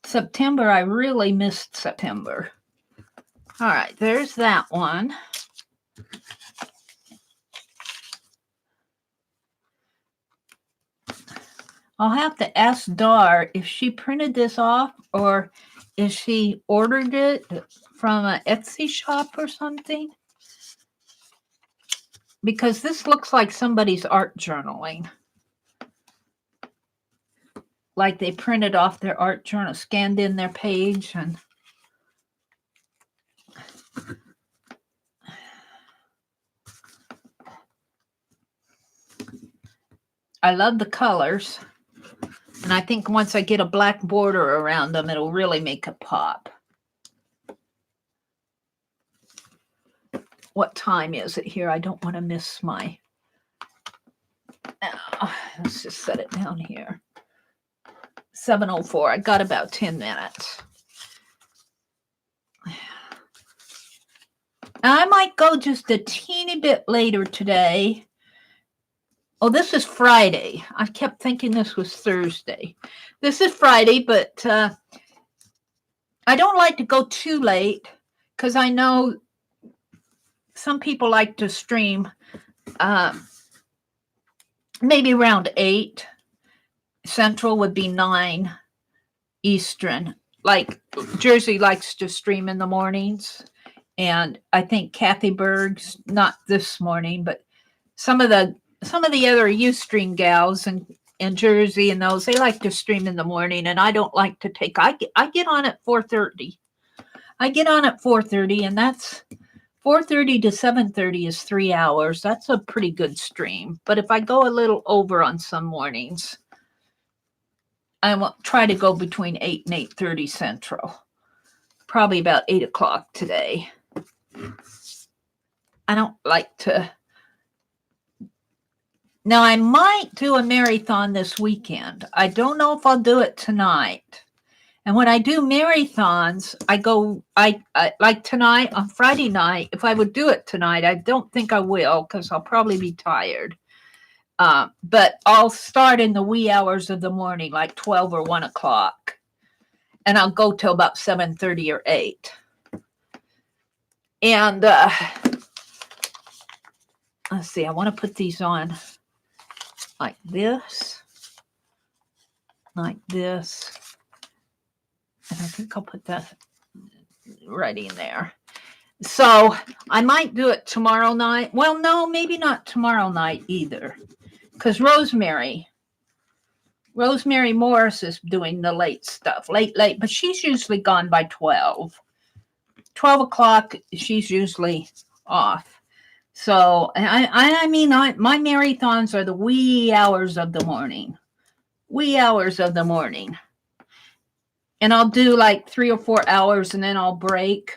September, I really missed September. All right, there's that one. I'll have to ask Dar if she printed this off or if she ordered it from an Etsy shop or something. Because this looks like somebody's art journaling. Like they printed off their art journal, scanned in their page, and I love the colors. And I think once I get a black border around them, it'll really make it pop. What time is it here? I don't want to miss my... let's just set it down here. 7:04. I got about 10 minutes. I might go just a teeny bit later today. Oh, this is Friday. I kept thinking this was Thursday. This is Friday, but I don't like to go too late because I know some people like to stream maybe around 8. Central would be 9 Eastern. Like Jersey likes to stream in the mornings. And I think Kathy Berg's not this morning, but some of the other Ustream gals in Jersey and those, they like to stream in the morning, and I don't like to take. I get on at 4:30. I get on at 4:30, and that's 4:30 to 7:30 is 3 hours. That's a pretty good stream. But if I go a little over on some mornings, I will try to go between 8 and 8:30 Central. Probably about 8 o'clock today. I don't like to. Now, I might do a marathon this weekend. I don't know if I'll do it tonight. And when I do marathons, I like tonight on Friday night. If I would do it tonight, I don't think I will because I'll probably be tired. But I'll start in the wee hours of the morning, like 12 or 1 o'clock. And I'll go till about 7:30 or 8. And let's see, I want to put these on like this. And I think I'll put that right in there. So I might do it tomorrow night. Well, no, maybe not tomorrow night either. Because Rosemary Morris is doing the late stuff. Late, but she's usually gone by 12. 12 o'clock, she's usually off. So, I mean, my marathons are the wee hours of the morning. And I'll do like 3 or 4 hours and then I'll break.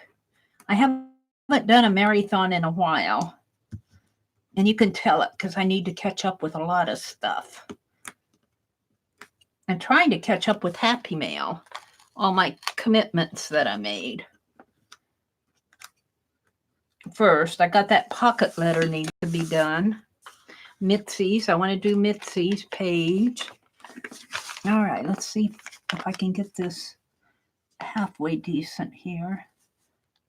I haven't done a marathon in a while. And you can tell it because I need to catch up with a lot of stuff. I'm trying to catch up with Happy Mail, all my commitments that I made. First, I got that pocket letter needs to be done. Mitzi's, I want to do Mitzi's page. All right, let's see if I can get this halfway decent here.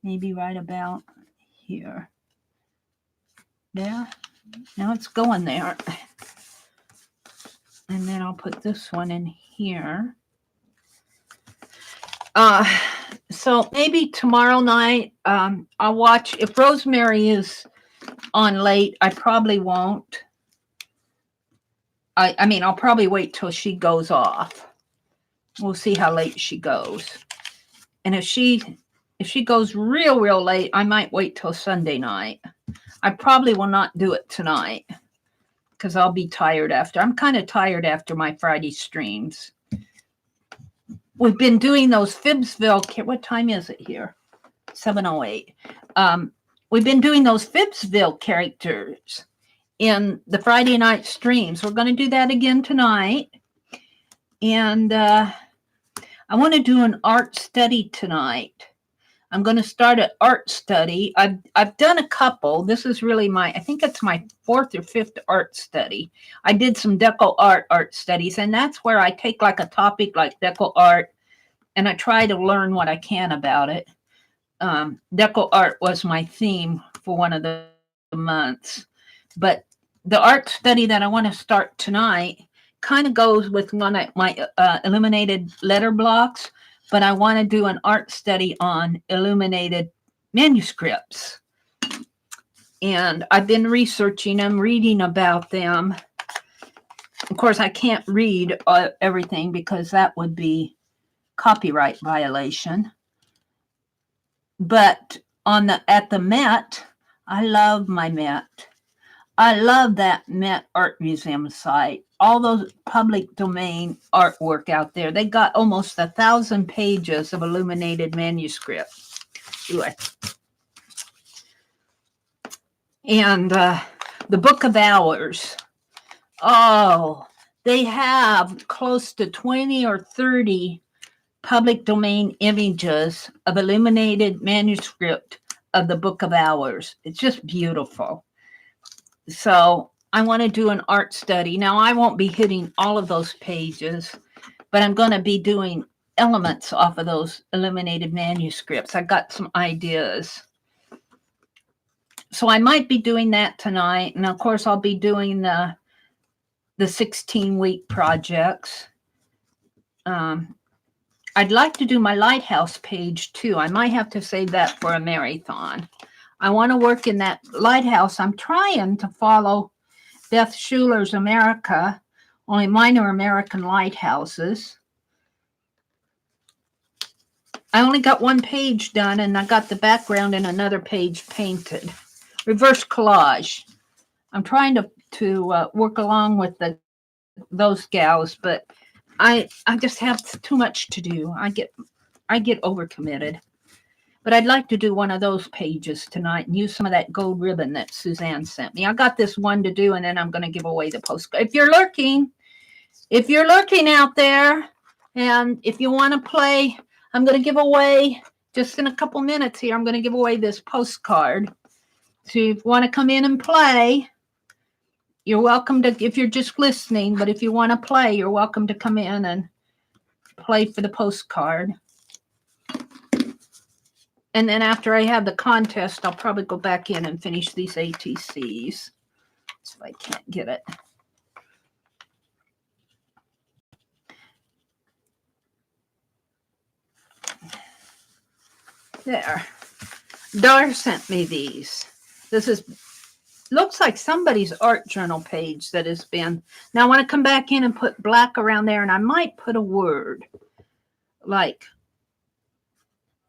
Maybe right about here. There. Now it's going there. And then I'll put this one in here. So maybe tomorrow night, I'll watch. If Rosemary is on late, I probably won't. I mean, I'll probably wait till she goes off. We'll see how late she goes. And if she goes real late, I might wait till Sunday night. I probably will not do it tonight because I'll be tired after. I'm kind of tired after my Friday streams. We've been doing those Phibbsville. What time is it here? 7:08. we've been doing those Phibbsville characters in the Friday night streams. We're going to do that again tonight. And I want to do an art study tonight. I'm going to start an art study. I've done a couple. This is really I think it's my 4th or 5th art study. I did some deco art studies, and that's where I take like a topic like deco art, and I try to learn what I can about it. Deco art was my theme for one of the months. But the art study that I want to start tonight kind of goes with one of my illuminated letter blocks, but I want to do an art study on illuminated manuscripts. And I've been researching them, reading about them. Of course, I can't read everything because that would be copyright violation. But at the Met, I love my Met. I love that Met Art Museum site. All those public domain artwork out there. They got almost 1,000 pages of illuminated manuscript. And the Book of Hours. Oh, they have close to 20 or 30 public domain images of illuminated manuscript of the Book of Hours. It's just beautiful. So I want to do an art study. Now, I won't be hitting all of those pages, but I'm going to be doing elements off of those illuminated manuscripts. I got some ideas. So I might be doing that tonight. And of course, I'll be doing the 16-week projects. I'd like to do my lighthouse page too. I might have to save that for a marathon. I want to work in that lighthouse. I'm trying to follow Beth Schuler's America, only mine are American lighthouses. I only got one page done, and I got the background and another page painted. Reverse collage. I'm trying to work along with those gals, but I just have too much to do. I get overcommitted. But I'd like to do one of those pages tonight and use some of that gold ribbon that Suzanne sent me. I got this one to do, and then I'm going to give away the postcard. If you're lurking out there, and if you want to play, I'm going to give away, just in a couple minutes here, I'm going to give away this postcard. So if you want to come in and play, you're welcome to, if you're just listening, but if you want to play, you're welcome to come in and play for the postcard. And then after I have the contest, I'll probably go back in and finish these ATCs. So I can't get it. There. Dar sent me these. This looks like somebody's art journal page that has been. Now I want to come back in and put black around there, and I might put a word like,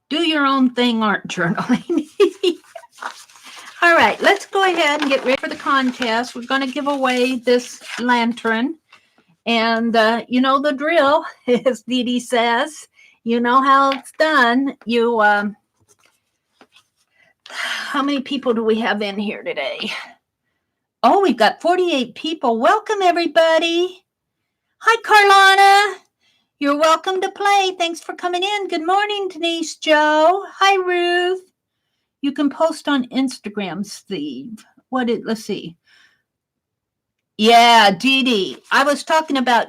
do your own thing art journaling. All right, let's go ahead and get ready for the contest. We're going to give away this lantern. And you know the drill, as Dee Dee says. You know how it's done. How many people do we have in here today? Oh, we've got 48 people. Welcome, everybody. Hi, Carlana. You're welcome to play. Thanks for coming in. Good morning, Denise Joe. Hi, Ruth. You can post on Instagram, Steve. Let's see. Yeah, Dee Dee. I was talking about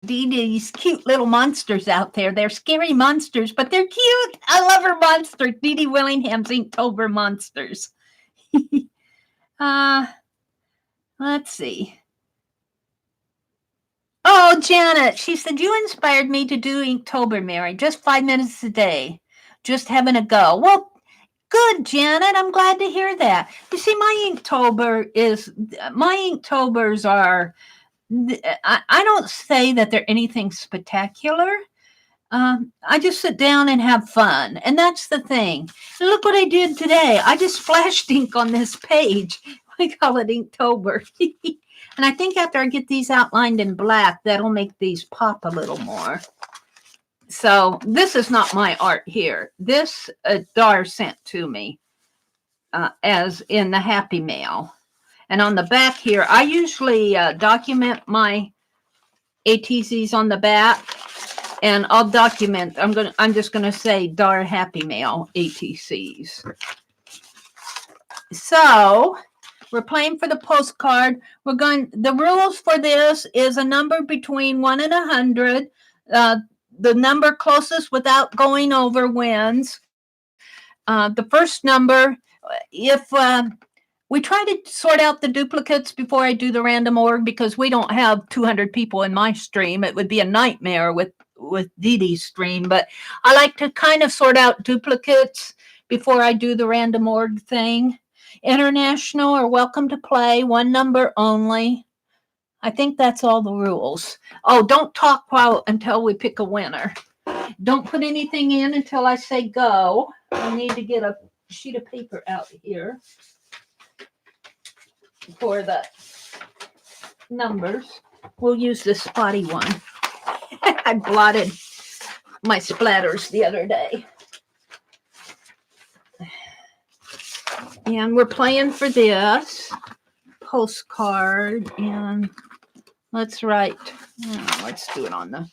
Dee Dee's cute little monsters out there. They're scary monsters, but they're cute. I love her monster. Dee Dee Willingham's Inktober monsters. Let's see. Oh, Janet, she said, you inspired me to do Inktober, Mary. Just 5 minutes a day. Just having a go. Well, good, Janet. I'm glad to hear that. You see, my Inktobers are, I don't say that they're anything spectacular. I just sit down and have fun. And that's the thing. And look what I did today. I just flashed ink on this page. I call it Inktober. And I think after I get these outlined in black, that'll make these pop a little more. So this is not my art here. This Dar sent to me. as in the Happy Mail. And on the back here, I usually document my ATCs on the back, and I'll document. I'm just gonna say Dar Happy Mail ATCs. So we're playing for the postcard. The rules for this is a number between 1 and 100. The number closest without going over wins. The first number, if we try to sort out the duplicates before I do the random org, because we don't have 200 people in my stream. It would be a nightmare with Dee Dee's stream, but I like to kind of sort out duplicates before I do the random org thing. International are welcome to play, one number only. I think that's all the rules. Oh, don't talk until we pick a winner. Don't put anything in until I say go. I need to get a sheet of paper out here for the numbers. We'll use this spotty one. I blotted my splatters the other day. And we're playing for this postcard, and let's write. Let's do it on the.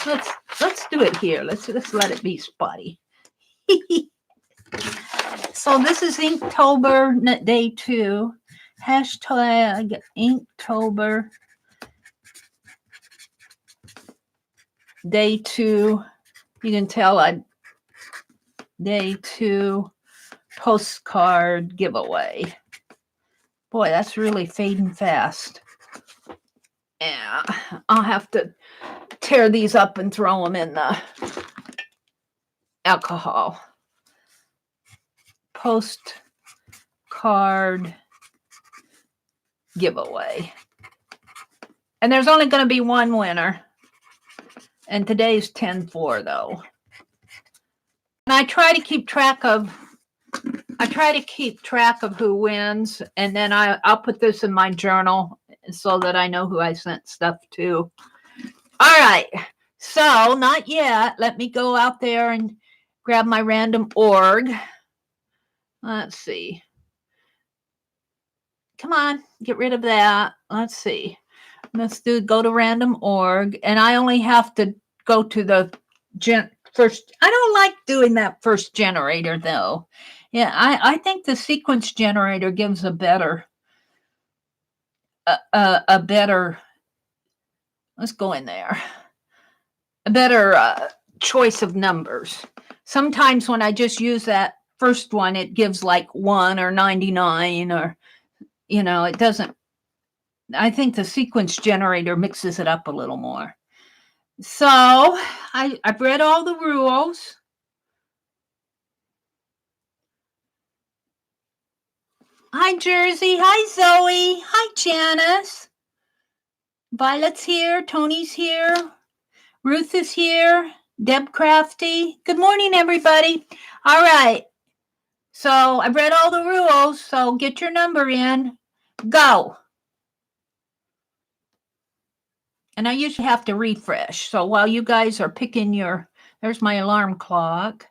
Let's do it here. Let's let it be spotty. So this is Inktober day 2. Hashtag Inktober day 2. You can tell day 2 postcard giveaway. Boy, that's really fading fast. Yeah, I'll have to tear these up and throw them in the alcohol. Postcard giveaway. And there's only going to be one winner. And today's 10-4 though. And I try to keep track of who wins, and then I'll put this in my journal so that I know who I sent stuff to. All right. So not yet. Let me go out there and grab my random org. Let's see. Come on, get rid of that. Let's see. Let's go to random org, and I only have to go to the first. I don't like doing that first generator though. Yeah, I think the sequence generator gives a better. Let's go in there. A better choice of numbers. Sometimes when I just use that first one, it gives like 1 or 99 or, it doesn't. I think the sequence generator mixes it up a little more. So I've read all the rules. Hi, Jersey. Hi, Zoe. Hi, Janice. Violet's here. Tony's here. Ruth is here. Deb Crafty. Good morning, everybody. All right. So I've read all the rules. So get your number in. Go. And I usually have to refresh. So while you guys are picking there's my alarm clock.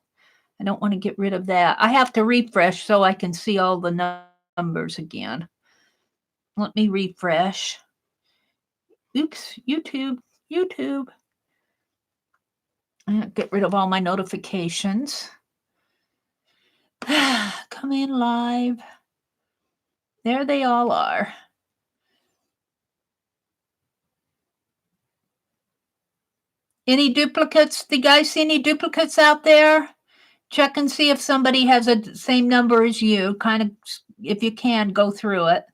I don't want to get rid of that. I have to refresh so I can see all the numbers again. Let me refresh. Oops, YouTube. Get rid of all my notifications. Come in live. There they all are. Any duplicates? Do you guys see any duplicates out there? Check and see if somebody has the same number as you. Kind of, if you can, go through it.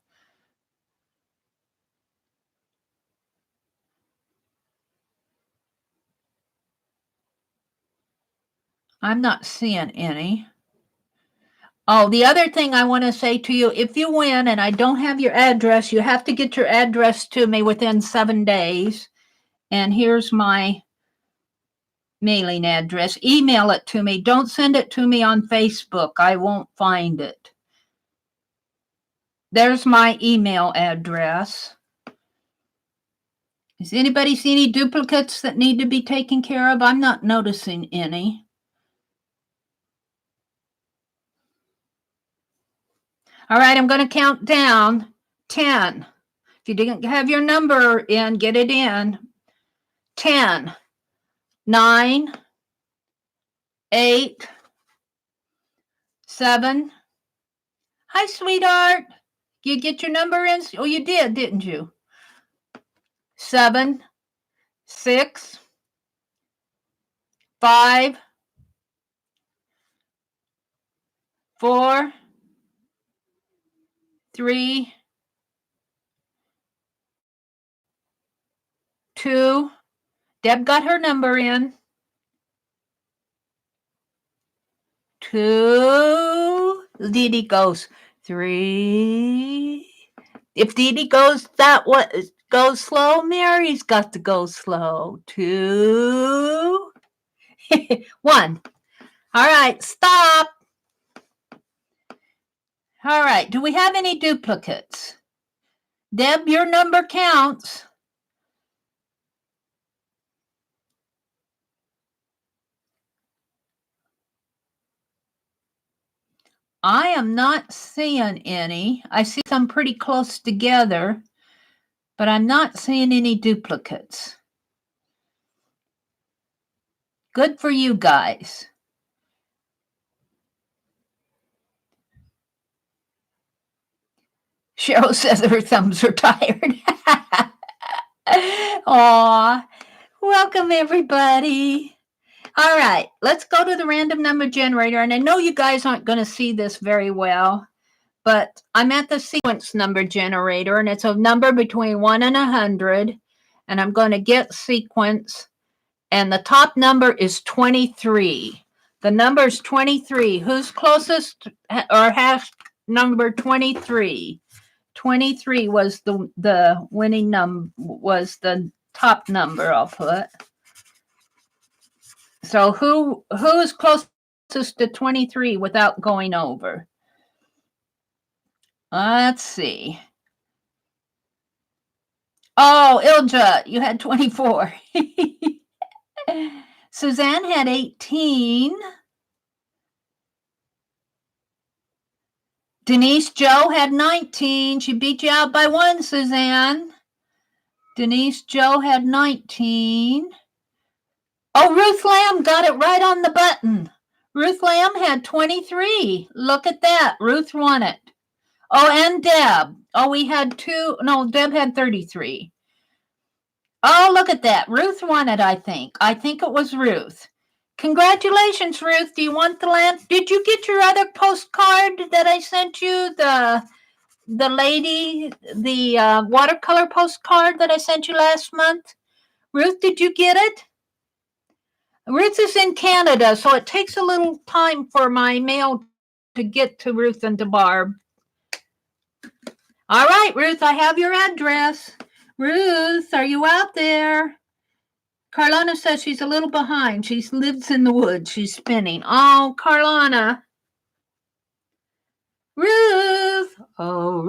I'm not seeing any. Oh, the other thing I want to say to you, if you win and I don't have your address, you have to get your address to me within 7 days. And here's my mailing address. Email it to me. Don't send it to me on Facebook. I won't find it. There's my email address. Does anybody see any duplicates that need to be taken care of? I'm not noticing any. All right, I'm going to count down 10. If you didn't have your number in, get it in. 10, 9, 8, 7. Hi, sweetheart. You get your number in? Oh, you did, didn't you? 7, 6, 5, 4, 3, 2. Deb got her number in. 2. Dee Dee goes 3. If Dee Dee goes goes slow, Mary's got to go slow. 2. 1. All right, stop. All right, do we have any duplicates? Deb, your number counts. I am not seeing any. I see some pretty close together, but I'm not seeing any duplicates. Good for you guys. Cheryl says her thumbs are tired. Aw, welcome everybody. All right, let's go to the random number generator. And I know you guys aren't going to see this very well, but I'm at the sequence number generator, and it's a number between 1 and 100. And I'm going to get sequence, and the top number is 23. The number is 23. Who's closest or has number 23? 23 was the winning number, was the top number, I'll put. So who is closest to 23 without going over? Let's see. Oh, Ilja, you had 24. Suzanne had 18. Denise Joe had 19. She beat you out by 1, Suzanne. Denise Joe had 19. Oh, Ruth Lamb got it right on the button. Ruth Lamb had 23. Look at that. Ruth won it. Oh, and Deb. Oh, we had 2. No, Deb had 33. Oh, look at that. Ruth won it, I think. I think it was Ruth. Congratulations, Ruth. Do you want the lamp? Did you get your other postcard that I sent you? The lady, the watercolor postcard that I sent you last month? Ruth, did you get it? Ruth is in Canada, so it takes a little time for my mail to get to Ruth and to Barb. All right, Ruth, I have your address. Ruth, are you out there? Carlana says she's a little behind. She lives in the woods. She's spinning. Oh, Carlana. Ruth. Oh,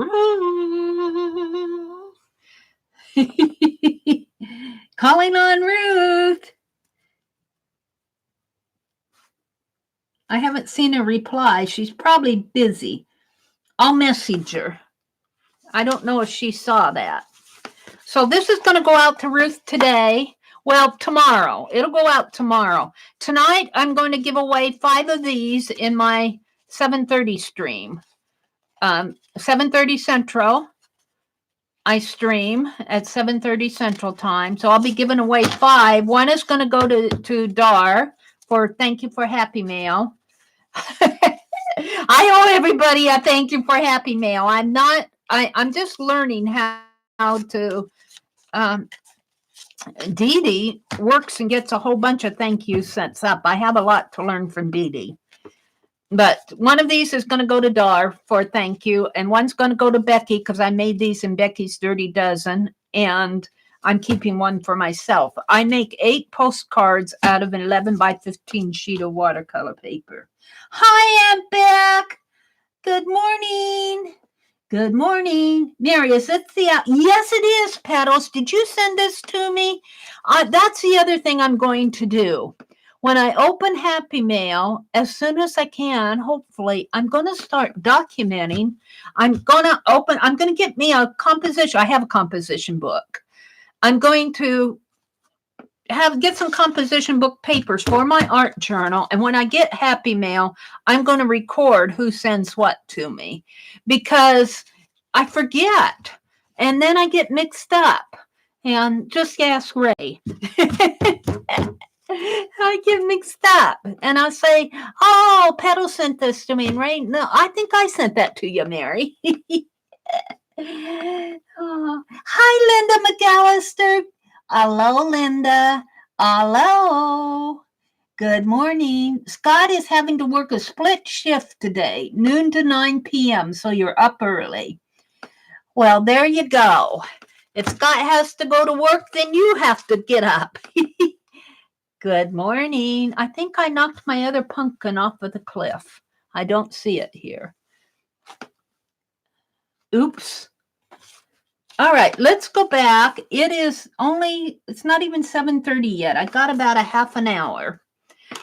Ruth. Calling on Ruth. I haven't seen a reply. She's probably busy. I'll message her. I don't know if she saw that. So this is going to go out to Ruth today. Well, tomorrow. It'll go out tomorrow. Tonight, I'm going to give away 5 of these in my 7:30 stream. 7:30 Central. I stream at 7:30 Central time. So I'll be giving away 5. One is going to go to Dar for thank you for Happy Mail. I owe everybody a thank you for Happy Mail. I'm just learning how to Dee Dee works and gets a whole bunch of thank yous sent up. I have a lot to learn from Dee Dee. But one of these is going to go to Dar for thank you, and one's going to go to Becky because I made these in Becky's Dirty Dozen, and I'm keeping one for myself. I make 8 postcards out of an 11 by 15 sheet of watercolor paper. Hi, Aunt Beck. Good morning. Good morning. Mary, is it the... Yes, it is, Petals. Did you send this to me? That's the other thing I'm going to do. when I open Happy Mail, as soon as I can, hopefully, I'm going to start documenting. I'm going to get me a composition. I have a composition book. I'm going to get some composition book papers for my art journal. And when I get Happy Mail, I'm going to record who sends what to me because I forget. And then I get mixed up. And just ask Ray. I get mixed up. And I say, oh, Petal sent this to me. And Ray, no, I think I sent that to you, Mary. Oh. Hi, Linda McAllister. Hello, Linda. Hello. Good morning. Scott is having to work a split shift today, noon to 9 p.m., so you're up early. Well, there you go. If Scott has to go to work, then you have to get up. Good morning. I think I knocked my other pumpkin off of the cliff. I don't see it here. Oops. All right, let's go back. It's not even 7:30 yet. I got about a half an hour.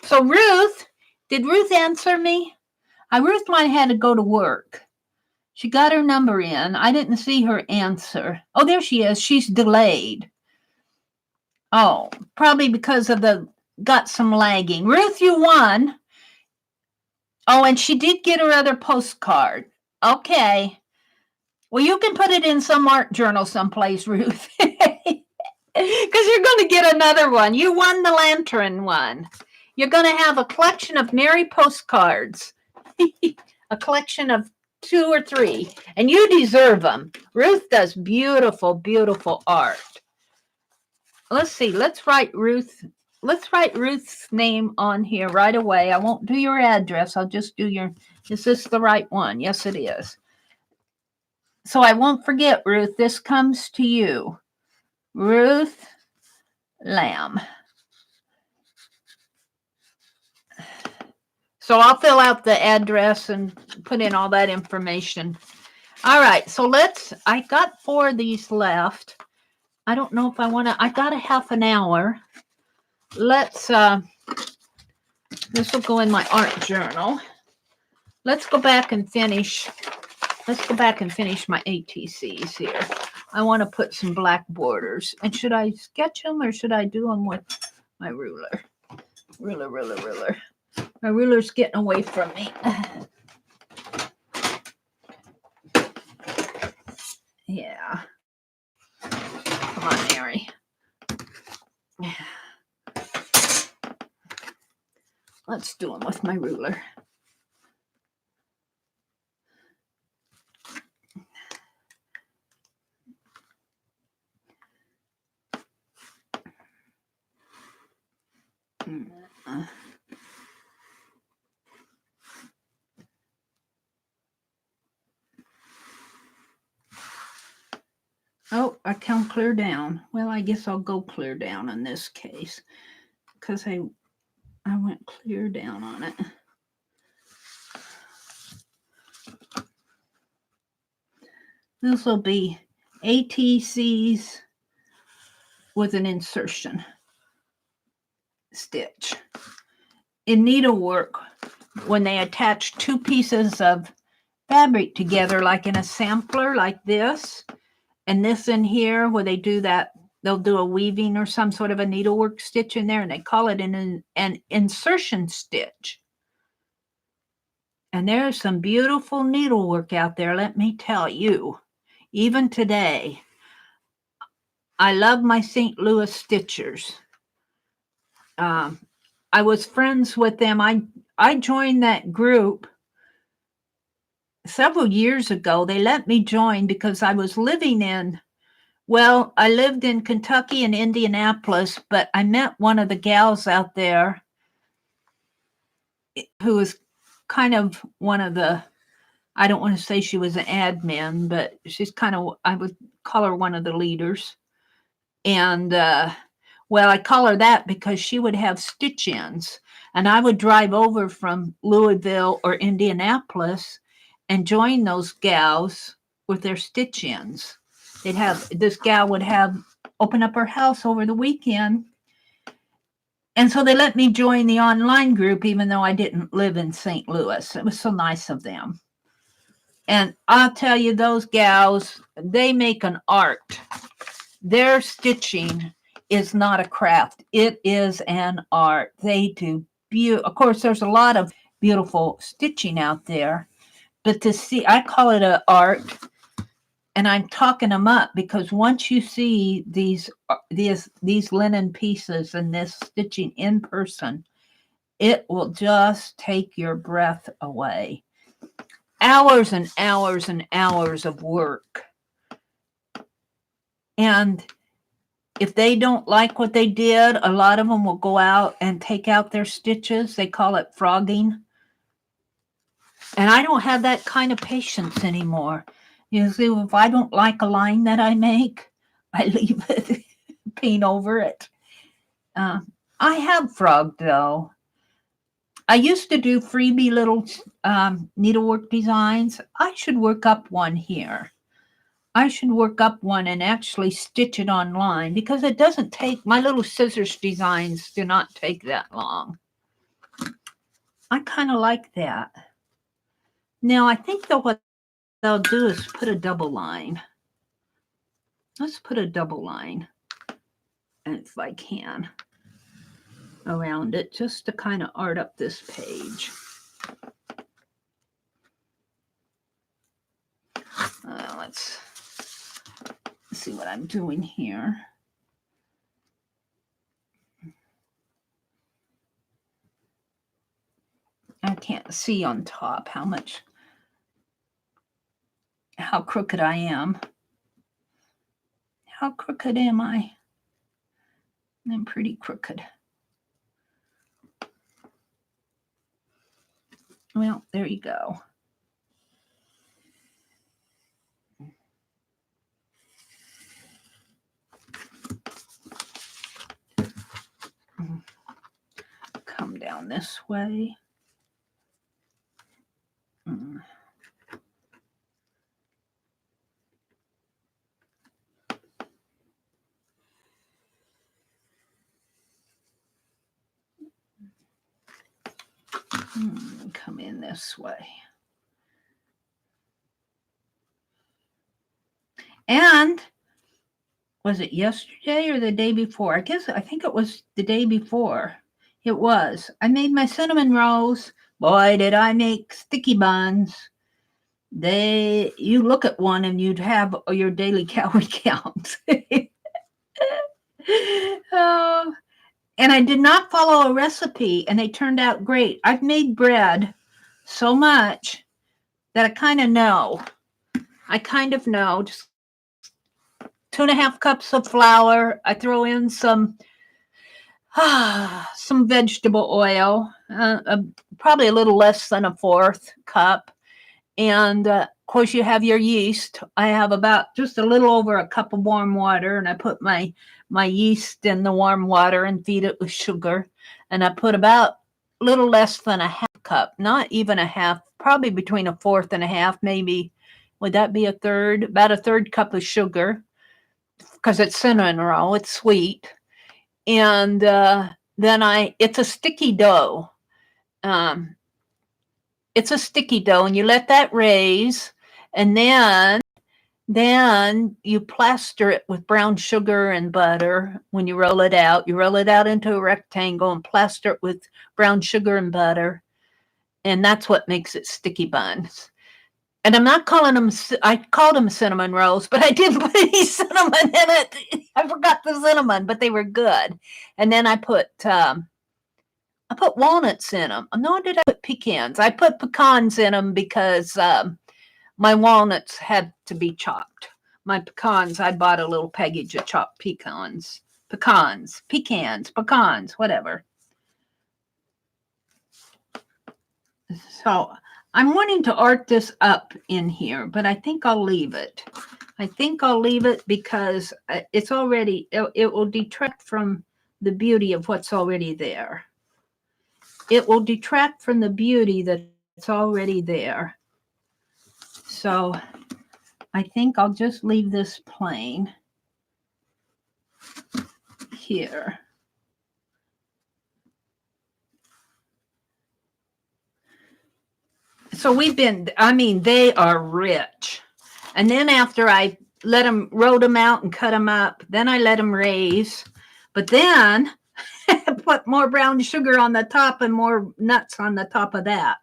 So Ruth, did Ruth answer me? Ruth might have had to go to work. She got her number in. I didn't see her answer. Oh, there she is. She's delayed. Oh, probably because of got some lagging. Ruth, you won. Oh, and she did get her other postcard. Okay. Well, you can put it in some art journal someplace, Ruth. Because you're going to get another one. You won the lantern one. You're going to have a collection of Mary postcards. A collection of 2 or 3. And you deserve them. Ruth does beautiful, beautiful art. Let's see. Let's write Ruth's name on here right away. I won't do your address. I'll just do is this the right one? Yes, it is. So I won't forget, Ruth. This comes to you. Ruth Lamb. So I'll fill out the address and put in all that information. All right. So I got 4 of these left. I don't know if I got a half an hour. This will go in my art journal. Let's go back and finish my ATCs here. I want to put some black borders. And should I sketch them or should I do them with my ruler? Ruler. My ruler's getting away from me. Yeah. Come on, Mary. Let's do them with my ruler. Oh, I can clear down. Well, I guess I'll go clear down in this case because I went clear down on it. This will be ATCs with an insertion stitch. In needlework, when they attach 2 pieces of fabric together, like in a sampler like this, and this in here where they do that, they'll do a weaving or some sort of a needlework stitch in there, and they call it an insertion stitch. And there's some beautiful needlework out there, let me tell you. Even today, I love my St. Louis Stitchers. I was friends with them. I joined that group several years ago. They let me join because I was living I lived in Kentucky and Indianapolis, but I met one of the gals out there who was kind of one of the, I don't want to say she was an admin, but she's kind of, I would call her one of the leaders. And, I call her that because she would have stitch-ins, and I would drive over from Louisville or Indianapolis and join those gals with their stitch-ins. This gal would open up her house over the weekend, And so they let me join the online group, even though I didn't live in St. Louis. It was so nice of them. And I'll tell you, those gals, they make an art. Their stitching is not a craft. It is an art. They do of course, there's a lot of beautiful stitching out there, but to see, I call it an art, and I'm talking them up because once you see these linen pieces and this stitching in person, it will just take your breath away. Hours and hours and hours of work. And if they don't like what they did, a lot of them will go out and take out their stitches. They call it frogging. And I don't have that kind of patience anymore. You see, if I don't like a line that I make, I leave it, paint over it. I have frogged, though. I used to do freebie little needlework designs. I should work up one here. I should work up one and actually stitch it online because it doesn't take, my little scissors designs do not take that long. I kind of like that. Now, I think that what they'll do is put a double line. Let's put a double line, if I can, around it, just to kind of art up this page. Let's see what I'm doing here. I can't see on top how crooked I am. How crooked am I? I'm pretty crooked. Well, there you go. Come down this way. Come in this way. And was it yesterday or the day before? I think it was the day before. It was. I made my cinnamon rolls. Boy, did I make sticky buns. You look at one and you'd have your daily calorie count. Oh, and I did not follow a recipe, and they turned out great. I've made bread so much that I kind of know. Just 2.5 cups of flour. I throw in some vegetable oil, probably a little less than 1/4 cup. And of course, you have your yeast. I have about just a little over a cup of warm water, and I put my yeast in the warm water and feed it with sugar. And I put about a little less than 1/2 cup, not even a half, probably between 1/4 and 1/2, maybe. Would that be 1/3? About 1/3 cup of sugar, because it's cinnamon roll, it's sweet. And then it's a sticky dough. It's a sticky dough, and you let that raise, and then you plaster it with brown sugar and butter. When you roll it out into a rectangle and plaster it with brown sugar and butter, and that's what makes it sticky buns. And I'm not calling them, I called them cinnamon rolls, but I didn't put any cinnamon in it. I forgot the cinnamon, but they were good. And then I put walnuts in them. No, did I put pecans? I put pecans in them because my walnuts had to be chopped. My pecans, I bought a little package of chopped pecans, whatever. So I'm wanting to art this up in here, but I think I'll leave it. Because it's already, it will detract from the beauty of what's already there. It will detract from the beauty that's already there. So I think I'll just leave this plain here. So we've been, I mean, they are rich. And then after I rolled them out and cut them up, then I let them raise. But then I put more brown sugar on the top and more nuts on the top of that.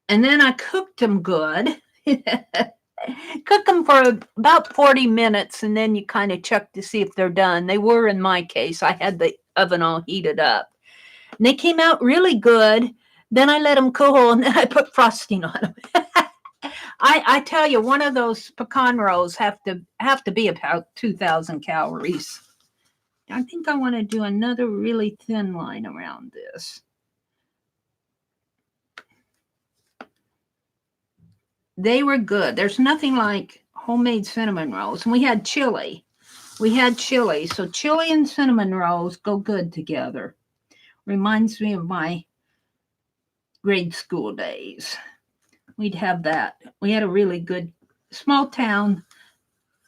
And then I cooked them good. Cook them for about 40 minutes, and then you kind of check to see if they're done. They were in my case. I had the oven all heated up. And they came out really good. Then I let them cool, and then I put frosting on them. I tell you, one of those pecan rolls have to be about 2,000 calories. I think I want to do another really thin line around this. They were good. There's nothing like homemade cinnamon rolls. And we had chili. So chili and cinnamon rolls go good together. Reminds me of my grade school days. We'd have that. We had a really good small town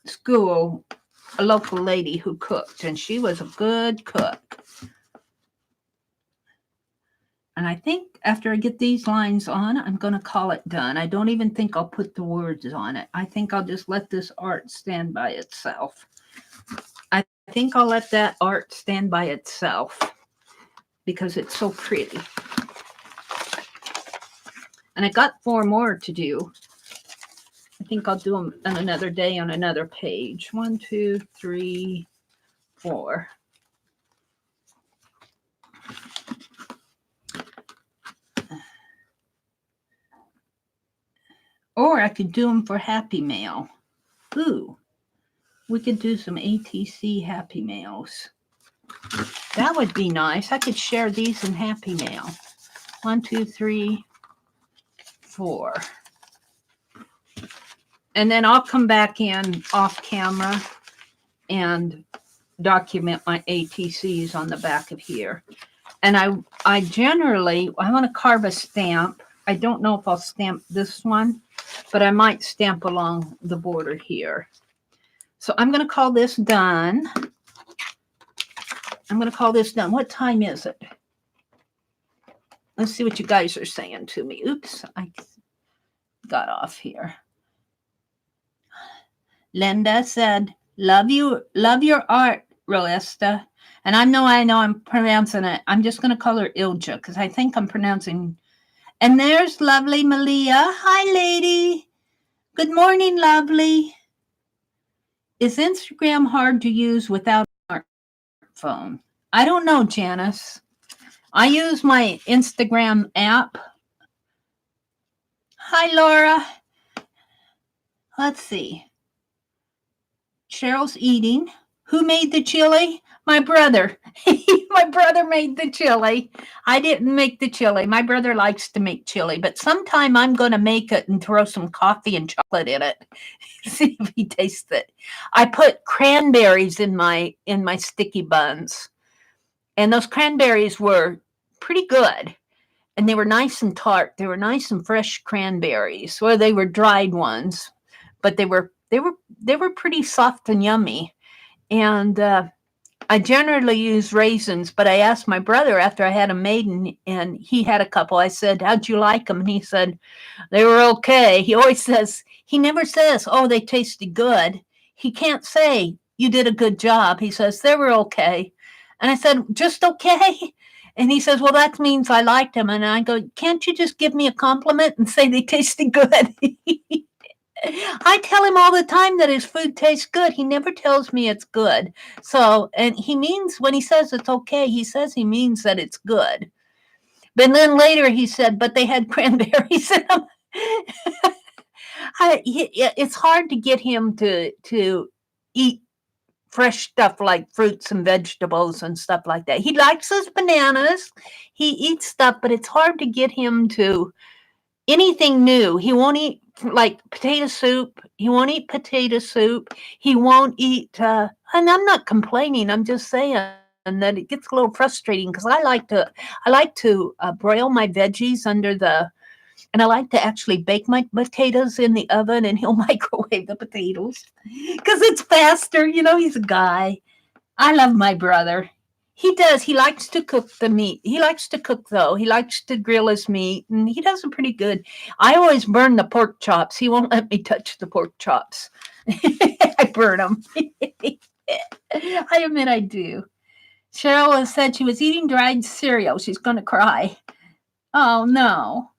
school, a local lady who cooked, and she was a good cook. And I think after I get these lines on, I'm going to call it done. I don't even think I'll put the words on it. I think I'll just let this art stand by itself. I think I'll let that art stand by itself because it's so pretty. And I got 4 more to do. I think I'll do them on another day on another page. 1, 2, 3, 4. Or I could do them for Happy Mail. Ooh, we could do some ATC Happy Mails. That would be nice. I could share these in Happy Mail. 1, 2, 3, 4. And then I'll come back in off camera and document my ATCs on the back of here. And I generally, I want to carve a stamp. I don't know if I'll stamp this one, but I might stamp along the border here. So I'm going to call this done. What time is it? Let's see what you guys are saying to me. Oops, I got off here. Linda said, love your art, Roesta. And I know I'm pronouncing it. I'm just going to call her Ilja because I think I'm pronouncing. And there's lovely Malia. Hi, lady. Good morning, lovely. Is Instagram hard to use without a smartphone? I don't know, Janice. I use my Instagram app. Hi, Laura. Let's see. Cheryl's eating. Who made the chili? My brother. My brother made the chili. I didn't make the chili. My brother likes to make chili, but sometime I'm going to make it and throw some coffee and chocolate in it. See if he tastes it. I put cranberries in my sticky buns, and those cranberries were pretty good, and they were nice and tart. They were nice and fresh cranberries. Well, they were dried ones, but they were pretty soft and yummy. And I generally use raisins, but I asked my brother after I had them made, and he had a couple. I said, how'd you like them? And he said, they were okay. He always says, he never says, oh, they tasted good. He can't say, you did a good job. He says, they were okay. And I said, just okay? And he says, well, that means I liked them. And I go, can't you just give me a compliment and say they tasted good? I tell him all the time that his food tastes good. He never tells me it's good. So, and he means when he says it's okay, he says he means that it's good. But then later he said, but they had cranberries in them. It's hard to get him to eat fresh stuff like fruits and vegetables and stuff like that. He likes his bananas. He eats stuff, but it's hard to get him to anything new. He won't eat like potato soup. He won't eat potato soup. He won't eat, and I'm not complaining. I'm just saying that it gets a little frustrating because I like to broil my veggies and I like to actually bake my potatoes in the oven, and he'll microwave the potatoes because it's faster. You know, he's a guy. I love my brother. He does. He likes to cook the meat. He likes to cook, though. He likes to grill his meat, and he does it pretty good. I always burn the pork chops. He won't let me touch the pork chops. I burn them. I admit I do. Cheryl has said she was eating dried cereal. She's going to cry. Oh, no.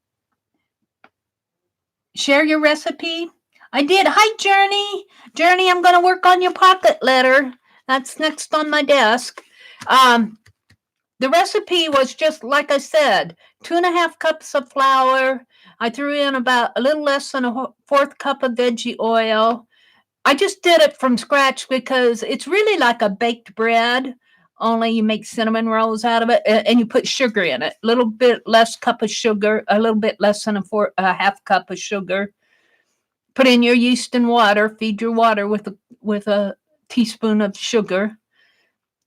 Share your recipe? I did. Hi, Journey. Journey, I'm going to work on your pocket letter. That's next on my desk. The recipe was just like I said, 2.5 cups of flour. I threw in about a little less than a fourth cup of veggie oil. I just did it from scratch because it's really like a baked bread, only you make cinnamon rolls out of it and you put sugar in it. A little bit less cup of sugar, a little bit less than a half cup of sugar. Put in your yeast and water, feed your water with a teaspoon of sugar,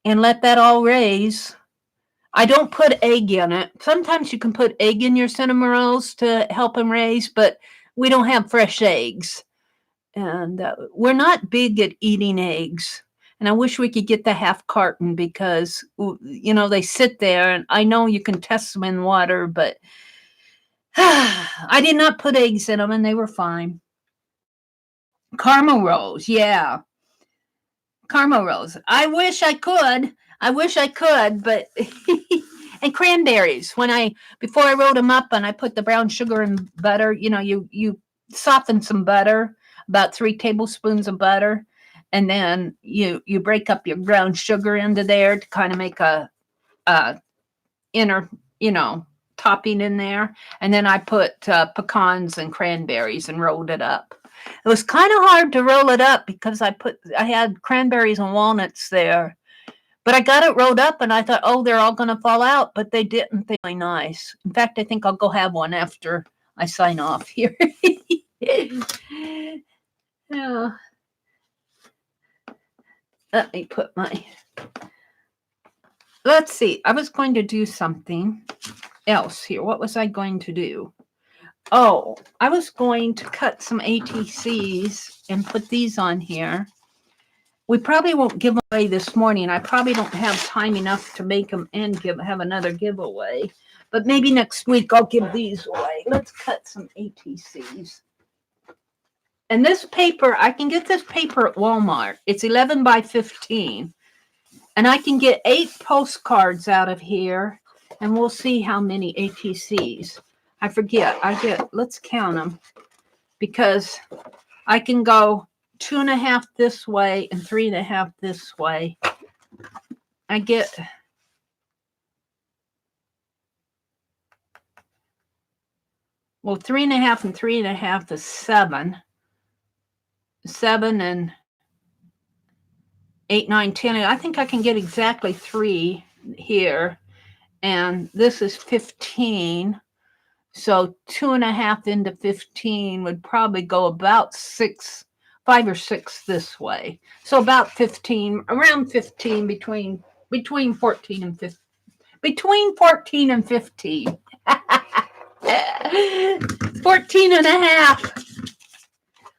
and let that all raise. I don't put egg in it. Sometimes you can put egg in your cinnamon rolls to help them raise, but we don't have fresh eggs. And we're not big at eating eggs. And I wish we could get the half carton because, you know, they sit there. And I know you can test them in water, but I did not put eggs in them and they were fine. Caramel rolls, yeah. Caramel rolls. I wish I could, but and cranberries. Before I rolled them up and I put the brown sugar and butter, you know, you soften some butter, about 3 tablespoons of butter, and then you break up your brown sugar into there to kind of make a inner, you know, topping in there. And then I put pecans and cranberries and rolled it up. It was kind of hard to roll it up because I had cranberries and walnuts there. But I got it rolled up and I thought, oh, they're all going to fall out, but they didn't. They're really nice. In fact, I think I'll go have one after I sign off here. Yeah. Let me put let's see. I was going to do something else here. What was I going to do? Oh, I was going to cut some ATCs and put these on here. We probably won't give away this morning. I probably don't have time enough to make them and have another giveaway. But maybe next week I'll give these away. Let's cut some ATCs. And this paper, I can get this paper at Walmart. It's 11 by 15. And I can get 8 postcards out of here. And we'll see how many ATCs. I forget. Let's count them. Because I can go 2.5 this way and 3.5 this way. I get 3.5 and 3.5 is 7. 7 and 8, 9, 10. I think I can get exactly 3 here. And this is 15. So 2.5 into 15 would probably go about 5 or 6 this way. So about 15, around 15, between 14 and 15. Between 14 and 15. 14.5.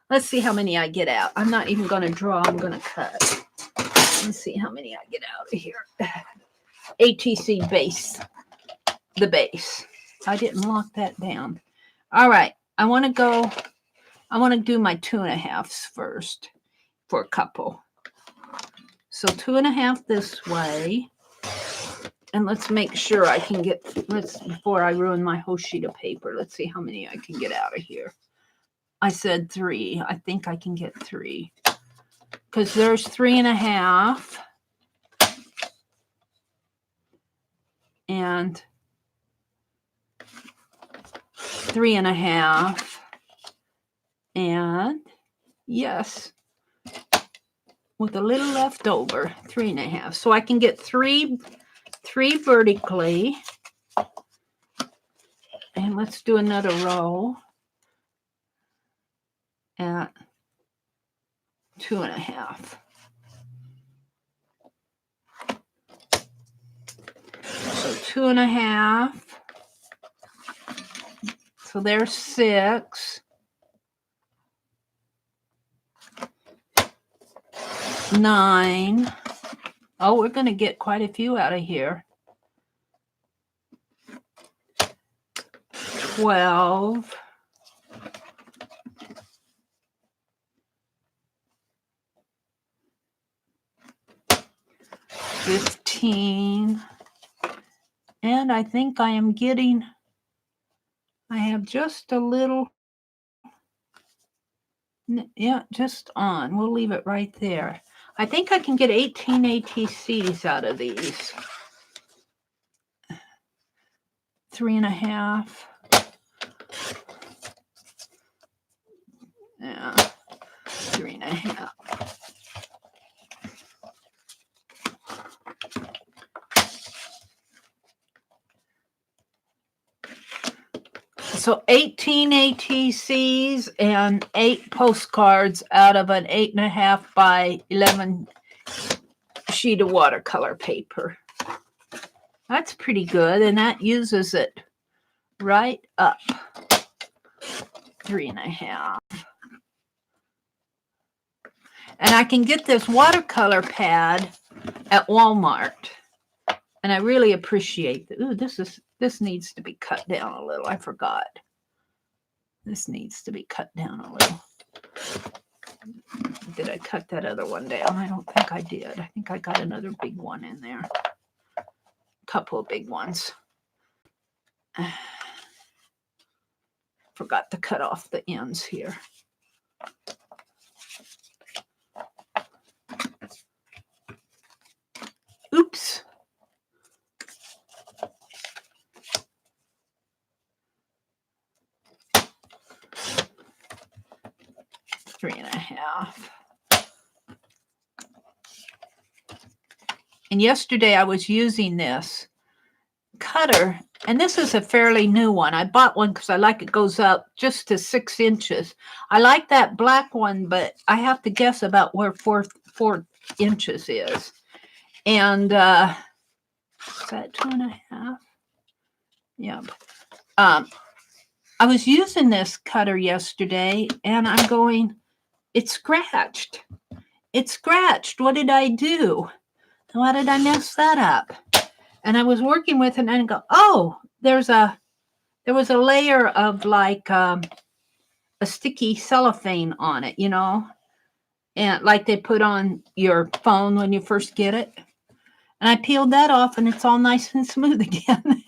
Let's see how many I get out. I'm not even going to draw. I'm going to cut. Let's see how many I get out of here. ATC base. The base. I didn't lock that down. All right. I want to do my 2.5s first for a couple. So 2.5 this way. And let's make sure I can before I ruin my whole sheet of paper, let's see how many I can get out of here. I said 3. I think I can get 3. Because there's 3.5. And 3.5. And yes, with a little left over, 3.5. So I can get 3 vertically. And let's do another row at 2.5. So 2.5. So there's 6. 9. Oh, we're going to get quite a few out of here. 12. 15. And I think I am getting, I have just a little, yeah, just on. We'll leave it right there. I think I can get 18 ATCs out of these. 3.5. Yeah, 3.5. So 18 ATCs and 8 postcards out of an 8.5 by 11 sheet of watercolor paper. That's pretty good, and that uses it right up. 3.5. And I can get this watercolor pad at Walmart, and I really appreciate that. Ooh, this needs to be cut down a little. I forgot. This needs to be cut down a little. Did I cut that other one down? I don't think I did. I think I got another big one in there. A couple of big ones. Forgot to cut off the ends here. Oops. Three and a half. And yesterday I was using this cutter, and this is a fairly new one. I bought one because I like it goes up just to 6 inches. I like that black one, but I have to guess about where 4 inches is. And is that 2.5? Yep. I was using this cutter yesterday, and I'm going, it's scratched. It's scratched. What did I do? Why did I mess that up? And I was working with it, and I go, oh, there was a layer of like a sticky cellophane on it, you know, and like they put on your phone when you first get it. And I peeled that off, and it's all nice and smooth again.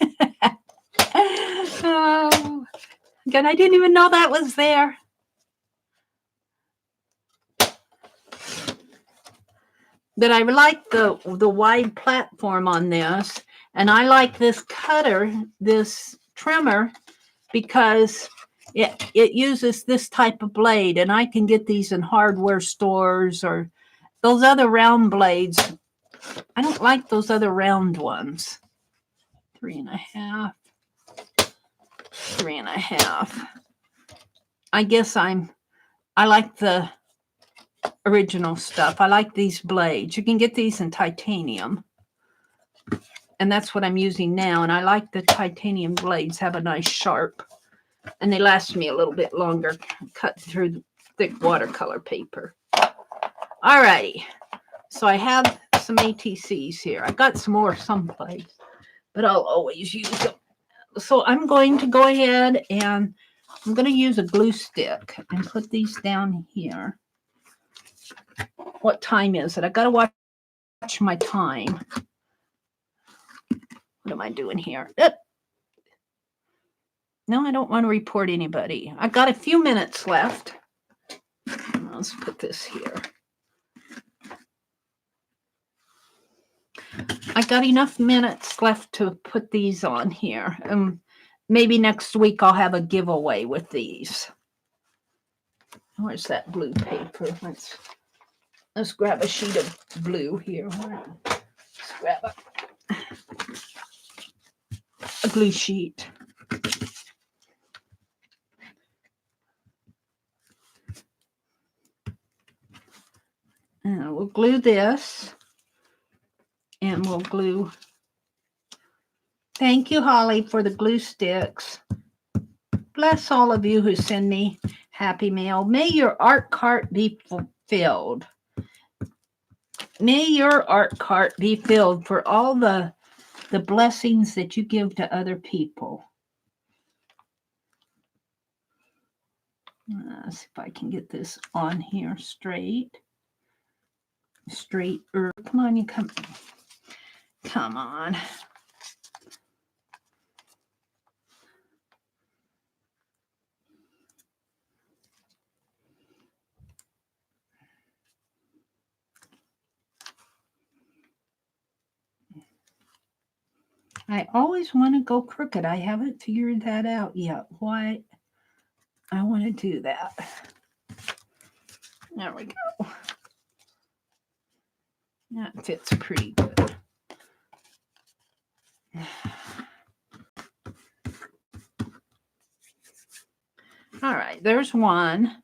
Oh, again, I didn't even know that was there. But I like the wide platform on this, and I like this cutter, this trimmer, because it uses this type of blade, and I can get these in hardware stores or those other round blades. I don't like those other round ones. 3.5. 3.5. I guess I like the original stuff. I like these blades. You can get these in titanium, and that's what I'm using now. And I like the titanium blades, have a nice sharp, and they last me a little bit longer cut through the thick watercolor paper. All righty, so I have some ATCs here. I got some more someplace, but I'll always use them. So I'm going to go ahead and I'm going to use a glue stick and put these down here. What time is it? I got to watch my time. What am I doing here? No, I don't want to report anybody. I got a few minutes left. Let's put this here. I got enough minutes left to put these on here. Maybe next week I'll have a giveaway with these. Where's that blue paper? Let's grab a sheet of blue here. Let's grab a glue sheet. And we'll glue this. And we'll glue. Thank you, Holly, for the glue sticks. Bless all of you who send me happy mail. May your art cart be fulfilled. May your art cart be filled for all the blessings that you give to other people. See if I can get this on here straight. Straighter. Come on, you come. Come on. I always want to go crooked. I haven't figured that out yet. Why I want to do that. There we go. That fits pretty good. All right, there's one.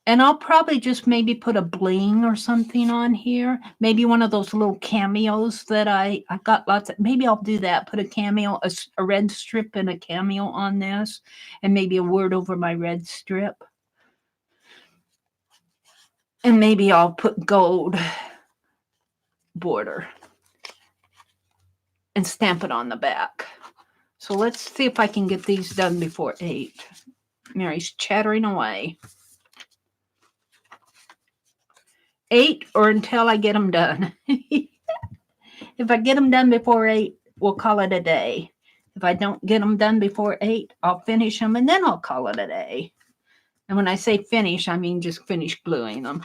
And I'll probably just maybe put a bling or something on here. Maybe one of those little cameos that I got lots of. Maybe I'll do that. Put a cameo, a red strip and a cameo on this. And maybe a word over my red strip. And maybe I'll put gold border. And stamp it on the back. So let's see if I can get these done before 8. Mary's chattering away. 8 or until I get them done. If I get them done before 8, we'll call it a day. If I don't get them done before 8, I'll finish them and then I'll call it a day. And when I say finish, I mean just finish gluing them.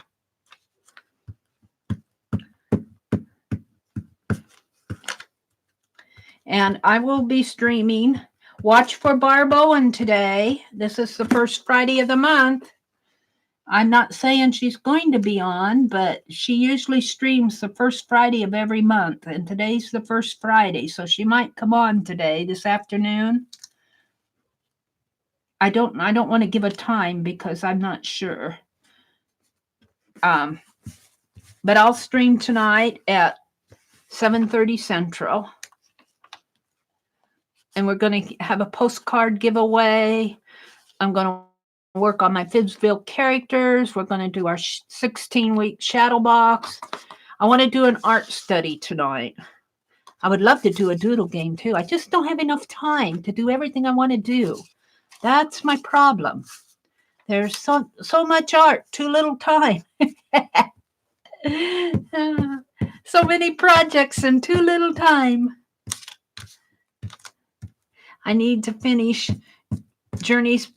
And I will be streaming. Watch for Barb Owen today. This is the first Friday of the month. I'm not saying she's going to be on, but she usually streams the first Friday of every month. And today's the first Friday, so she might come on today, this afternoon. I don't want to give a time because I'm not sure. But I'll stream tonight at 7:30 Central. And we're going to have a postcard giveaway. I'm going to work on my Fibbsville characters. We're going to do our 16-week shadow box. I want to do an art study tonight. I would love to do a doodle game too. I just don't have enough time to do everything I want to do. That's my problem. There's so much art, too little time. So many projects and too little time. I need to finish Journey's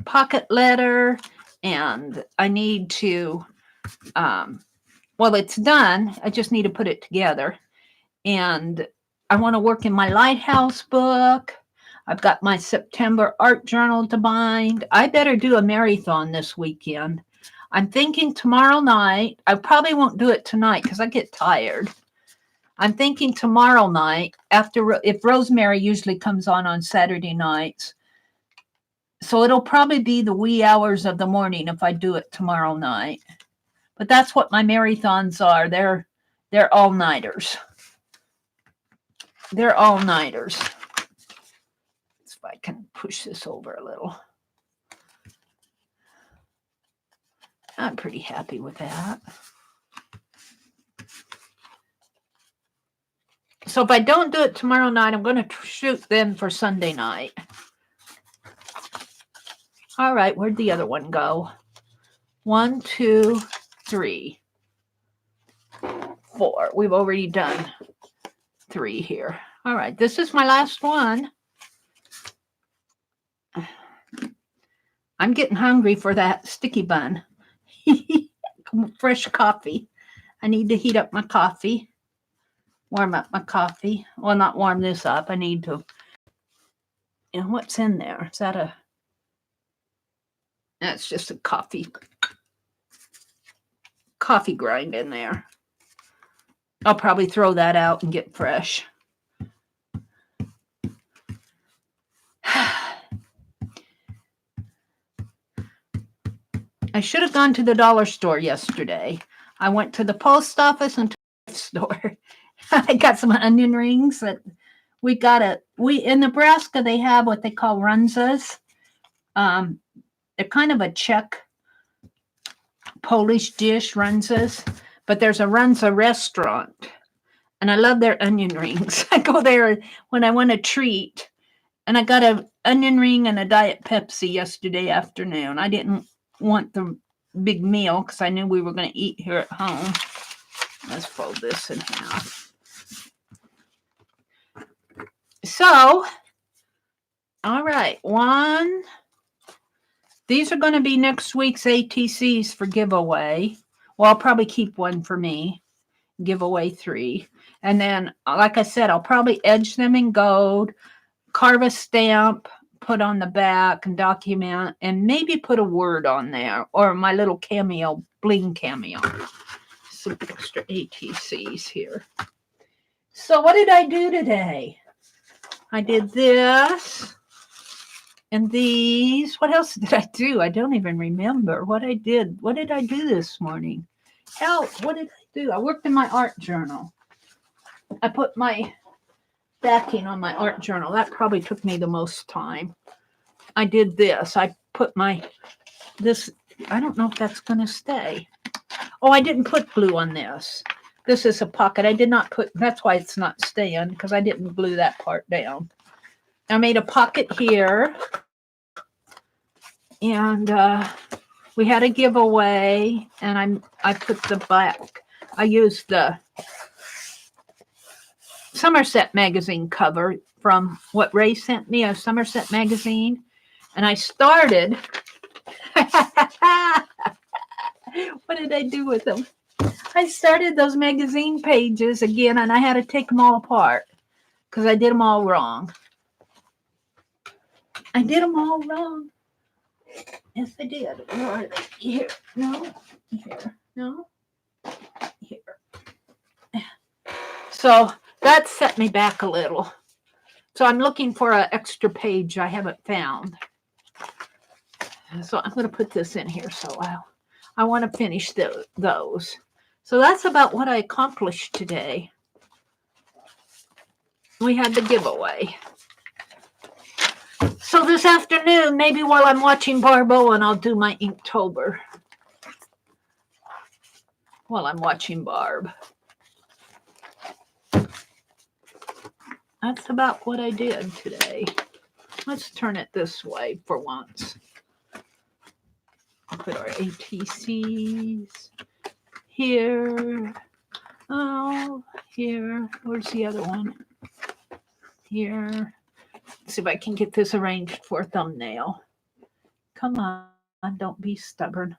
pocket letter, and I need to, well, it's done. I just need to put it together. And I want to work in my Lighthouse book. I've got my September art journal to bind. I better do a marathon this weekend. I'm thinking tomorrow night. I probably won't do it tonight because I get tired. I'm thinking tomorrow night, if Rosemary usually comes on Saturday nights. So it'll probably be the wee hours of the morning if I do it tomorrow night. But that's what my marathons are. They're all-nighters. They're all-nighters. Let's see if I can push this over a little. I'm pretty happy with that. So if I don't do it tomorrow night, I'm going to shoot then for Sunday night. All right, where'd the other one go? 1, 2, 3, 4. We've already done 3 here. All right, this is my last one. I'm getting hungry for that sticky bun. Fresh coffee. I need to heat up my coffee. Warm up my coffee. Well, not warm this up. I need to. And what's in there? Is that a... That's just a coffee grind in there. I'll probably throw that out and get fresh. I should have gone to the dollar store yesterday. I went to the post office and to the store. I got some onion rings that in Nebraska, they have what they call runzas. They're kind of a Czech Polish dish, runzas, but there's a Runza restaurant, and I love their onion rings. I go there when I want a treat, and I got an onion ring and a Diet Pepsi yesterday afternoon. I didn't want the big meal because I knew we were going to eat here at home. Let's fold this in half. So, all right, one. These are going to be next week's ATCs for giveaway. Well, I'll probably keep one for me. Give away 3. And then, like I said, I'll probably edge them in gold, carve a stamp, put on the back and document, and maybe put a word on there, or my little cameo, bling cameo. Some extra ATCs here. So what did I do today? I did this and these. What else did I do? I don't even remember what I did. What did I do this morning? Help, what did I do? I worked in my art journal. I put my backing on my art journal. That probably took me the most time. I did this. I put this, I don't know if that's going to stay. Oh, I didn't put glue on this. This is a pocket. I did not put, that's why it's not staying, because I didn't glue that part down. I made a pocket here, and we had a giveaway, and I put the back. I used the Somerset magazine cover from what Ray sent me, a Somerset magazine, and I started. What did I do with them? I started those magazine pages again, and I had to take them all apart because I did them all wrong. I did them all wrong. Yes, I did. Where are they? Here. No. Here. No. Here. So that set me back a little. So I'm looking for an extra page I haven't found. So I'm going to put this in here. So I want to finish those. So that's about what I accomplished today. We had the giveaway. So this afternoon, maybe while I'm watching Barboa, I'll do my Inktober. While I'm watching Barb. That's about what I did today. Let's turn it this way for once. I'll put our ATCs here. Oh, here. Where's the other one? Here. Let's see if I can get this arranged for a thumbnail. Come on, don't be stubborn.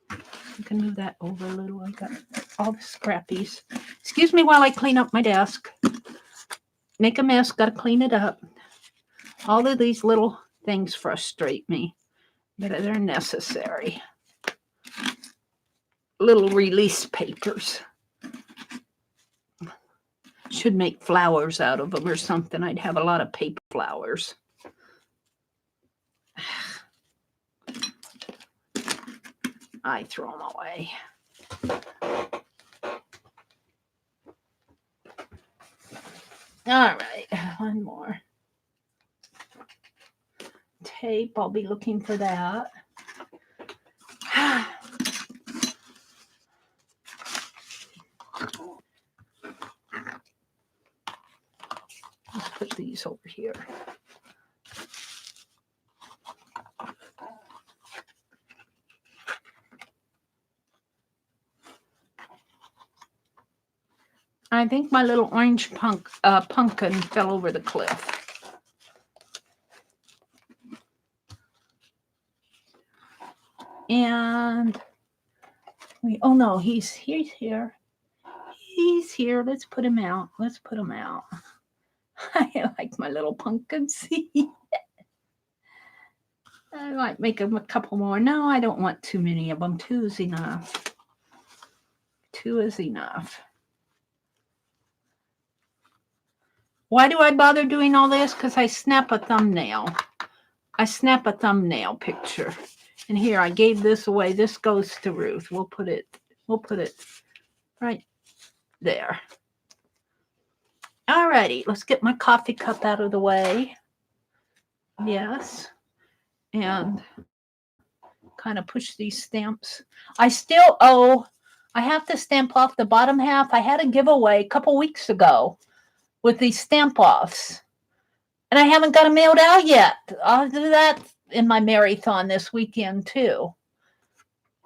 I can move that over a little. I got all the scrappies. Excuse me while I clean up my desk. Make a mess, got to clean it up. All of these little things frustrate me, but they're necessary. Little release papers. Should make flowers out of them or something. I'd have a lot of paper flowers. I throw them away. All right, one more. Tape, I'll be looking for that. Let's put these over here. I think my little orange pumpkin fell over the cliff. And oh no, he's here. He's here. Let's put him out. Let's put him out. I like my little pumpkin seed. I might make them a couple more. No, I don't want too many of them. 2 is enough. 2 is enough. Why do I bother doing all this? Because I snap a thumbnail. I snap a thumbnail picture. And here, I gave this away. This goes to Ruth. We'll put it right there. All righty, let's get my coffee cup out of the way. Yes. And kind of push these stamps. I still owe I have to stamp off the bottom half. I had a giveaway a couple weeks ago with these stamp offs, and I haven't got them mailed out yet. I'll do that in my marathon this weekend too.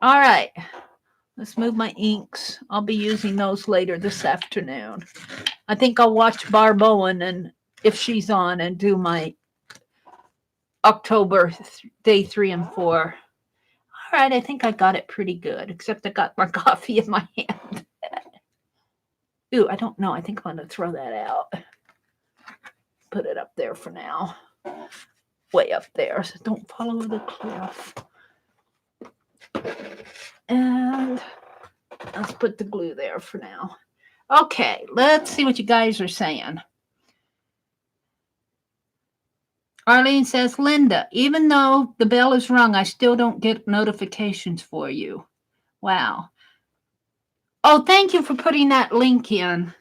All right, let's move my inks. I'll be using those later this afternoon. I think I'll watch Barb Owen, and if she's on, and do my October day 3 and 4. All right, I think I got it pretty good, except I got more coffee in my hand. Ooh, I don't know. I think I'm going to throw that out. Put it up there for now. Way up there, so don't fall over the cliff. And let's put the glue there for now. Okay, let's see what you guys are saying. Arlene says, Linda, even though the bell is rung, I still don't get notifications for you. Wow. Oh, thank you for putting that link in.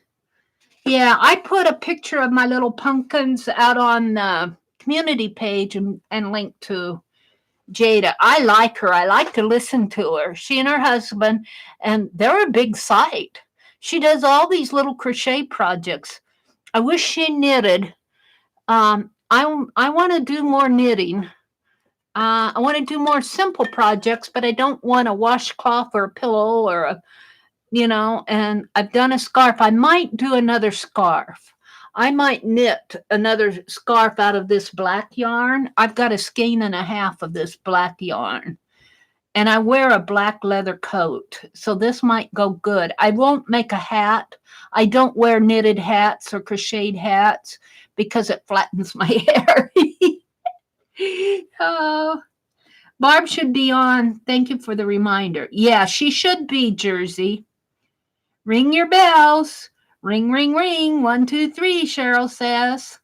Yeah, I put a picture of my little pumpkins out on the community page and linked to Jada. I like her. I like to listen to her. She and her husband, and they're a big site. She does all these little crochet projects. I wish she knitted. I want to do more knitting. I want to do more simple projects, but I don't want a washcloth or a pillow or a, and I've done a scarf. I might do another scarf. I might knit another scarf out of this black yarn. I've got a skein and a half of this black yarn. And I wear a black leather coat. So this might go good. I won't make a hat. I don't wear knitted hats or crocheted hats because it flattens my hair. Oh, Barb should be on. Thank you for the reminder. Yeah, she should be, Jersey. Ring your bells. Ring, ring, ring. 1, 2, 3, Cheryl says.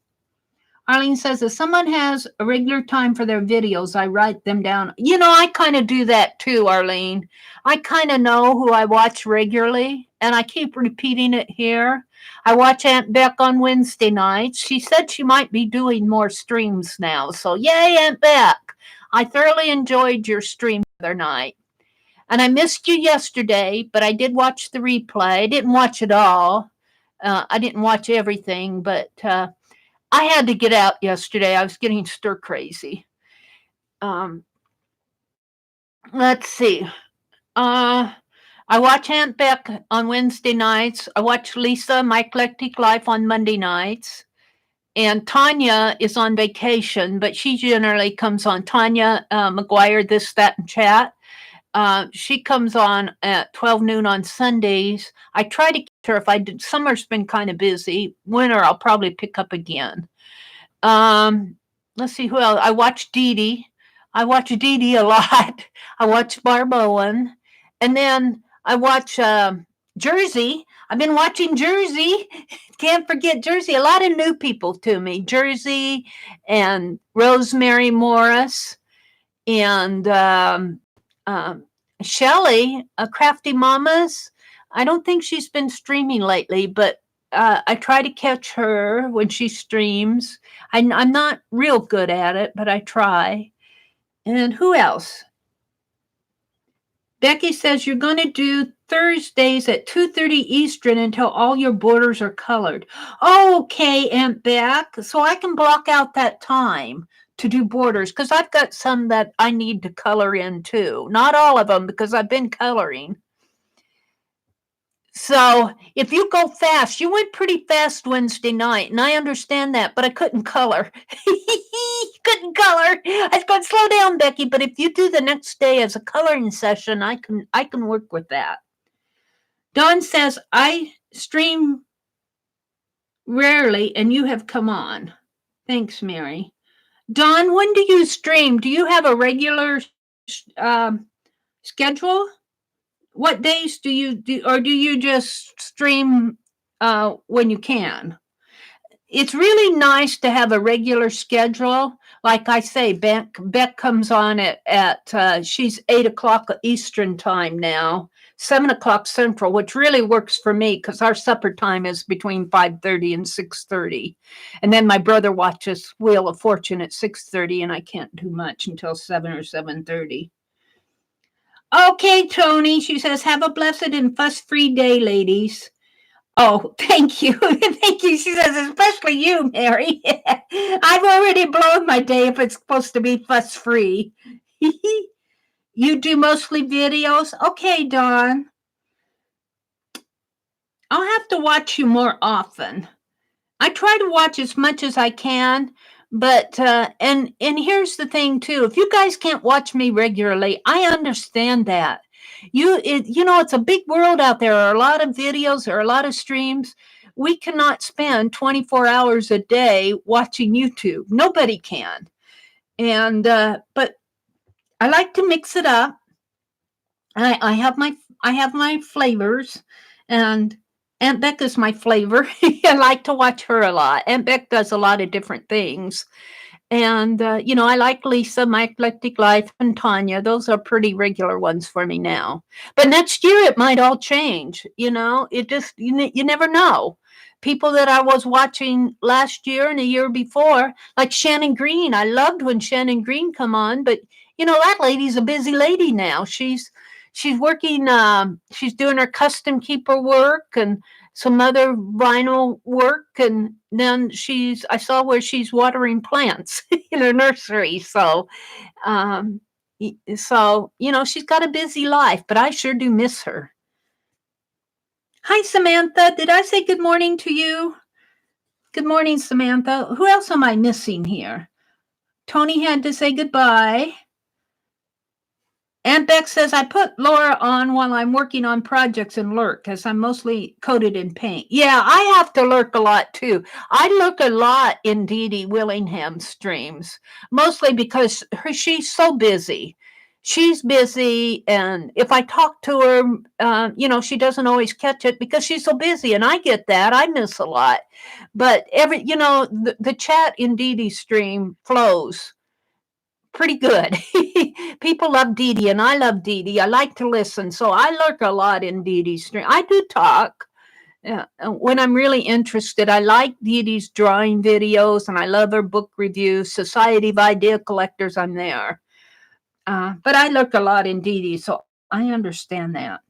Arlene says, if someone has a regular time for their videos, I write them down. I kind of do that too, Arlene. I kind of know who I watch regularly, and I keep repeating it here. I watch Aunt Beck on Wednesday nights. She said she might be doing more streams now. So, yay, Aunt Beck. I thoroughly enjoyed your stream the other night. And I missed you yesterday, but I did watch the replay. I didn't watch it all. I didn't watch everything, but I had to get out yesterday. I was getting stir crazy. Let's see. I watch Aunt Beck on Wednesday nights. I watch Lisa, My Eclectic Life on Monday nights. And Tanya is on vacation, but she generally comes on. Tanya McGuire, This, That, and Chat. She comes on at 12 noon on Sundays. I try to get her if I did. Summer's been kind of busy. Winter, I'll probably pick up again. Let's see who else. I watch Dee Dee. I watch Dee Dee a lot. I watch Barb Owen. And then I watch Jersey. I've been watching Jersey. Can't forget Jersey. A lot of new people to me. Jersey and Rosemary Morris and Shelly, Crafty Mamas. I don't think she's been streaming lately, but I try to catch her when she streams. I'm not real good at it, but I try. And who else? Becky says you're going to do Thursdays at 2:30 Eastern until all your borders are colored. Okay, Aunt Beck. So I can block out that time to do borders because I've got some that I need to color in too. Not all of them because I've been coloring. So if you go fast, you went pretty fast Wednesday night, and I understand that, but I couldn't color. Couldn't color. I was going to slow down, Becky, but if you do the next day as a coloring session, I can work with that. Dawn says, I stream rarely, and you have come on. Thanks, Mary. Dawn, when do you stream? Do you have a regular schedule? What days do you do, or do you just stream when you can? It's really nice to have a regular schedule. Like I say, Beck comes on at she's 8 o'clock Eastern time now, 7 o'clock Central, which really works for me because our supper time is between 5:30 and 6:30. And then my brother watches Wheel of Fortune at 6:30, and I can't do much until 7 or 7:30. Okay, Tony, she says, have a blessed and fuss-free day, ladies. Oh, thank you. Thank you. She says, especially you, Mary. I've already blown my day if it's supposed to be fuss-free. You do mostly videos? Okay, Dawn. I'll have to watch you more often. I try to watch as much as I can, but and here's the thing too. If you guys can't watch me regularly, I understand that. You know, it's a big world out there. There are a lot of videos, there are a lot of streams. We cannot spend 24 hours a day watching YouTube. Nobody can. And but I like to mix it up. I have my flavors, and Aunt Beck is my flavor. I like to watch her a lot. Aunt Beck does a lot of different things. And, you know, I like Lisa, My Eclectic Life, and Tanya. Those are pretty regular ones for me now. But next year it might all change. You know, it just, you never know. People that I was watching last year and the year before, like Shannon Green. I loved when Shannon Green come on, but you know that lady's a busy lady now. She's working. She's doing her custom keeper work and some other vinyl work, and then I saw where she's watering plants in her nursery. Um, so you know she's got a busy life, but I sure do miss her. Hi, Samantha. Did I say good morning to you? Good morning, Samantha. Who else am I missing here? Tony had to say goodbye. Aunt Beck says, I put Laura on while I'm working on projects and lurk because I'm mostly coated in paint. Yeah, I have to lurk a lot too. I lurk a lot in Dee Dee Willingham's streams, mostly because she's so busy. She's busy, and if I talk to her, you know, she doesn't always catch it because she's so busy, and I get that. I miss a lot. But you know, the chat in Dee Dee's stream flows pretty good. People love Dee Dee, and I love Dee Dee. I like to listen, so I lurk a lot in Dee Dee's stream. I do talk when I'm really interested. I like Dee Dee's drawing videos, and I love her book reviews. Society of Idea Collectors, I'm there. But I lurk a lot in Dee Dee, so I understand that.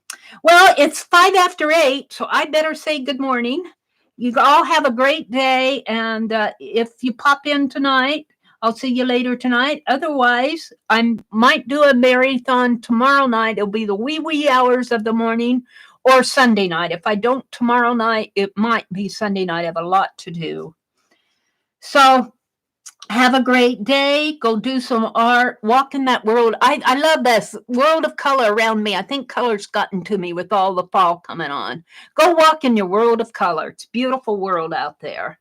Well, it's 8:05, so I better say good morning. You all have a great day, and if you pop in tonight, I'll see you later tonight. Otherwise, I might do a marathon tomorrow night. It'll be the wee hours of the morning or Sunday night. If I don't tomorrow night, it might be Sunday night. I have a lot to do. So have a great day. Go do some art. Walk in that world. I love this world of color around me. I think color's gotten to me with all the fall coming on. Go walk in your world of color. It's a beautiful world out there.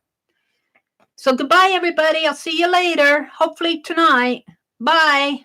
So goodbye, everybody. I'll see you later. Hopefully tonight. Bye.